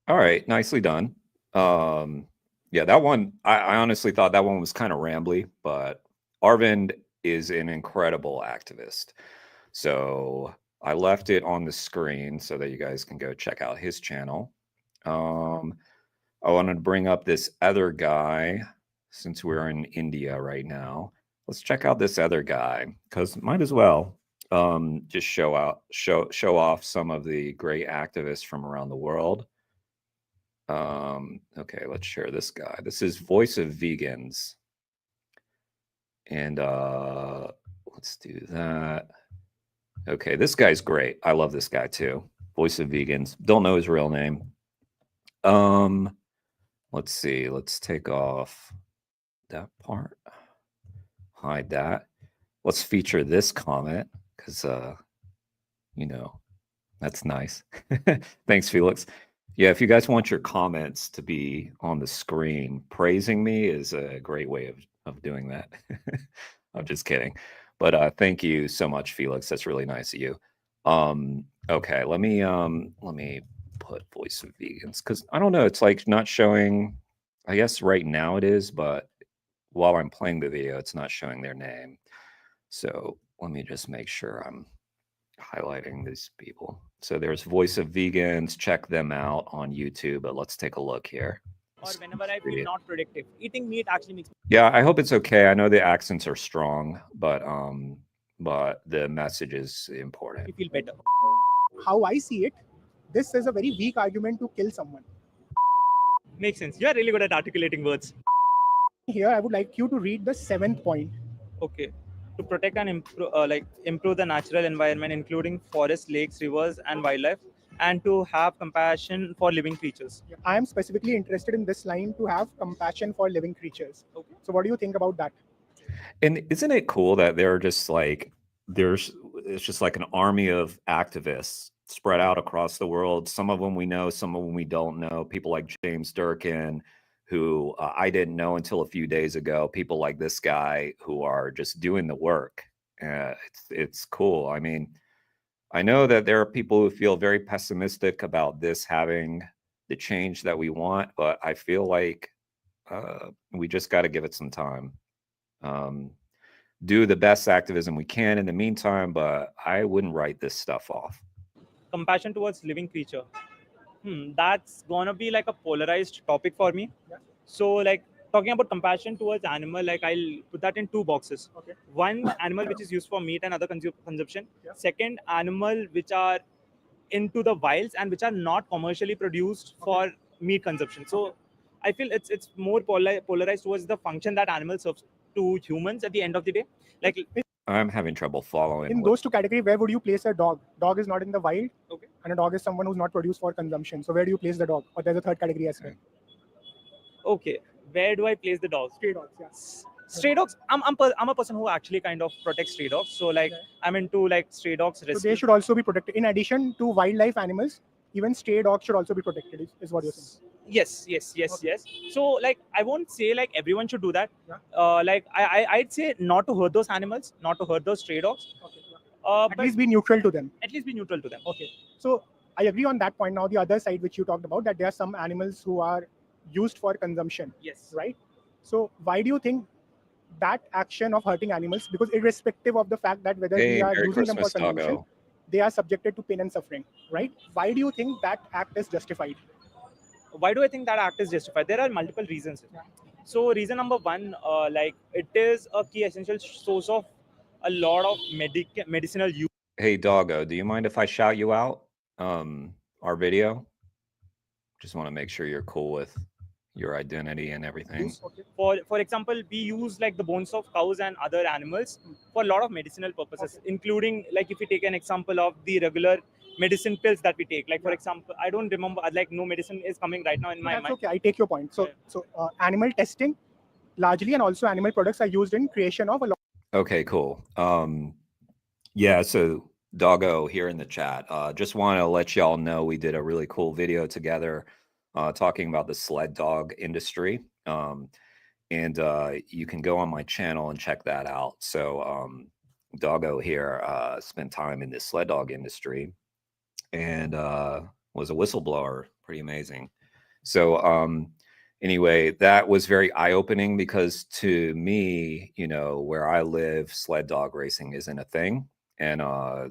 All right, nicely done. Yeah, that one, I honestly thought that one was kind of rambly, but Arvind is an incredible activist. So I left it on the screen so that you guys can go check out his channel. I wanted to bring up this other guy since we're in India right now. Let's check out this other guy because might as well just show off some of the great activists from around the world. Okay, let's share this guy. This is Voice of Vegans. And let's do that. Okay, this guy's great. I love this guy too. Voice of Vegans. Don't know his real name. Let's see. Let's take off that part. Hide that. Let's feature this comment because you know, that's nice. Thanks, Felix. Yeah, if you guys want your comments to be on the screen, praising me is a great way of doing that. I'm just kidding. But thank you so much, Felix. That's really nice of you. Okay, let me put voice of vegans, because I don't know, it's like not showing. I guess right now it is, but while I'm playing the video, it's not showing their name. So let me just make sure I'm highlighting these people. So there's Voice of Vegans. Check them out on YouTube. But let's take a look here. Or whenever I feel not productive, eating meat actually makes me. Yeah, I hope it's okay. I know the accents are strong, but the message is important. Feel better. How I see it, this is a very weak argument to kill someone. Makes sense. You are really good at articulating words. Here, I would like you to read the 7th point. Okay. To protect and improve the natural environment, including forests, lakes, rivers, and wildlife, and to have compassion for living creatures. I am specifically interested in this line, to have compassion for living creatures. Okay. So what do you think about that? And isn't it cool that they're just like, it's just like an army of activists spread out across the world. Some of them we know, some of them we don't know. People like James Durkin, who I didn't know until a few days ago. People like this guy who are just doing the work. It's cool. I mean, I know that there are people who feel very pessimistic about this having the change that we want, but I feel like we just got to give it some time. Do the best activism we can in the meantime, but I wouldn't write this stuff off. Compassion towards living creature. That's gonna be like a polarized topic for me. Yeah. So like talking about compassion towards animal, like I'll put that in 2 boxes. Okay. One, animal which is used for meat and other consumption. Yeah. Second, animal which are into the wilds and which are not commercially produced for meat consumption. So I feel it's more polarized towards the function that animal serves to humans at the end of the day. Like I'm having trouble following. In those 2 categories, where would you place a dog? Dog is not in the wild, okay, and a dog is someone who's not produced for consumption. So where do you place the dog? Or there's a 3rd category as well. Okay, where do I place the dogs? Stray dogs, yeah. Stray dogs. I'm a person who actually kind of protects stray dogs. So like I'm into like stray dogs rescue. So they should also be protected. In addition to wildlife animals, even stray dogs should also be protected. Is what you're saying? Yes. So like I won't say like everyone should do that. Yeah. Like I'd say not to hurt those animals, not to hurt those stray dogs. Okay. Yeah. At least be neutral to them. At least be neutral to them. Okay. So I agree on that point. Now the other side which you talked about, that there are some animals who are used for consumption. Yes. Right. So why do you think that action of hurting animals, because irrespective of the fact that whether we are using them for consumption, they are subjected to pain and suffering, right? Why do you think that act is justified? Why do I think that act is justified? There are multiple reasons. Yeah. So reason number 1, like it is a key essential source of a lot of medicinal use. Hey Doggo, do you mind if I shout you out our video? Just want to make sure you're cool with your identity and everything. For example, we use like the bones of cows and other animals for a lot of medicinal purposes, including like if you take an example of the regular medicine pills that we take. Like for example, I don't remember, like no medicine is coming right now in my mind. Okay, I take your point. So animal testing largely, and also animal products are used in creation of a lot. Okay, cool. Yeah, so Doggo here in the chat, just want to let y'all know we did a really cool video together talking about the sled dog industry. And you can go on my channel and check that out. So Doggo here spent time in the sled dog industry and was a whistleblower. Pretty amazing. So anyway, that was very eye-opening, because to me, you know, where I live, sled dog racing isn't a thing. And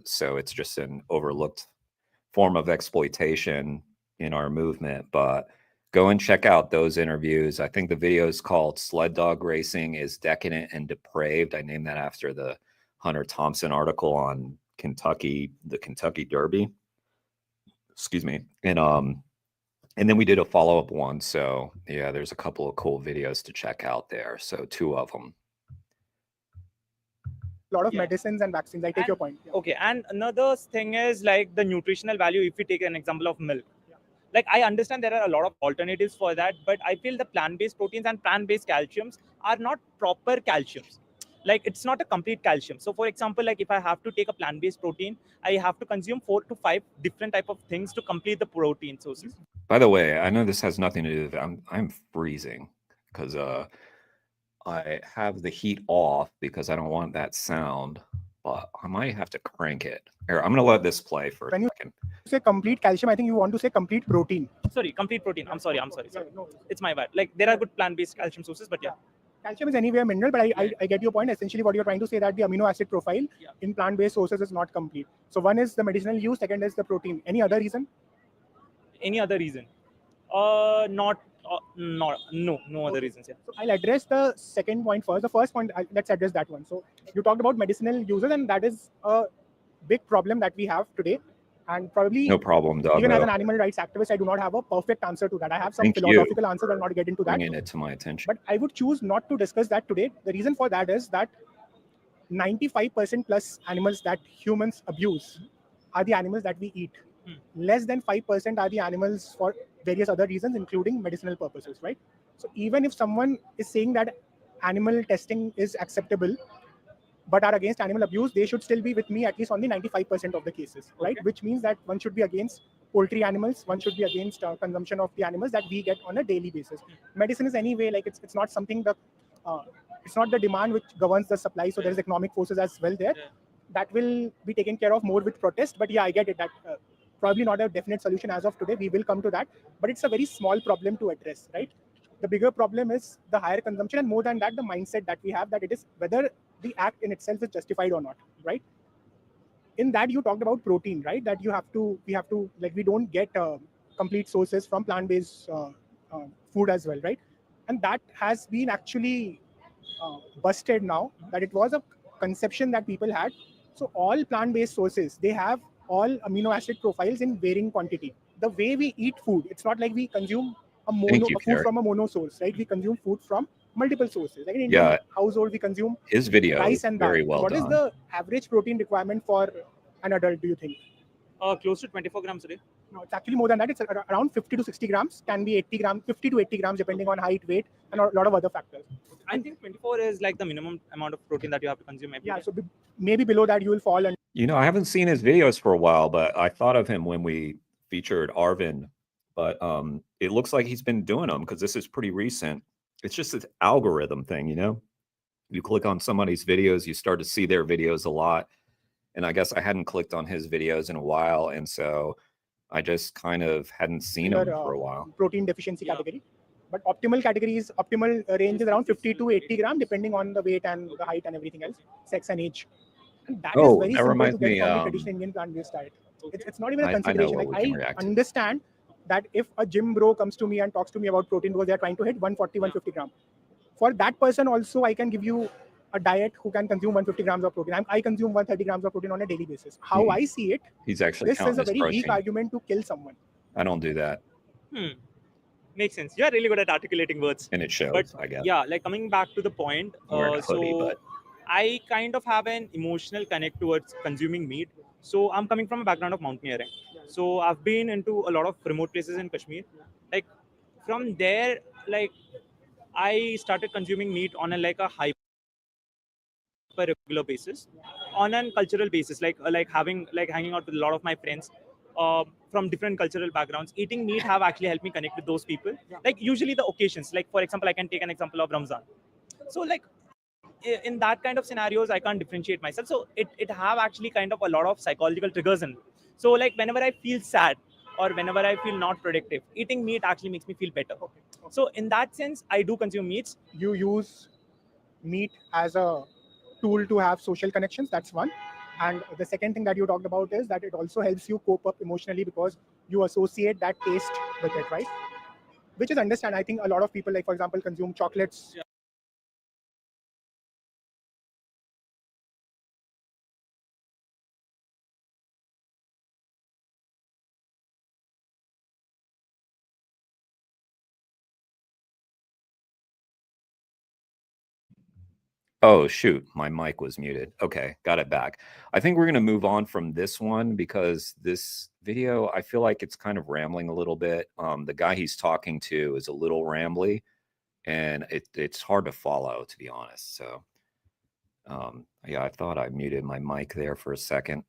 so it's just an overlooked form of exploitation in our movement. But go and check out those interviews. I think the video is called Sled Dog Racing is Decadent and Depraved. I named that after the Hunter Thompson article on Kentucky, the Kentucky Derby. Excuse me. And then we did a follow-up one. So yeah, there's a couple of cool videos to check out there. So 2 of them. A lot of medicines and vaccines. I take your point. Yeah. Okay, and another thing is like the nutritional value. If we take an example of milk, like I understand there are a lot of alternatives for that, but I feel the plant-based proteins and plant-based calciums are not proper calciums. like it's not a complete calcium. So for example, like if I have to take a plant-based protein, I have to consume 4 to 5 different type of things to complete the protein sources. By the way, I know this has nothing to do with it. I'm freezing because I have the heat off because I don't want that sound, but I might have to crank it. Here, I'm gonna let this play for a second. Say complete calcium, I think you want to say complete protein. Sorry, complete protein. I'm sorry. It's my bad. Like there are good plant-based calcium sources, but yeah. Calcium is anyway a mineral, but I get your point. Essentially, what you're trying to say that the amino acid profile in plant-based sources is not complete. So one is the medicinal use, second is the protein. Any other reason? Any other reason? No other reasons. Yeah. So I'll address the second point first. The first point, let's address that one. So you talked about medicinal uses, and that is a big problem that we have today. And probably no problem, Doggo. Even as an animal rights activist, I do not have a perfect answer to that. I have some philosophical answers. I'll not get into that. Bringing it to my attention. But I would choose not to discuss that today. The reason for that is that 95% plus animals that humans abuse are the animals that we eat. Less than 5% are the animals for various other reasons, including medicinal purposes, right? So even if someone is saying that animal testing is acceptable, but are against animal abuse, they should still be with me at least on the 95% of the cases, right? Which means that one should be against poultry animals, one should be against consumption of the animals that we get on a daily basis. Medicine is anyway, like it's not something that, it's not the demand which governs the supply, so there's economic forces as well there. That will be taken care of more with protest, but yeah, I get it, that probably not a definite solution as of today, we will come to that, but it's a very small problem to address, right? The bigger problem is the higher consumption, and more than that, the mindset that we have that it is whether the act in itself is justified or not, right? In that you talked about protein, right? That we have to like, we don't get complete sources from plant-based food as well, right? And that has been actually busted now, that it was a conception that people had. So all plant-based sources, they have all amino acid profiles in varying quantity. The way we eat food, it's not like we consume a food from a mono source, right? We consume food from multiple sources. Like in Indian household, we consume his video rice and dal. very well What done. is the average protein requirement for an adult, do you think? Close to 24 grams a day. No, it's actually more than that. It's around 50 to 60 grams, can be 80 grams, 50 to 80 grams, depending on height, weight, and a lot of other factors. I think 24 is like the minimum amount of protein that you have to consume every day. So maybe below that you will fall. And you know, I haven't seen his videos for a while, but I thought of him when we featured Arvin. But it looks like he's been doing them because this is pretty recent. It's just this algorithm thing, you know? You click on somebody's videos, you start to see their videos a lot. And I guess I hadn't clicked on his videos in a while. And so I just kind of hadn't seen him for a while. Protein deficiency category. But optimal range is around 50 to 80 grams, depending on the weight and the height and everything else, sex and age. And that is very simple to get from the traditional Indian plant-based diet. It's not even a consideration. I understand that if a gym bro comes to me and talks to me about protein because they are trying to hit 140, 150 grams, for that person also, I can give you a diet who can consume 150 grams of protein. I consume 130 grams of protein on a daily basis. How I see it, he's actually this is a very weak argument to kill someone. I don't do that. Makes sense. You are really good at articulating words. And it shows, but, I guess. Yeah, like coming back to the point, I kind of have an emotional connect towards consuming meat. So I'm coming from a background of mountaineering. So I've been into a lot of remote places in Kashmir. Like from there, like I started consuming meat on a hyper regular basis, on a cultural basis, like hanging out with a lot of my friends from different cultural backgrounds. Eating meat have actually helped me connect with those people. Like usually the occasions, like for example, I can take an example of Ramzan. So like in that kind of scenarios, I can't differentiate myself. So it have actually kind of a lot of psychological triggers in. So like whenever I feel sad or whenever I feel not productive, eating meat actually makes me feel better. So in that sense, I do consume meats. You use meat as a tool to have social connections. That's one. And the second thing that you talked about is that it also helps you cope up emotionally because you associate that taste with it, right? Which is understand. I think a lot of people, like for example, consume chocolates. Yeah. Oh, shoot. My mic was muted. Okay, got it back. I think we're going to move on from this one because this video, I feel like it's kind of rambling a little bit. The guy he's talking to is a little rambly, and it's hard to follow, to be honest. So Yeah, I thought I muted my mic there for a second.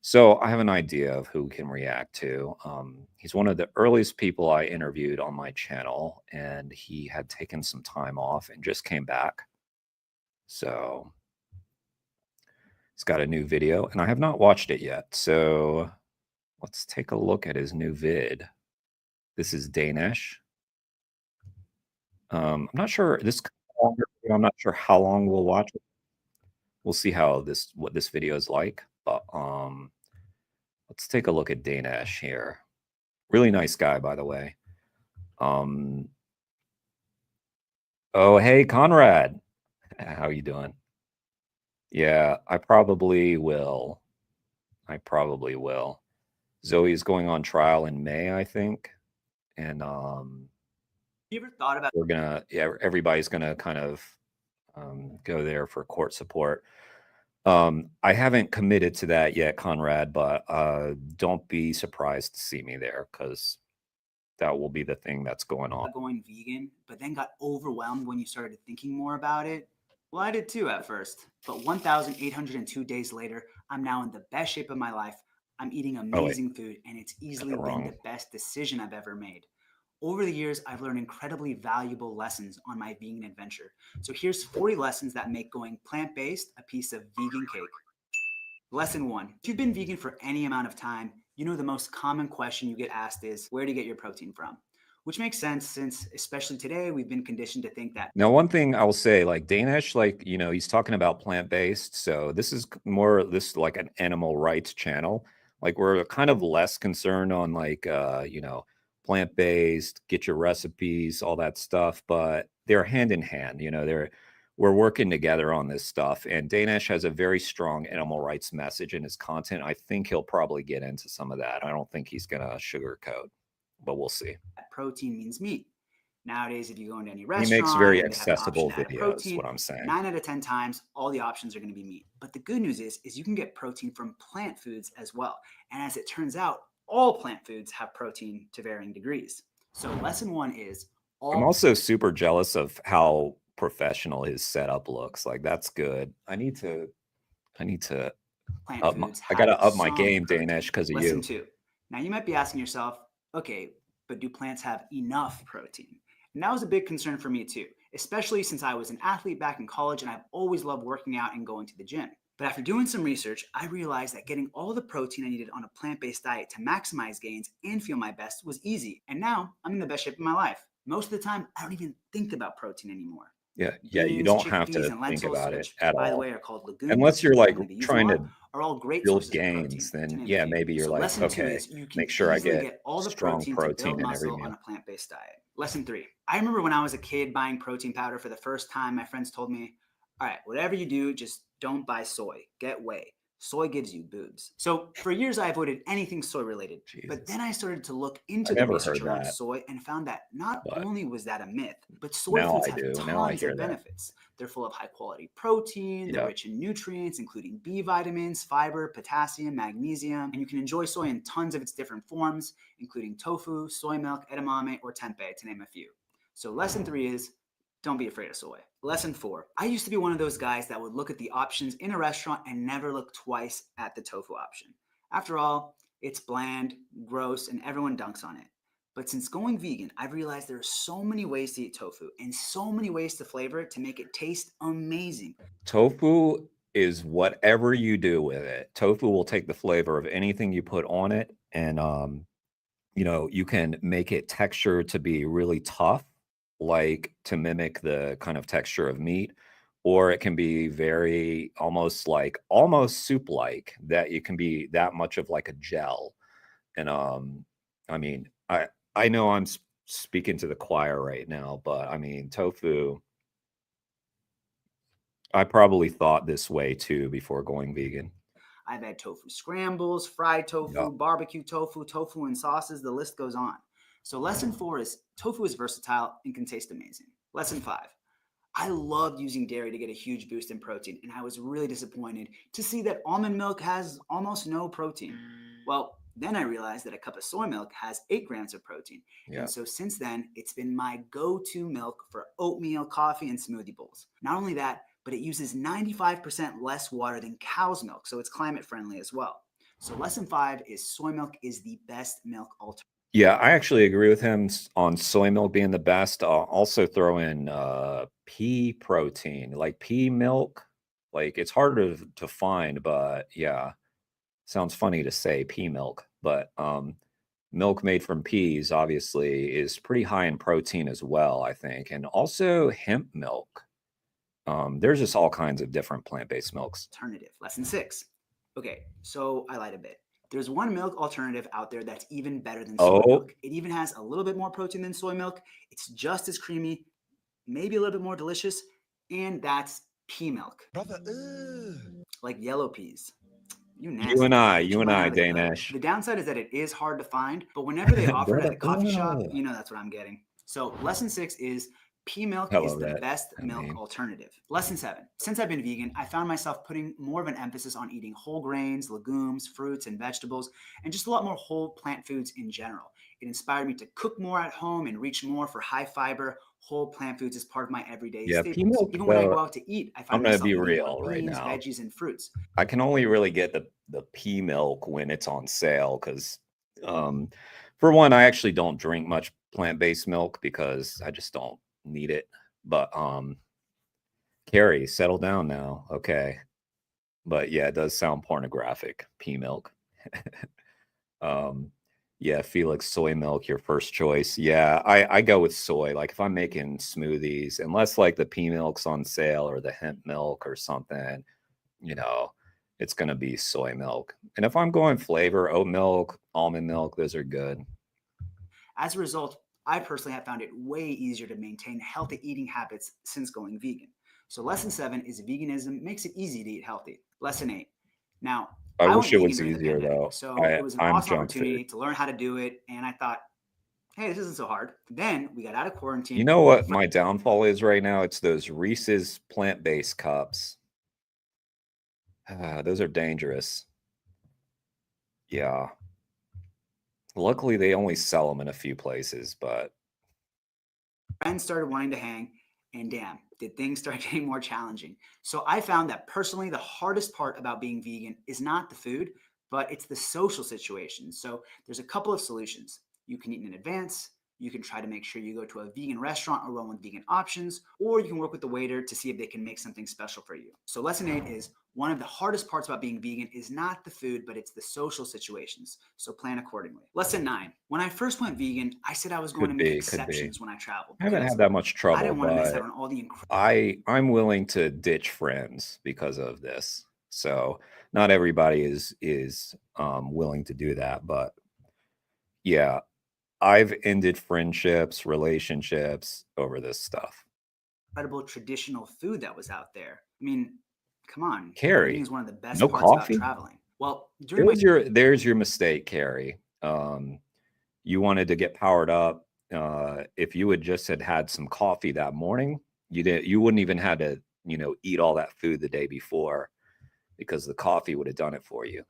So I have an idea of who can react to. He's one of the earliest people I interviewed on my channel, and he had taken some time off and just came back. So he's got a new video, and I have not watched it yet. So let's take a look at his new vid. This is Danish. I'm not sure I'm not sure how long we'll watch it. We'll see what this video is like. But let's take a look at Danish here. Really nice guy, by the way. Oh, hey, Conrad. How you doing? Yeah, I probably will. Zoe's going on trial in May, I think. And You ever thought about everybody's gonna kind of go there for court support. I haven't committed to that yet, Conrad, but don't be surprised to see me there, because that will be the thing that's going on. going vegan, but then got overwhelmed when you started thinking more about it? Well, I did too at first, but 1,802 days later, I'm now in the best shape of my life. I'm eating amazing food, and it's easily been the best decision I've ever made. Over the years, I've learned incredibly valuable lessons on my vegan adventure. So here's 40 lessons that make going plant-based a piece of vegan cake. Lesson 1. If you've been vegan for any amount of time, you know the most common question you get asked is, where do you get your protein from? Which makes sense, since especially today, we've been conditioned to think that. Now, one thing I will say, like Danish, like, you know, he's talking about plant-based. So this is like an animal rights channel. Like, we're kind of less concerned on like, you know, plant-based, get your recipes, all that stuff, but they're hand in hand, you know, we're working together on this stuff. And Danish has a very strong animal rights message in his content. I think he'll probably get into some of that. I don't think he's going to sugarcoat, but we'll see. Protein means meat. Nowadays, if you go into any restaurant, he makes very and they have an accessible option to add videos, protein, what I'm saying. 9 out of 10 times, all the options are going to be meat. But the good news is you can get protein from plant foods as well. And as it turns out, all plant foods have protein to varying degrees. So lesson 1 is I'm also super jealous of how professional his setup looks. Like, that's good. I need to up my game, Danish, because of lesson you. 2. Now you might be asking yourself, okay, but do plants have enough protein? And that was a big concern for me too, especially since I was an athlete back in college and I've always loved working out and going to the gym. But after doing some research, I realized that getting all the protein I needed on a plant-based diet to maximize gains and feel my best was easy. And now I'm in the best shape of my life. Most of the time, I don't even think about protein anymore. Yeah, Beans, you don't have chickpeas, to and think lentils, about it which, at by the all. way, are called legumes, Unless you're like and they be used a trying lot, to are all great build sources of protein, gains, to then name a yeah, few. maybe you're So like, lesson 2 okay, is you can make sure I easily get all the strong protein to protein build in every muscle on meal. a plant-based diet. Lesson 3. I remember when I was a kid buying protein powder for the first time, my friends told me, all right, whatever you do, just don't buy soy, get whey. Soy gives you boobs. So for years, I avoided anything soy related. But then I started to look into I the never research heard around that. soy and found that not only was that a myth, but soy Now foods I have do. Now I tons hear of that. benefits. They're full of high quality protein, they're Yep. rich in nutrients, including B vitamins, fiber, potassium, magnesium, and you can enjoy soy in tons of its different forms, including tofu, soy milk, edamame, or tempeh, to name a few. So lesson 3 is, don't be afraid of soy. Lesson 4. I used to be one of those guys that would look at the options in a restaurant and never look twice at the tofu option. After all, it's bland, gross, and everyone dunks on it. But since going vegan, I've realized there are so many ways to eat tofu and so many ways to flavor it to make it taste amazing. Tofu is whatever you do with it. Tofu will take the flavor of anything you put on it, and you know, you can make it textured to be really tough, like to mimic the kind of texture of meat, or it can be very almost soup-like, that it can be that much of like a gel. And I mean, I know I'm speaking to the choir right now, but I mean, tofu, I probably thought this way too before going vegan. I've had tofu scrambles, fried tofu, Yep. barbecue tofu, tofu and sauces, the list goes on. So lesson 4 is tofu is versatile and can taste amazing. Lesson 5. I loved using dairy to get a huge boost in protein, and I was really disappointed to see that almond milk has almost no protein. Well, then I realized that a cup of soy milk has 8 grams of protein. Yeah. And so since then, it's been my go-to milk for oatmeal, coffee, and smoothie bowls. Not only that, but it uses 95% less water than cow's milk, so it's climate friendly as well. So lesson 5 is soy milk is the best milk alternative. Yeah, I actually agree with him on soy milk being the best. I'll also throw in pea protein, like pea milk. Like it's harder to find, but yeah, sounds funny to say pea milk, but milk made from peas obviously is pretty high in protein as well, I think, and also hemp milk. There's just all kinds of different plant-based milks. Alternative. Lesson 6. Okay, so I lied a bit. There's one milk alternative out there that's even better than soy milk. It even has a little bit more protein than soy milk. It's just as creamy, maybe a little bit more delicious, and that's pea milk. Brother, like yellow peas. You You and I, Danish. The downside is that it is hard to find, but whenever they offer it at a coffee shop, Brother. you know that's what I'm getting. So lesson 6 is pea milk I is love the that. best milk alternative. Lesson 7. Since I've been vegan, I found myself putting more of an emphasis on eating whole grains, legumes, fruits, and vegetables, and just a lot more whole plant foods in general. It inspired me to cook more at home and reach more for high fiber, whole plant foods as part of my everyday Yeah, pea staples. milk, Even when I though, go out to eat, I I'm find gonna myself be eating real more right beans, now. veggies, and fruits. I can only really get the pea milk when it's on sale because, for one, I actually don't drink much plant-based milk because I just don't need it. But Carrie, settle down now, okay? But yeah, it does sound pornographic. Pea milk. Yeah, Felix, soy milk, your first choice. Yeah, I go with soy. Like if I'm making smoothies, unless like the pea milk's on sale or the hemp milk or something, you know, it's gonna be soy milk. And if I'm going flavor, oat milk, almond milk, those are good. As a result, I personally have found it way easier to maintain healthy eating habits since going vegan. So lesson 7 is veganism makes it easy to eat healthy. Lesson 8. Now, I went wish it vegan was during the easier pandemic, though. so it was an I'm awesome junk opportunity food. to learn how to do it, and I thought, hey, this isn't so hard. Then we got out of quarantine. You know what my downfall is right now? It's those Reese's plant-based cups. Those are dangerous. Yeah. Luckily, they only sell them in a few places, but Friends started wanting to hang, and damn, did things start getting more challenging. So I found that personally, the hardest part about being vegan is not the food, but it's the social situation. So there's a couple of solutions. You can eat in advance. You can try to make sure you go to a vegan restaurant or one with vegan options, or you can work with the waiter to see if they can make something special for you. So lesson 8 is one of the hardest parts about being vegan is not the food, but it's the social situations. So plan accordingly. Lesson 9. When I first went vegan, I said I was going to make exceptions when I traveled. I haven't because had that much I trouble. didn't want to miss But out on all the incredible. I'm willing to ditch friends because of this. So not everybody is willing to do that, but yeah, I've ended friendships, relationships over this stuff. Traditional food that was out there. I mean, come on. Eating Carrie, is one of the best no parts coffee? about traveling. Well, during my There's your mistake, Carrie. You wanted to get powered up. If you had just had some coffee that morning, you wouldn't even have to, eat all that food the day before because the coffee would have done it for you.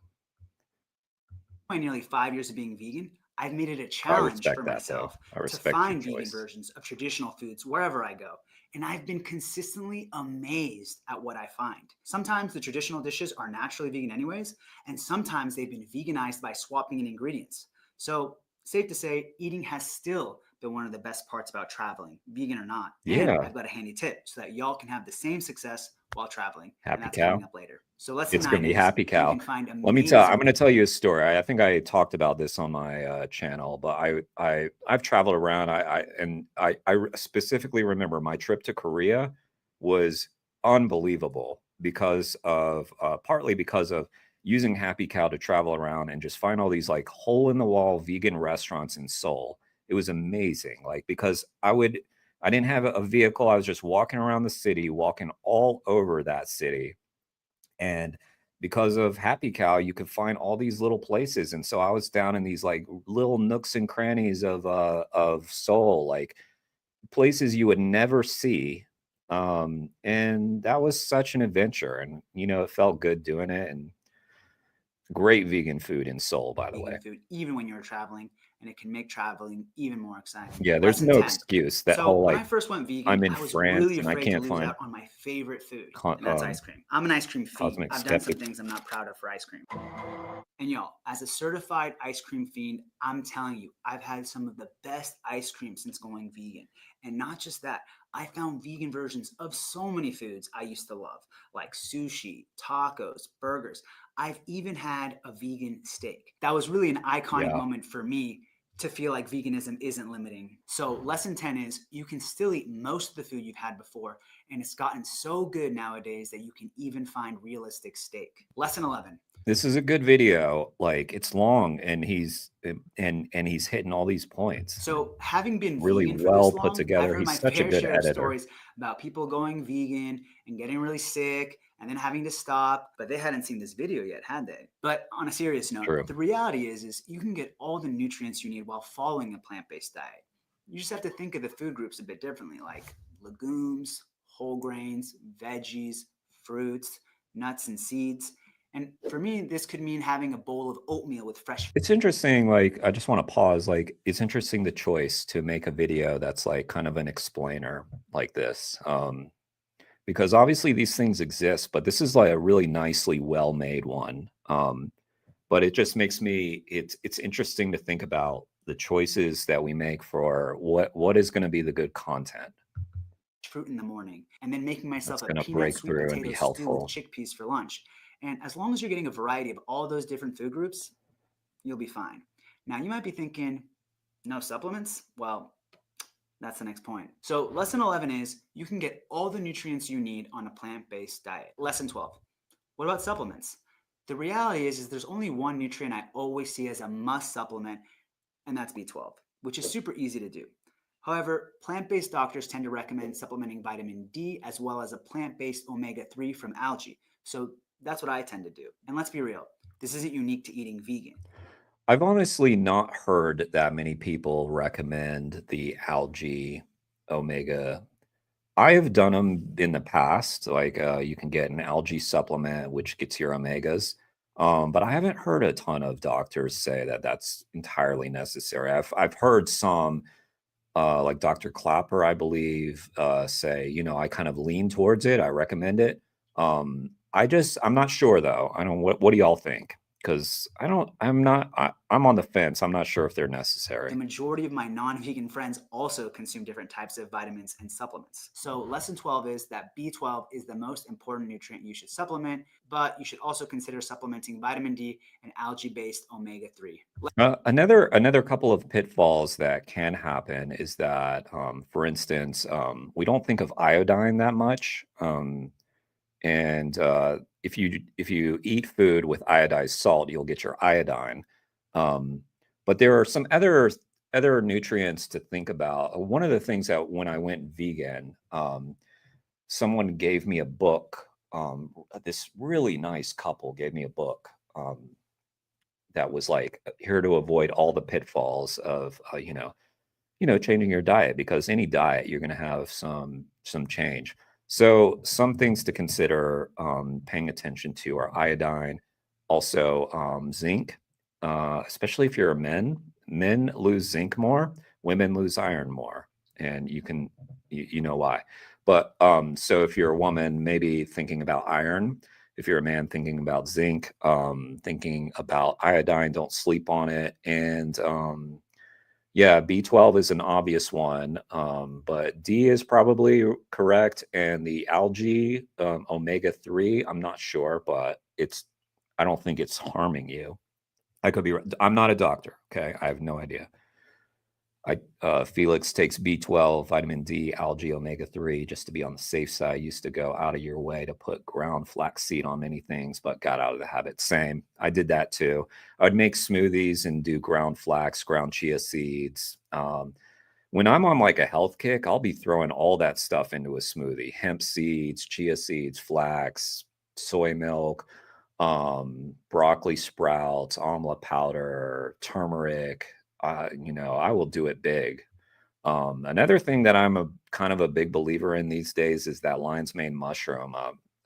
nearly 5 years of being vegan, I've made it a challenge for myself to find vegan versions of traditional foods wherever I go. And I've been consistently amazed at what I find. Sometimes the traditional dishes are naturally vegan anyways, and sometimes they've been veganized by swapping in ingredients. So safe to say, eating has still been one of the best parts about traveling, vegan or not. And Yeah. I've got a handy tip so that y'all can have the same success while traveling. Happy and that's cow. coming up later. So lesson It's 9 gonna be is Happy Cow. you can find Let me tell. I'm amazing going to tell you a story. I think I talked about this on my channel, but I've traveled around. I specifically remember my trip to Korea was unbelievable because of partly because of using Happy Cow to travel around and just find all these like hole in the wall vegan restaurants in Seoul. It was amazing. Like because I didn't have a vehicle. I was just walking around the city, walking all over that city. And because of Happy Cow, you could find all these little places. And so I was down in these like little nooks and crannies of Seoul, like places you would never see. And that was such an adventure. And it felt good doing it. And great vegan food in Seoul, by the way. food, even when you're traveling. and it can make traveling even more exciting. Yeah, there's Lesson no 10. excuse. That So whole when I like, first went vegan, I'm in I was France really and I afraid to can't lose find out on my favorite food, and that's ice cream. I'm an ice cream fiend. cosmic I've done some skeptic. things I'm not proud of for ice cream. And y'all, as a certified ice cream fiend, I'm telling you, I've had some of the best ice cream since going vegan. And not just that, I found vegan versions of so many foods I used to love, like sushi, tacos, burgers. I've even had a vegan steak. That was really an iconic Yeah. moment for me to feel like veganism isn't limiting. So lesson 10 is you can still eat most of the food you've had before, and it's gotten so good nowadays that you can even find realistic steak. Lesson 11. This is a good video. Like, it's long, and he's hitting all these points. So having been Really vegan for well this put long, together. I've heard He's my such a fair good share of editor. stories about people going vegan and getting really sick and then having to stop, but they hadn't seen this video yet, had they? But on a serious note, True. the reality is you can get all the nutrients you need while following a plant-based diet. You just have to think of the food groups a bit differently, like legumes, whole grains, veggies, fruits, nuts, and seeds. And for me, this could mean having a bowl of oatmeal with fresh. It's interesting, like, I just want to pause. Like, it's interesting the choice to make a video that's like kind of an explainer like this. Because obviously these things exist, but this is like a really nicely well-made one. But it just makes me, it's interesting to think about the choices that we make for what is going to be the good content. Fruit in the morning, and then making myself That's a gonna peanut break sweet through and potato be stew with helpful. chickpeas for lunch. And as long as you're getting a variety of all those different food groups, you'll be fine. Now, you might be thinking, no supplements? Well, that's the next point. So lesson 11 is you can get all the nutrients you need on a plant-based diet. Lesson 12, what about supplements? The reality is there's only one nutrient I always see as a must supplement, and that's B12, which is super easy to do. However, plant-based doctors tend to recommend supplementing vitamin D as well as a plant-based omega-3 from algae. So that's what I tend to do. And let's be real, this isn't unique to eating vegan. I've honestly not heard that many people recommend the algae omega. I have done them in the past. Like, you can get an algae supplement, which gets your omegas. But I haven't heard a ton of doctors say that that's entirely necessary. I've heard some, like Dr. Clapper, I believe, say, you know, I kind of lean towards it. I recommend it. I'm not sure though. I don't, what do y'all think? Because I'm on the fence. I'm not sure if they're necessary. The majority of my non-vegan friends also consume different types of vitamins and supplements. So lesson 12 is that B12 is the most important nutrient you should supplement, but you should also consider supplementing vitamin D and algae-based omega-3. Another couple of pitfalls that can happen is that, for instance, we don't think of iodine that much. And if you eat food with iodized salt, you'll get your iodine. But there are some other nutrients to think about. One of the things that when I went vegan, someone gave me a book. This really nice couple gave me a book that was like, here to avoid all the pitfalls of changing your diet, because any diet you're going to have some change. So some things to consider, paying attention to, are iodine, also zinc, especially if you're a men. Men lose zinc more, women lose iron more, and you know why. But so if you're a woman, maybe thinking about iron. If you're a man, thinking about zinc, thinking about iodine, don't sleep on it. And yeah, B12 is an obvious one, but D is probably correct. And the algae, omega-3, I'm not sure, but I don't think it's harming you. I could be right. I'm not a doctor, okay? I have no idea. Felix takes B12, vitamin D, algae, omega-3, just to be on the safe side. Used to go out of your way to put ground flaxseed on many things, but got out of the habit. Same. I did that too. I'd make smoothies and do ground flax, ground chia seeds. When I'm on like a health kick, I'll be throwing all that stuff into a smoothie. Hemp seeds, chia seeds, flax, soy milk, broccoli sprouts, amla powder, turmeric. I will do it big. Another thing that I'm kind of a big believer in these days is that lion's mane mushroom,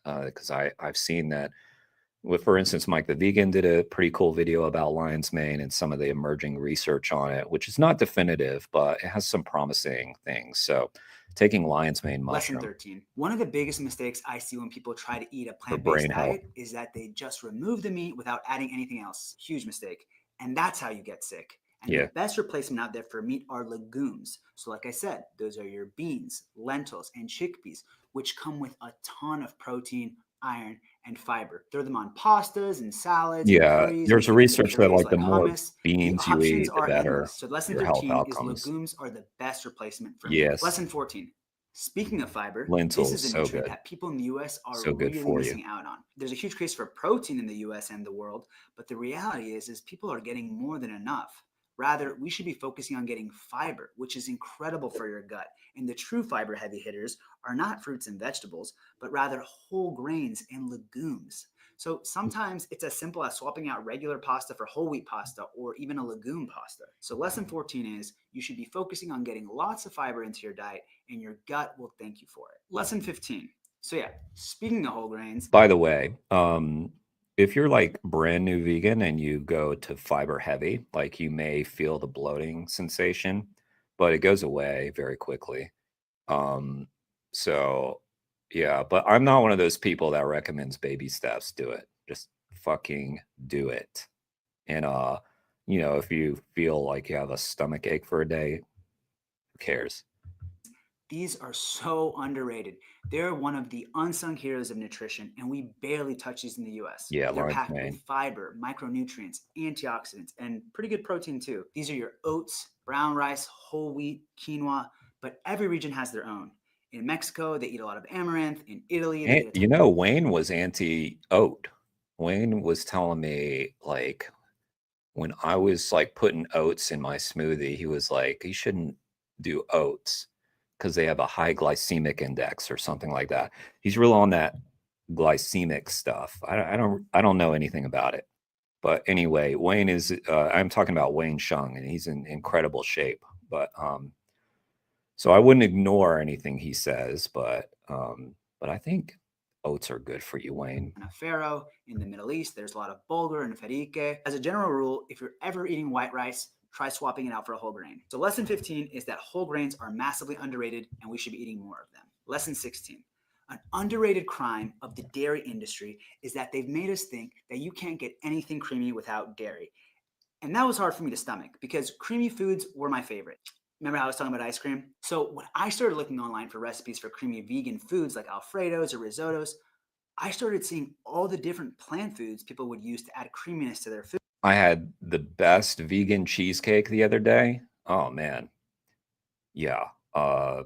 because I've seen that For instance, Mike the Vegan did a pretty cool video about lion's mane and some of the emerging research on it, which is not definitive, but it has some promising things. So taking lion's mane mushroom. Lesson 13. One of the biggest mistakes I see when people try to eat a brain plant-based health. diet is that they just remove the meat without adding anything else. Huge mistake. And that's how you get sick. And Yeah. the best replacement out there for meat are legumes. So like I said, those are your beans, lentils, and chickpeas, which come with a ton of protein, iron, and fiber. Throw them on pastas and salads and Yeah, curries. there's a maybe even research that purees like the more hummus. beans The you options eat, the are better endless. So lesson your health 13 is outcomes. legumes are the best replacement for meat. Yes. Lesson 14. Speaking of fiber, Lentils, this is a so nutrient good. that people in the US are So good really for you. missing out on. There's a huge craze for protein in the US and the world, but the reality is people are getting more than enough. Rather, we should be focusing on getting fiber, which is incredible for your gut. And the true fiber heavy hitters are not fruits and vegetables, but rather whole grains and legumes. So sometimes it's as simple as swapping out regular pasta for whole wheat pasta or even a legume pasta. So lesson 14 is you should be focusing on getting lots of fiber into your diet and your gut will thank you for it. Lesson 15. So yeah, speaking of whole grains. By the way, if you're like brand new vegan and you go to fiber heavy, like you may feel the bloating sensation, but it goes away very quickly. So yeah, but I'm not one of those people that recommends baby steps. Do it. Just fucking do it. And you know, if you feel like you have a stomach ache for a day, who cares? These are so underrated. They're one of the unsung heroes of nutrition, and we barely touch these in the US. Yeah, They're lion's packed mane. with fiber, micronutrients, antioxidants, and pretty good protein too. These are your oats, brown rice, whole wheat, quinoa, but every region has their own. In Mexico, they eat a lot of amaranth. In Italy, they eat a You know, Wayne was anti-oat. Wayne was telling me, like, when I was like putting oats in my smoothie, he was like, you shouldn't do oats because they have a high glycemic index or something like that. He's real on that glycemic stuff. I don't know anything about it. But anyway, Wayne is I'm talking about Wayne Shung, and he's in incredible shape. But so I wouldn't ignore anything he says, but I think oats are good for you, Wayne. Pharaoh. In the Middle East, there's a lot of bulgur and farike. As a general rule, if you're ever eating white rice, try swapping it out for a whole grain. So lesson 15 is that whole grains are massively underrated and we should be eating more of them. Lesson 16. An underrated crime of the dairy industry is that they've made us think that you can't get anything creamy without dairy. And that was hard for me to stomach because creamy foods were my favorite. Remember how I was talking about ice cream? So when I started looking online for recipes for creamy vegan foods like Alfredos or risottos, I started seeing all the different plant foods people would use to add creaminess to their food. I had the best vegan cheesecake the other day. Oh man. Yeah. I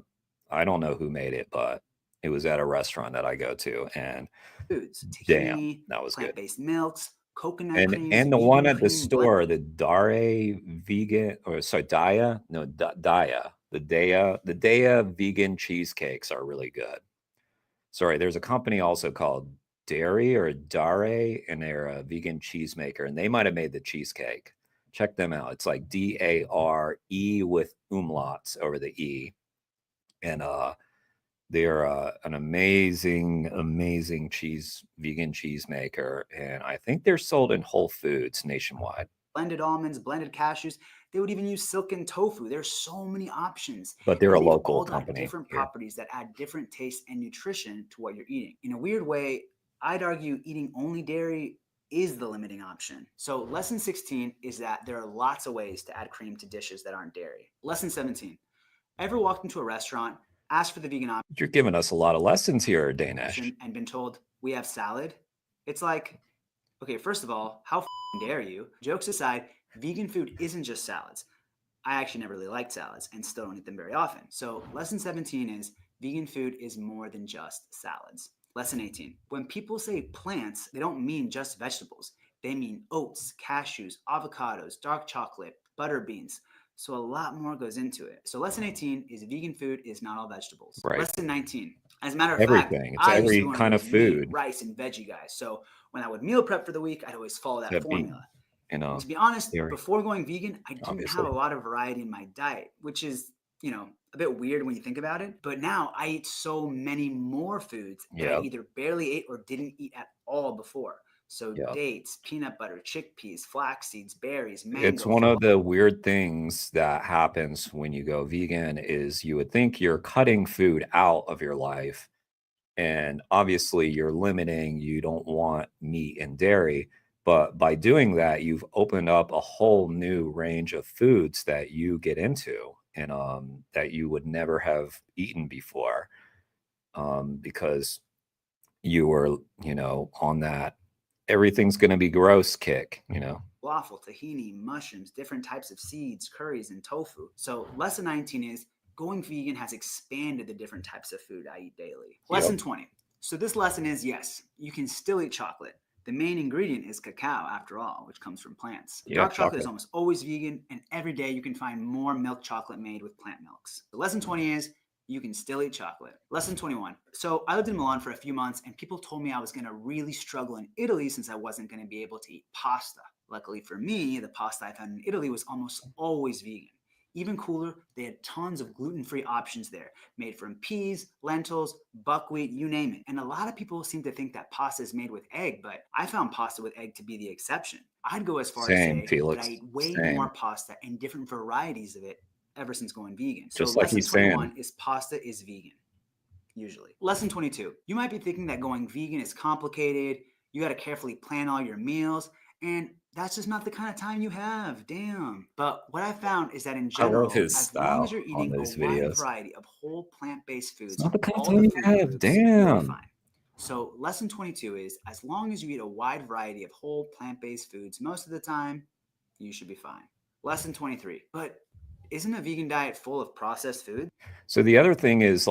don't know who made it, but it was at a restaurant that I go to, and Foods, damn, tahini, that was good. plant-based milks, coconut creams, And the vegan one at the cream, store, the Dare vegan, or sorry, Daya, no, Daya, the Daya vegan cheesecakes are really good. Sorry, there's a company also called Dairy or Dare, and they're a vegan cheesemaker, and they might have made the cheesecake. Check them out. It's like Dare with umlauts over the E, and they're an amazing vegan cheesemaker, and I think they're sold in Whole Foods nationwide. blended almonds, blended cashews. They would even use silken tofu. There's so many options. But they're and a they've local all got company different here. properties that add different taste and nutrition to what you're eating. In a weird way, I'd argue eating only dairy is the limiting option. So lesson 16 is that there are lots of ways to add cream to dishes that aren't dairy. Lesson 17, ever walked into a restaurant, asked for the vegan option, You're giving us a lot of lessons here, Danesh. and been told, we have salad? It's like, okay, first of all, how dare you? Jokes aside, vegan food isn't just salads. I actually never really liked salads and still don't eat them very often. So lesson 17 is vegan food is more than just salads. Lesson 18, when people say plants, they don't mean just vegetables. They mean oats, cashews, avocados, dark chocolate, butter beans. So a lot more goes into it. So lesson 18 is vegan food is not all vegetables. Right. Lesson 19, as a matter of Everything. fact, It's I used to be every one kind of those meat, food. rice, and veggie guys. So when I would meal prep for the week, I'd always follow that Except beef, formula. and To be honest, dairy, before going vegan, I didn't obviously. have a lot of variety in my diet, which is, a bit weird when you think about it. But now I eat so many more foods that I Yep. either barely ate or didn't eat at all before. So Yeah. dates, peanut butter, chickpeas, flax seeds, berries, mango. It's one of the weird things that happens when you go vegan is you would think you're cutting food out of your life. And obviously you're limiting, you don't want meat and dairy. But by doing that, you've opened up a whole new range of foods that you get into and that you would never have eaten before because you were, on that everything's going to be gross kick, Waffle, tahini, mushrooms, different types of seeds, curries, and tofu. So lesson 19 is going vegan has expanded the different types of food I eat daily. Lesson 20. So this lesson is, yes, you can still eat chocolate. The main ingredient is cacao, after all, which comes from plants. Dark chocolate is almost always vegan, and every day you can find more milk chocolate made with plant milks. So lesson 20 is, you can still eat chocolate. Lesson 21. So I lived in Milan for a few months, and people told me I was going to really struggle in Italy since I wasn't going to be able to eat pasta. Luckily for me, the pasta I found in Italy was almost always vegan. Even cooler, they had tons of gluten-free options there, made from peas, lentils, buckwheat, you name it. And a lot of people seem to think that pasta is made with egg, but I found pasta with egg to be the exception. I'd go as far to say Felix. that I eat way more pasta and different varieties of it ever since going vegan. So Just like lesson he's 21 saying. is pasta is vegan, usually. Lesson 22. You might be thinking that going vegan is complicated. You got to carefully plan all your meals, and that's just not the kind of time you have. Damn. But what I found is that in general, as long as you're eating a wide variety of whole plant-based foods, It's not the kind of all time the you food have. groups, you'll be Damn. fine. So lesson 22 is, as long as you eat a wide variety of whole plant-based foods most of the time, you should be fine. Lesson 23. But isn't a vegan diet full of processed food? So the other thing is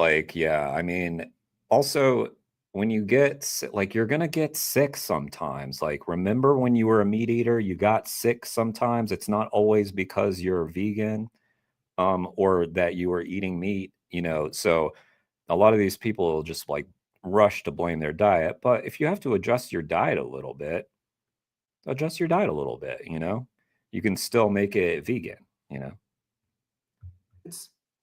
also when you get you're going to get sick sometimes. Like, remember when you were a meat eater, you got sick sometimes. It's not always because you're vegan or that you were eating meat, so a lot of these people will just rush to blame their diet. But if you have to adjust your diet a little bit, you can still make it vegan,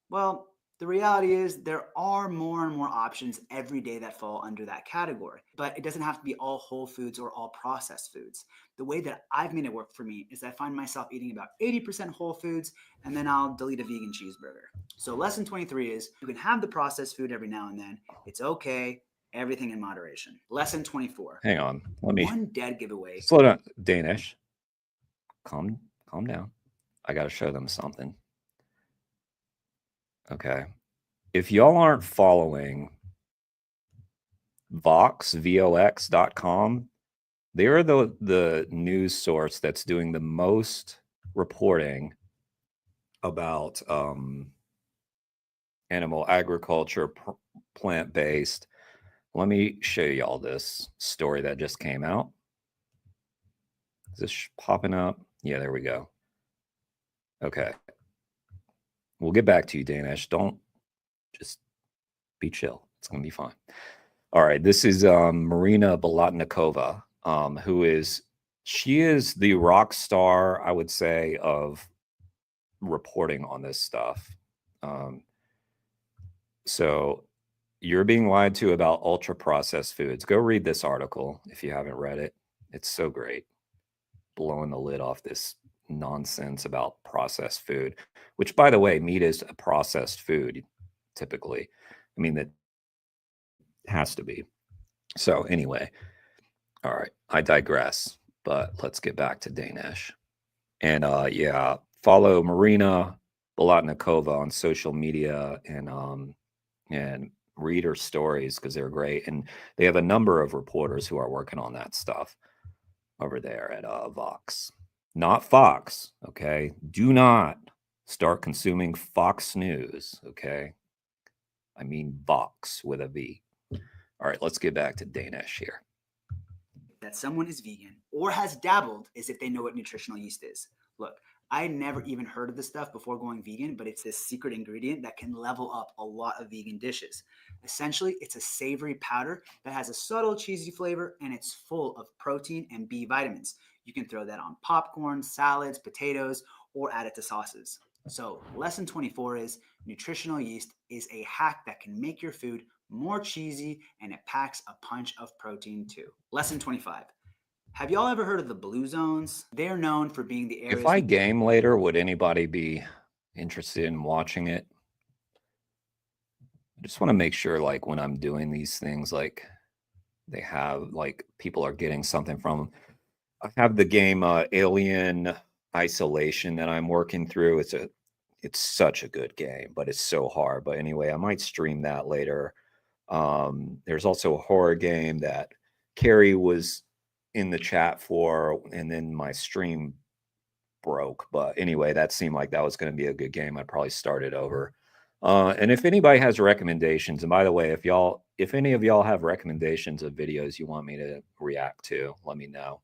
Well, the reality is there are more and more options every day that fall under that category, but it doesn't have to be all whole foods or all processed foods. The way that I've made it work for me is I find myself eating about 80% whole foods, and then I'll delete a vegan cheeseburger. So lesson 23 is you can have the processed food every now and then. It's okay. Everything in moderation. Lesson 24. Hang on. Let me One dead giveaway. slow down. Danish. Calm down. I got to show them something. Okay. If y'all aren't following vox.com, they're the news source that's doing the most reporting about animal agriculture, plant-based. Let me show y'all this story that just came out. Is this popping up? Yeah, there we go. Okay. We'll get back to you, Danish. Don't just be chill. It's going to be fine. All right. This is Marina Bolotnikova, she is the rock star, I would say, of reporting on this stuff. So you're being lied to about ultra processed foods. Go read this article if you haven't read it. It's so great. Blowing the lid off this nonsense about processed food, which, by the way, meat is a processed food typically. I mean, that has to be. So anyway, all right, I digress, but let's get back to Danish. And yeah, follow Marina Bolotnikova on social media and read her stories because they're great. And they have a number of reporters who are working on that stuff over there at Vox. Not Fox, okay? Do not start consuming Fox News, okay? I mean Vox with a V. All right, let's get back to Danish here. That someone is vegan or has dabbled is if they know what nutritional yeast is. Look, I had never even heard of this stuff before going vegan, but it's this secret ingredient that can level up a lot of vegan dishes. Essentially, it's a savory powder that has a subtle cheesy flavor, and it's full of protein and B vitamins. You can throw that on popcorn, salads, potatoes, or add it to sauces. So lesson 24 is nutritional yeast is a hack that can make your food more cheesy, and it packs a punch of protein too. Lesson 25. Have y'all ever heard of the blue zones? They're known for being the areas. If I game later, would anybody be interested in watching it? I just want to make sure, like, when I'm doing these things, like, they have, like, people are getting something from them. I have the game Alien Isolation that I'm working through. It's such a good game, but it's so hard. But anyway, I might stream that later. There's also a horror game that Carrie was in the chat for, and then my stream broke. But anyway, that seemed like that was going to be a good game. I'd probably start it over. And if anybody has recommendations, and by the way, if any of y'all have recommendations of videos you want me to react to, let me know.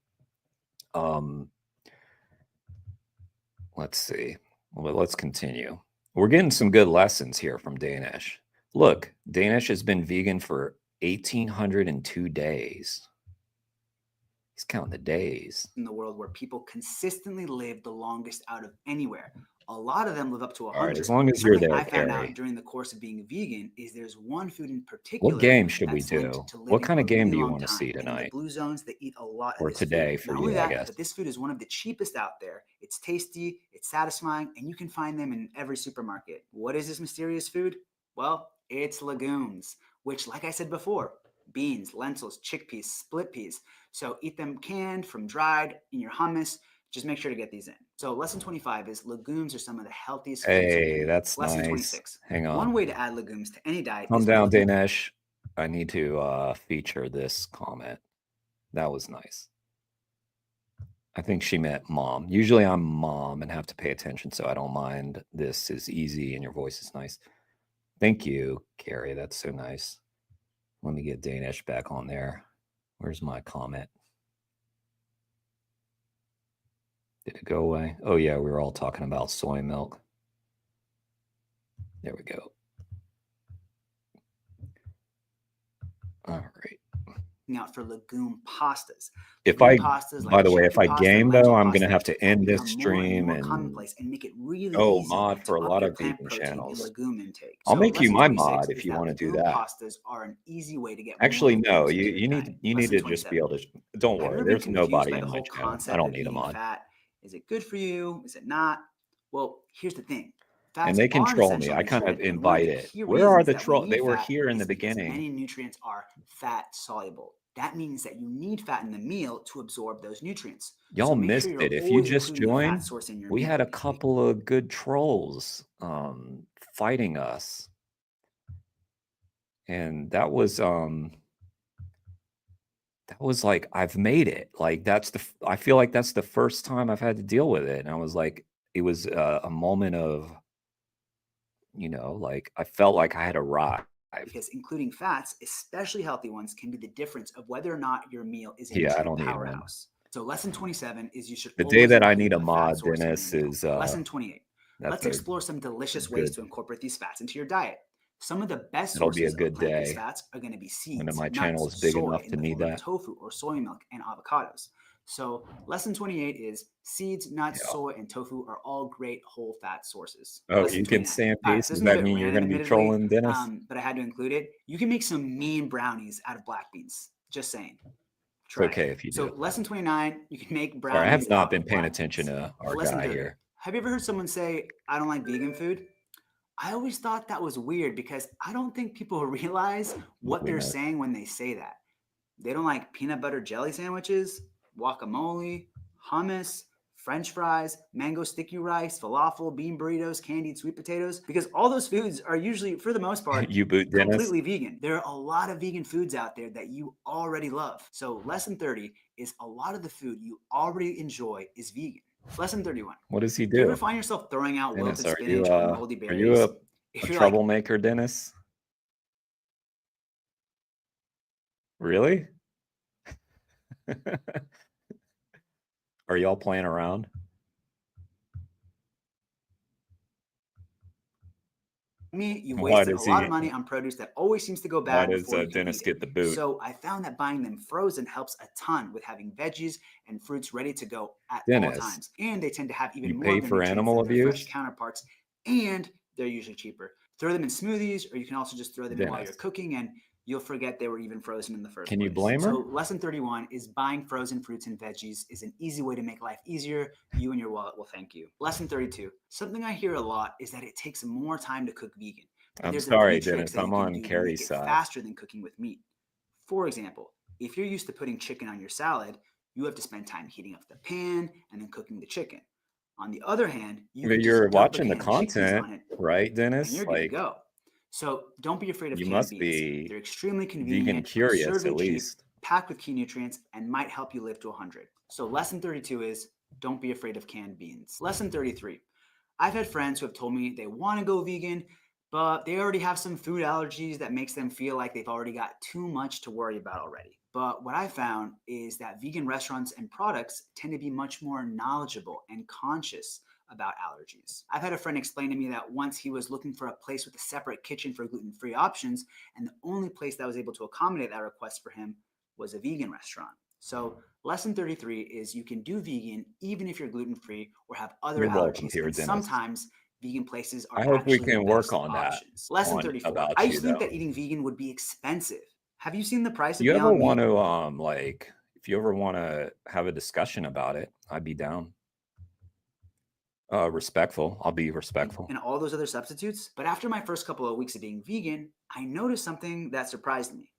Let's see. Well, let's continue. We're getting some good lessons here from Danish. Look, Danish has been vegan for 1,802 days. He's counting the days. In the world where people consistently live the longest out of anywhere. A lot of them live up to 100. All right, as long as you're Something there, I found Carrie. out during the course of being vegan is there's one food in particular. What game should we that's linked do? to What living kind of a game really do you long want to time. see And in tonight? the blue zones, they eat a lot Or of this today food. for Not only you, I that, guess. but this food is one of the cheapest out there. It's tasty, it's satisfying, and you can find them in every supermarket. What is this mysterious food? Well, it's legumes, which, like I said before, beans, lentils, chickpeas, split peas. So eat them canned, from dried, in your hummus. Just make sure to get these in. So lesson 25 is legumes are some of the healthiest foods you can Hey, eat. that's Lesson nice. 26. Hang on. One way to add legumes to any diet Calm is down, with Dinesh. I need to feature this comment. That was nice. I think she meant mom. Usually I'm mom and have to pay attention, so I don't mind. This is easy and your voice is nice. Thank you, Carrie. That's so nice. Let me get Danish back on there. Where's my comment? Did it go away? Oh, yeah, we were all talking about soy milk. There we go. All right. out for legume pastas. If Legume I, pastas by like the way, if chickpea I pasta, game lentil though, I'm gonna pasta have to end this become more and stream more and commonplace and make it really oh, easy mod for a to up lot your of plant vegan protein and channels. legume intake. I'll So make you lesson my 26 mod is if you that want to do legume that. pastas are an easy way to get Actually, more no, legumes into you your need diet. you need Lesson to just 27. be able to. Don't Have you worry, ever been there's confused nobody by the in my whole channel. I concept don't of need a eating mod. fat? Is it good for you? Is it not? Well, here's the thing. And Fats they are an control me. essential I kind of nutrient, and one of invite the it. key Where are reasons the that we troll? need They were fat here in the is because beginning. many nutrients are fat soluble. That means that you need fat in the meal to absorb those nutrients. Y'all So make missed sure you're it. If you always just including a fat joined, source in your we meal. had a couple of good trolls fighting us. And that was like, I've made it. Like I feel like that's the first time I've had to deal with it. And I was like, it was a moment of, like I felt like I had arrived. Because including fats, especially healthy ones, can be the difference of whether or not your meal is a Yeah, I true don't need one. powerhouse. So lesson 27 is you should The day always that I include need a fat mod, source in your Dennis, meal. is Lesson 28. that's Let's a explore some delicious ways good. to incorporate these fats into your diet. Some of the best It'll be a sources good of plant-based day fats are going to be when seeds, my nuts, channel is big soy enough in to the need form of that. tofu or soy milk, and avocados. So lesson 28 is seeds, nuts, Yeah. soy, and tofu are all great whole fat sources. Oh, Lesson you can 29. stay in All right, peace. so Does this is a that bit mean you're random, going to be admittedly, trolling Dennis? but I had to include it. You can make some mean brownies out of black beans. Just saying. It's okay if you So do. lesson 29, you can make Sorry, brownies. I have not out been of paying black attention beans. to our Lesson guy 30. here. Have you ever heard someone say, I don't like vegan food? I always thought that was weird because I don't think people realize what they're saying when they say that. They don't like peanut butter jelly sandwiches, guacamole, hummus, French fries, mango sticky rice, falafel, bean burritos, candied sweet potatoes, because all those foods are usually, for the most part, You boot Dennis? completely vegan. There are a lot of vegan foods out there that you already love. So lesson 30 is a lot of the food you already enjoy is vegan. Lesson 31. What does he Do you ever do? find yourself throwing out Dennis, wilted are you spinach or moldy are you berries? a troublemaker, Dennis? Really? Are y'all playing around? Me, you Why wasted a does lot he? of money on produce that always seems to go Why bad does before you can Dennis eat get it. the boot? So I found that buying them frozen helps a ton with having veggies and fruits ready to go at Dennis, all times. And they tend to have even you more pay of the for nutrients animal than their fresh abuse? counterparts, and they're usually cheaper. Throw them in smoothies, or you can also just throw them in while you're Dennis, cooking, and you'll forget they were even frozen in the first Can place. you blame her? So lesson 31 is buying frozen fruits and veggies is an easy way to make life easier. You and your wallet will thank you. Lesson 32, something I hear a lot is that it takes more time to cook vegan. But I'm there's sorry, a few tricks Dennis. that you I'm can on do to Carrie's make it side. faster than cooking with meat. For example, if you're used to putting chicken on your salad, you have to spend time heating up the pan and then cooking the chicken. On the other hand, You're watching the content, right, and Dennis? you're good to Like, go. So don't be afraid of you canned must beans. be They're extremely vegan convenient, curious, at absurdly cheap, least. packed with key nutrients, and might help you live to 100. So lesson 32 is don't be afraid of canned beans. Lesson 33. I've had friends who have told me they want to go vegan, but they already have some food allergies that makes them feel like they've already got too much to worry about already. But what I found is that vegan restaurants and products tend to be much more knowledgeable and conscious about allergies. I've had a friend explain to me that once he was looking for a place with a separate kitchen for gluten-free options, and the only place that was able to accommodate that request for him was a vegan restaurant. So lesson 33 is you can do vegan even if you're gluten-free or have other You're welcome allergies. here, And Dennis. sometimes vegan places are I hope we actually can the work best on that. options. Lesson 34. About I you, used to think though. that eating vegan would be expensive. Have you seen the price If of you ever Beyond want Meat? to, like, if you ever want to have a discussion about it, I'd be down. Respectful. I'll be respectful. And all those other substitutes. But after my first couple of weeks of being vegan, I noticed something that surprised me.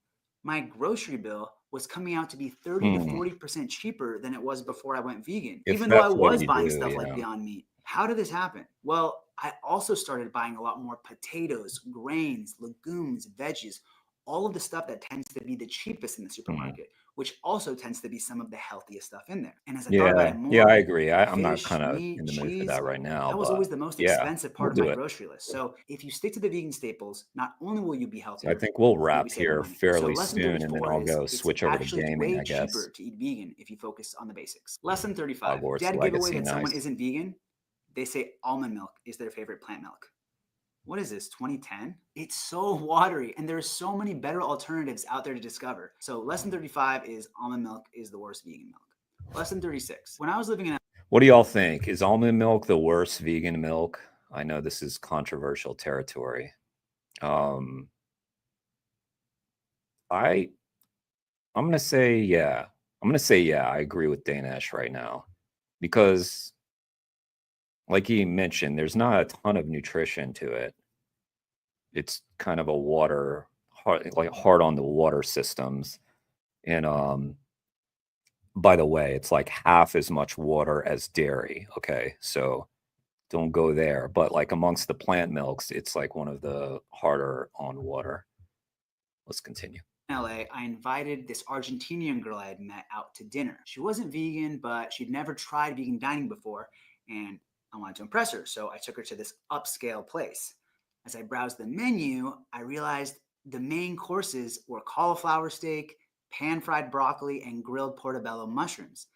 My grocery bill was coming out to be 30 to 40% cheaper than it was before I went vegan, If even though I that's what was you buying do, stuff you like know. Beyond Meat. How did this happen? Well, I also started buying a lot more potatoes, grains, legumes, veggies, all of the stuff that tends to be the cheapest in the supermarket, which also tends to be some of the healthiest stuff in there. And as I thought about it more, Yeah, I agree. I'm not fish, kind of meat, in the mood for cheese, that right now. that was but always the most yeah, expensive part we'll of my do it. grocery list. So if you stick to the vegan staples, not only will you be So healthier, I think we'll you'll be wrap saving here money. So fairly lesson soon, and then 34 I'll is go it's switch over to actually gaming, way I guess. cheaper to eat vegan if you focus on the basics. Lesson 35. Hogwarts Dead giveaway Legacy, that someone nice. isn't vegan, they say almond milk is their favorite plant milk. What is this, 2010? It's so watery, and there are so many better alternatives out there to discover. So lesson 35 is almond milk is the worst vegan milk. Lesson 36. When I was living in What do y'all think? Is almond milk the worst vegan milk? I know this is controversial territory. I'm gonna say yeah. I'm gonna say yeah. I agree with Danesh right now, because, like he mentioned, there's not a ton of nutrition to it. It's kind of a water, hard on the water systems, and by the way, it's like half as much water as dairy. Okay, so don't go there. But like amongst the plant milks, it's like one of the harder on water. Let's continue. LA, I invited this Argentinian girl I had met out to dinner. She wasn't vegan, but she'd never tried vegan dining before, and I wanted to impress her, so I took her to this upscale place. As I browsed the menu, I realized the main courses were cauliflower steak, pan-fried broccoli, and grilled portobello mushrooms.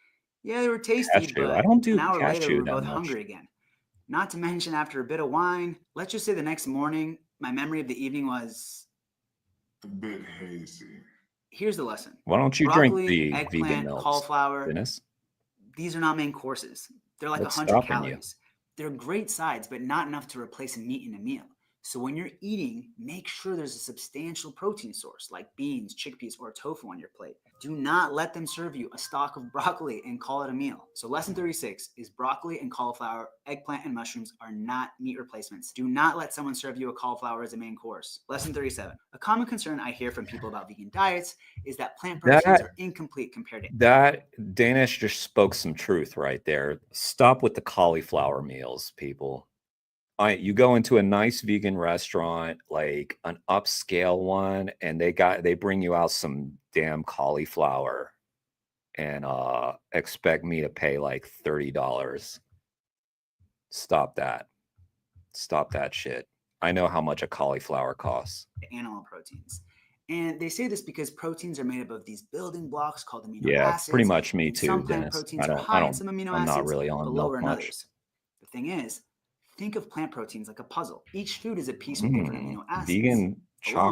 Yeah, they were tasty, Cashew. I but don't do an hour later we cashew were that both much. hungry again. Not to mention, after a bit of wine, let's just say the next morning, my memory of the evening was a bit hazy. Here's the lesson. Why don't you Broccoli, drink the vegan eggplant, milks, cauliflower, Dennis? these are not main courses. They're like What's 100 stopping you? calories. They're great sides, but not enough to replace meat in a meal. So when you're eating, make sure there's a substantial protein source like beans, chickpeas, or tofu on your plate. Do not let them serve you a stock of broccoli and call it a meal. So lesson 36 is broccoli and cauliflower, eggplant and mushrooms are not meat replacements. Do not let someone serve you a cauliflower as a main course. Lesson 37. A common concern I hear from people about vegan diets is that plant proteins are incomplete compared to That Danish just spoke some truth right there. Stop with the cauliflower meals, people. You go into a nice vegan restaurant, like an upscale one, and they bring you out some damn cauliflower and expect me to pay like $30. Stop that. Stop that shit. I know how much a cauliflower costs. animal proteins. And they say this because proteins are made up of these building blocks called amino Yeah, acids. pretty much me and too, some plant Dennis. proteins are high in some amino I'm acids, not really on but milk lower in much. others. The thing is, think of plant proteins like a puzzle. Each food is a piece with different amino acids. Vegan Alone,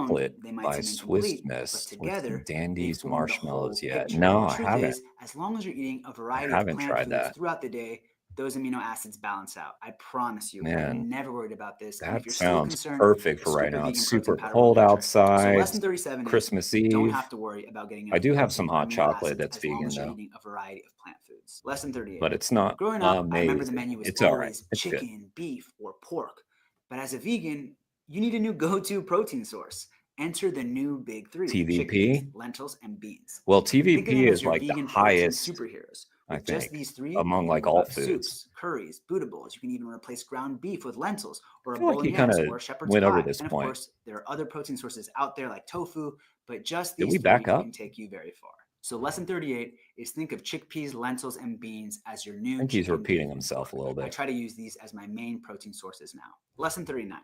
chocolate they might by seem Swiss incomplete, but Miss with some together, they Dandy's form the whole marshmallows. Yeah, picture. no, The I truth haven't. is, as long as you're eating a I variety of haven't plant tried foods that. throughout the day, those amino acids balance out. I promise you. Man, I'm never worried about this. And if that you're still sounds concerned, perfect for scoop right of now. It's vegan protein super powder will cold do the trick. So outside. lesson 37 Christmas is don't Eve. have to worry about getting I enough do have protein some or hot amino chocolate acids that's as long vegan as you're though, eating a variety of plant foods. Lesson 38. but it's not Growing up, I remember the amazing. menu was It's all right. always It's good. chicken, beef, or pork. But as a vegan, you need a new go-to protein source. Enter the new big three: chickpeas, TVP. lentils, and beans. Well, Think of them TVP as is your like the vegan protein highest, superheroes. I With just think, these three, among you like can all whip up foods. soups, curries, Buddha bowls. You can even replace ground beef with lentils or I a feel like you kind bolognese of or a shepherd's went over pie. this And of point. course, there are other protein sources out there like tofu, but just Did these we three back up? can take you very far. So lesson 38 is think of chickpeas, lentils, and beans as your I new think he's chicken, repeating beef, and himself a little I bit. try to use these as my main protein sources now. Lesson 39.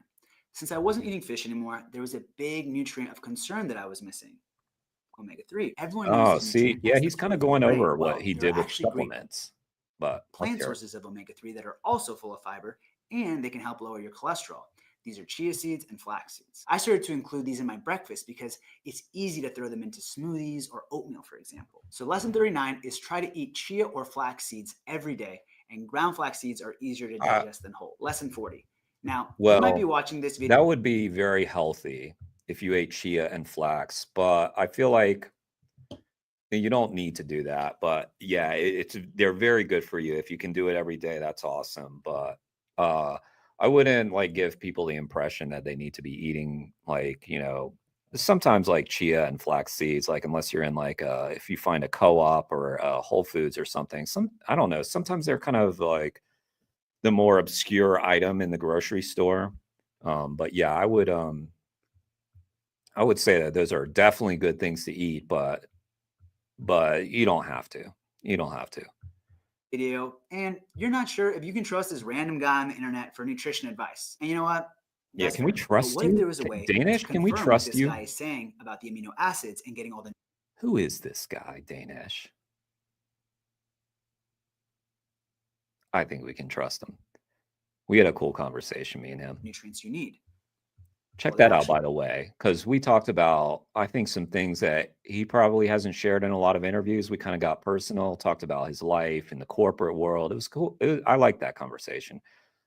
Since I wasn't eating fish anymore, there was a big nutrient of concern that I was missing: omega-3. Everyone knows Oh, this see, nutrient yeah, as the he's kind of fourth going brain. over Well, what he there are did with actually great supplements, but let's plant hear it. sources of omega-3 that are also full of fiber, and they can help lower your cholesterol. These are chia seeds and flax seeds. I started to include these in my breakfast because it's easy to throw them into smoothies or oatmeal, for example. So lesson 39 is try to eat chia or flax seeds every day, and ground flax seeds are easier to digest than whole. Lesson 40. Now, you might be Well, watching this video. that would be very healthy if you ate chia and flax, but I feel like you don't need to do that. But yeah, they're very good for you. If you can do it every day, that's awesome. But I wouldn't like give people the impression that they need to be eating like, sometimes like chia and flax seeds, like unless you're in like if you find a co-op or Whole Foods or something. I don't know, sometimes they're kind of like the more obscure item in the grocery store. But yeah, I would say that those are definitely good things to eat, but you don't have to. You don't have to. Video, and you're not sure if you can trust this random guy on the internet for nutrition advice. And you know what? Yeah, That's can we fair. But trust what if there you? was a way Danish, to can we confirm what trust this you? guy is saying about the amino acids and getting all the Who is this guy, Danish? I think we can trust him. We had a cool conversation, me and him. nutrients you need? Check Well, they that out, actually by the way, because we talked about, I think, some things that he probably hasn't shared in a lot of interviews. We kind of got personal, talked about his life in the corporate world. It was cool. I like that conversation.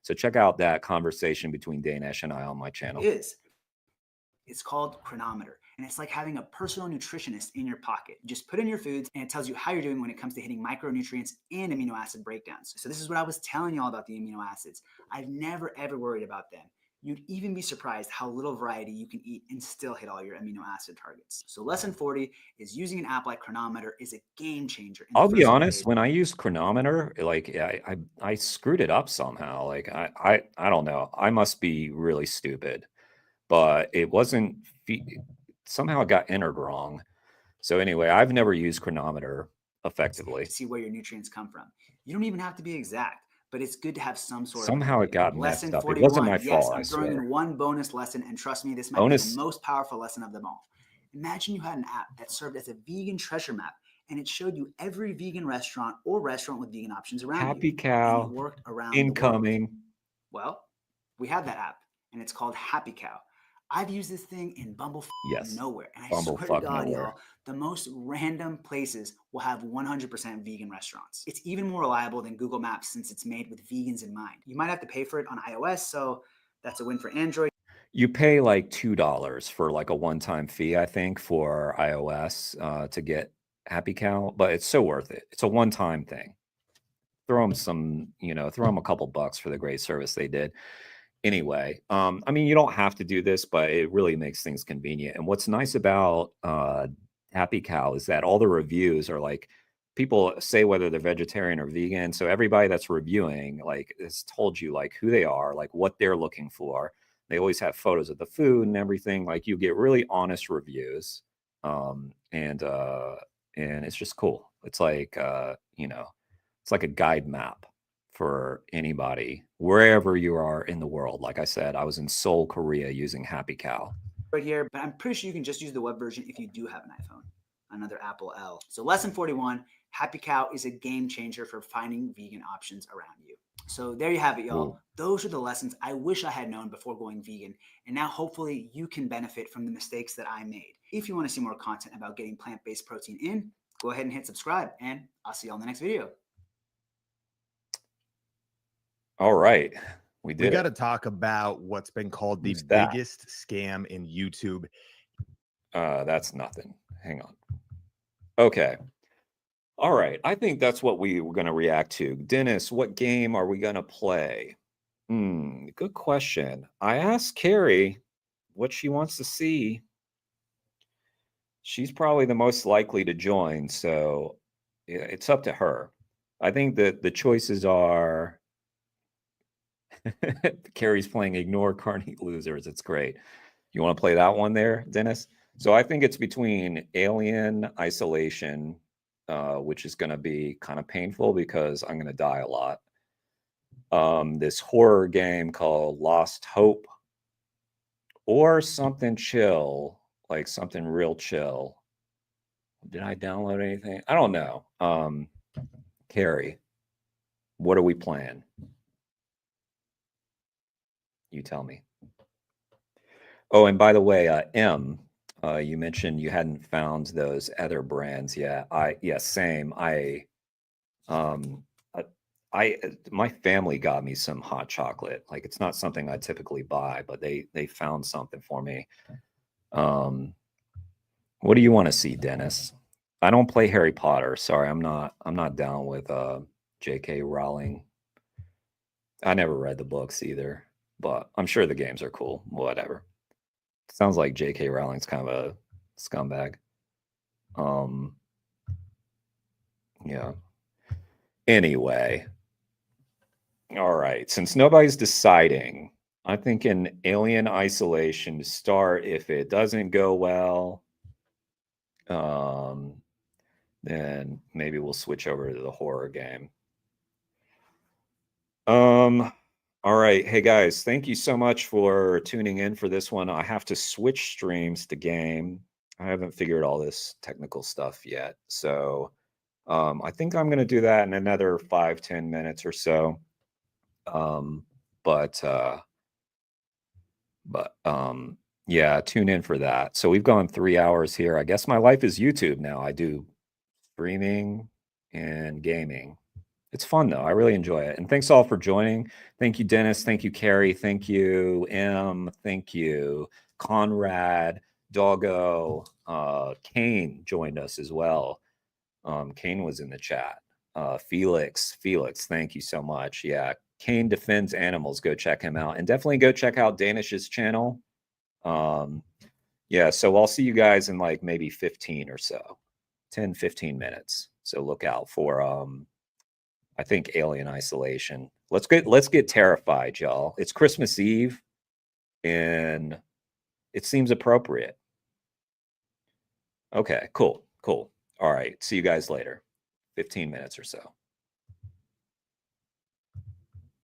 So check out that conversation between Danish and I on my channel. It's called Chronometer, and it's like having a personal nutritionist in your pocket. You just put in your foods, and it tells you how you're doing when it comes to hitting micronutrients and amino acid breakdowns. So this is what I was telling y'all about the amino acids. I've never ever worried about them. You'd even be surprised how little variety you can eat and still hit all your amino acid targets. So lesson 40 is using an app like Chronometer is a game changer. I'll be honest, when I used Chronometer, like I screwed it up somehow. Like I don't know. I must be really stupid, but it wasn't somehow it got entered wrong. So anyway, I've never used Chronometer effectively. To see where your nutrients come from. You don't even have to be exact, but it's good to have some sort Somehow of it got lesson messed up. 41. It wasn't my Yes, fault, I'm I throwing swear. in one bonus lesson, and trust me, this might be Bonus? the most powerful lesson of them all. Imagine you had an app that served as a vegan treasure map, and it showed you every vegan restaurant or restaurant with vegan options around Happy you. And Cow it worked around incoming. the world. Well, we have that app, and it's called Happy Cow. I've used this thing in Bumblefuck nowhere, and I swear to Bumblefuck God, nowhere. y'all, the most random places will have 100% vegan restaurants. It's even more reliable than Google Maps since it's made with vegans in mind. You might have to pay for it on iOS, so that's a win for Android. You pay like $2 for like a one-time fee, I think, for iOS to get Happy Cow, but it's so worth it. It's a one-time thing. Throw them a couple bucks for the great service they did. Anyway, I mean, you don't have to do this, but it really makes things convenient. And what's nice about Happy Cow is that all the reviews are like, people say whether they're vegetarian or vegan. So everybody that's reviewing like has told you like who they are, like what they're looking for. They always have photos of the food and everything. Like you get really honest reviews. And it's just cool. It's like it's like a guide map for anybody wherever you are in the world. Like I said, I was in Seoul, Korea using Happy Cow. Right here, but I'm pretty sure you can just use the web version if you do have an iPhone, another Apple L. So lesson 41, Happy Cow is a game changer for finding vegan options around you. So there you have it, y'all. Those are the lessons I wish I had known before going vegan. And now hopefully you can benefit from the mistakes that I made. If you want to see more content about getting plant-based protein in, go ahead and hit subscribe, and I'll see you all in the next video. All right. We We did got to it. talk about what's been called the Who's that? biggest scam in YouTube. That's nothing. Hang on. Okay. All right. I think that's what we were going to react to. Dennis, what game are we going to play? Good question. I asked Carrie what she wants to see. She's probably the most likely to join, so yeah, it's up to her. I think that the choices are Carrie's playing Ignore Carney Losers. It's great. You want to play that one there, Dennis? So I think it's between Alien Isolation, which is going to be kind of painful because I'm going to die a lot. This horror game called Lost Hope, or something chill, like something real chill. Did I download anything? I don't know. Carrie, what are we playing? You tell me. Oh, and by the way, M, you mentioned you hadn't found those other brands yet. Same. My family got me some hot chocolate. Like, it's not something I typically buy, but they found something for me. What do you want to see, Dennis? I don't play Harry Potter. Sorry, I'm not down with J.K. Rowling. I never read the books either, but I'm sure the games are cool. Whatever. Sounds like J.K. Rowling's kind of a scumbag. Yeah. Anyway. All right. Since nobody's deciding, I think an Alien Isolation to start. If it doesn't go well, then maybe we'll switch over to the horror game. All right. Hey guys, thank you so much for tuning in for this one. I have to switch streams to game. I haven't figured all this technical stuff yet. So I think I'm going to do that in another 5-10 minutes or so. Yeah, tune in for that. So we've gone 3 hours here. I guess my life is YouTube now. I do streaming and gaming. It's fun though. I really enjoy it. And thanks all for joining. Thank you, Dennis. Thank you, Carrie. Thank you, M. Thank you, Conrad, Doggo. Kane joined us as well. Kane was in the chat. Felix, thank you so much. Yeah, Kane defends animals. Go check him out. And definitely go check out Danish's channel. Yeah, so I'll see you guys in like maybe 15 or so. 10-15 minutes. So look out for I think Alien Isolation. Let's get terrified, y'all. It's Christmas Eve, and it seems appropriate. Okay, cool. All right, see you guys later. 15 minutes or so.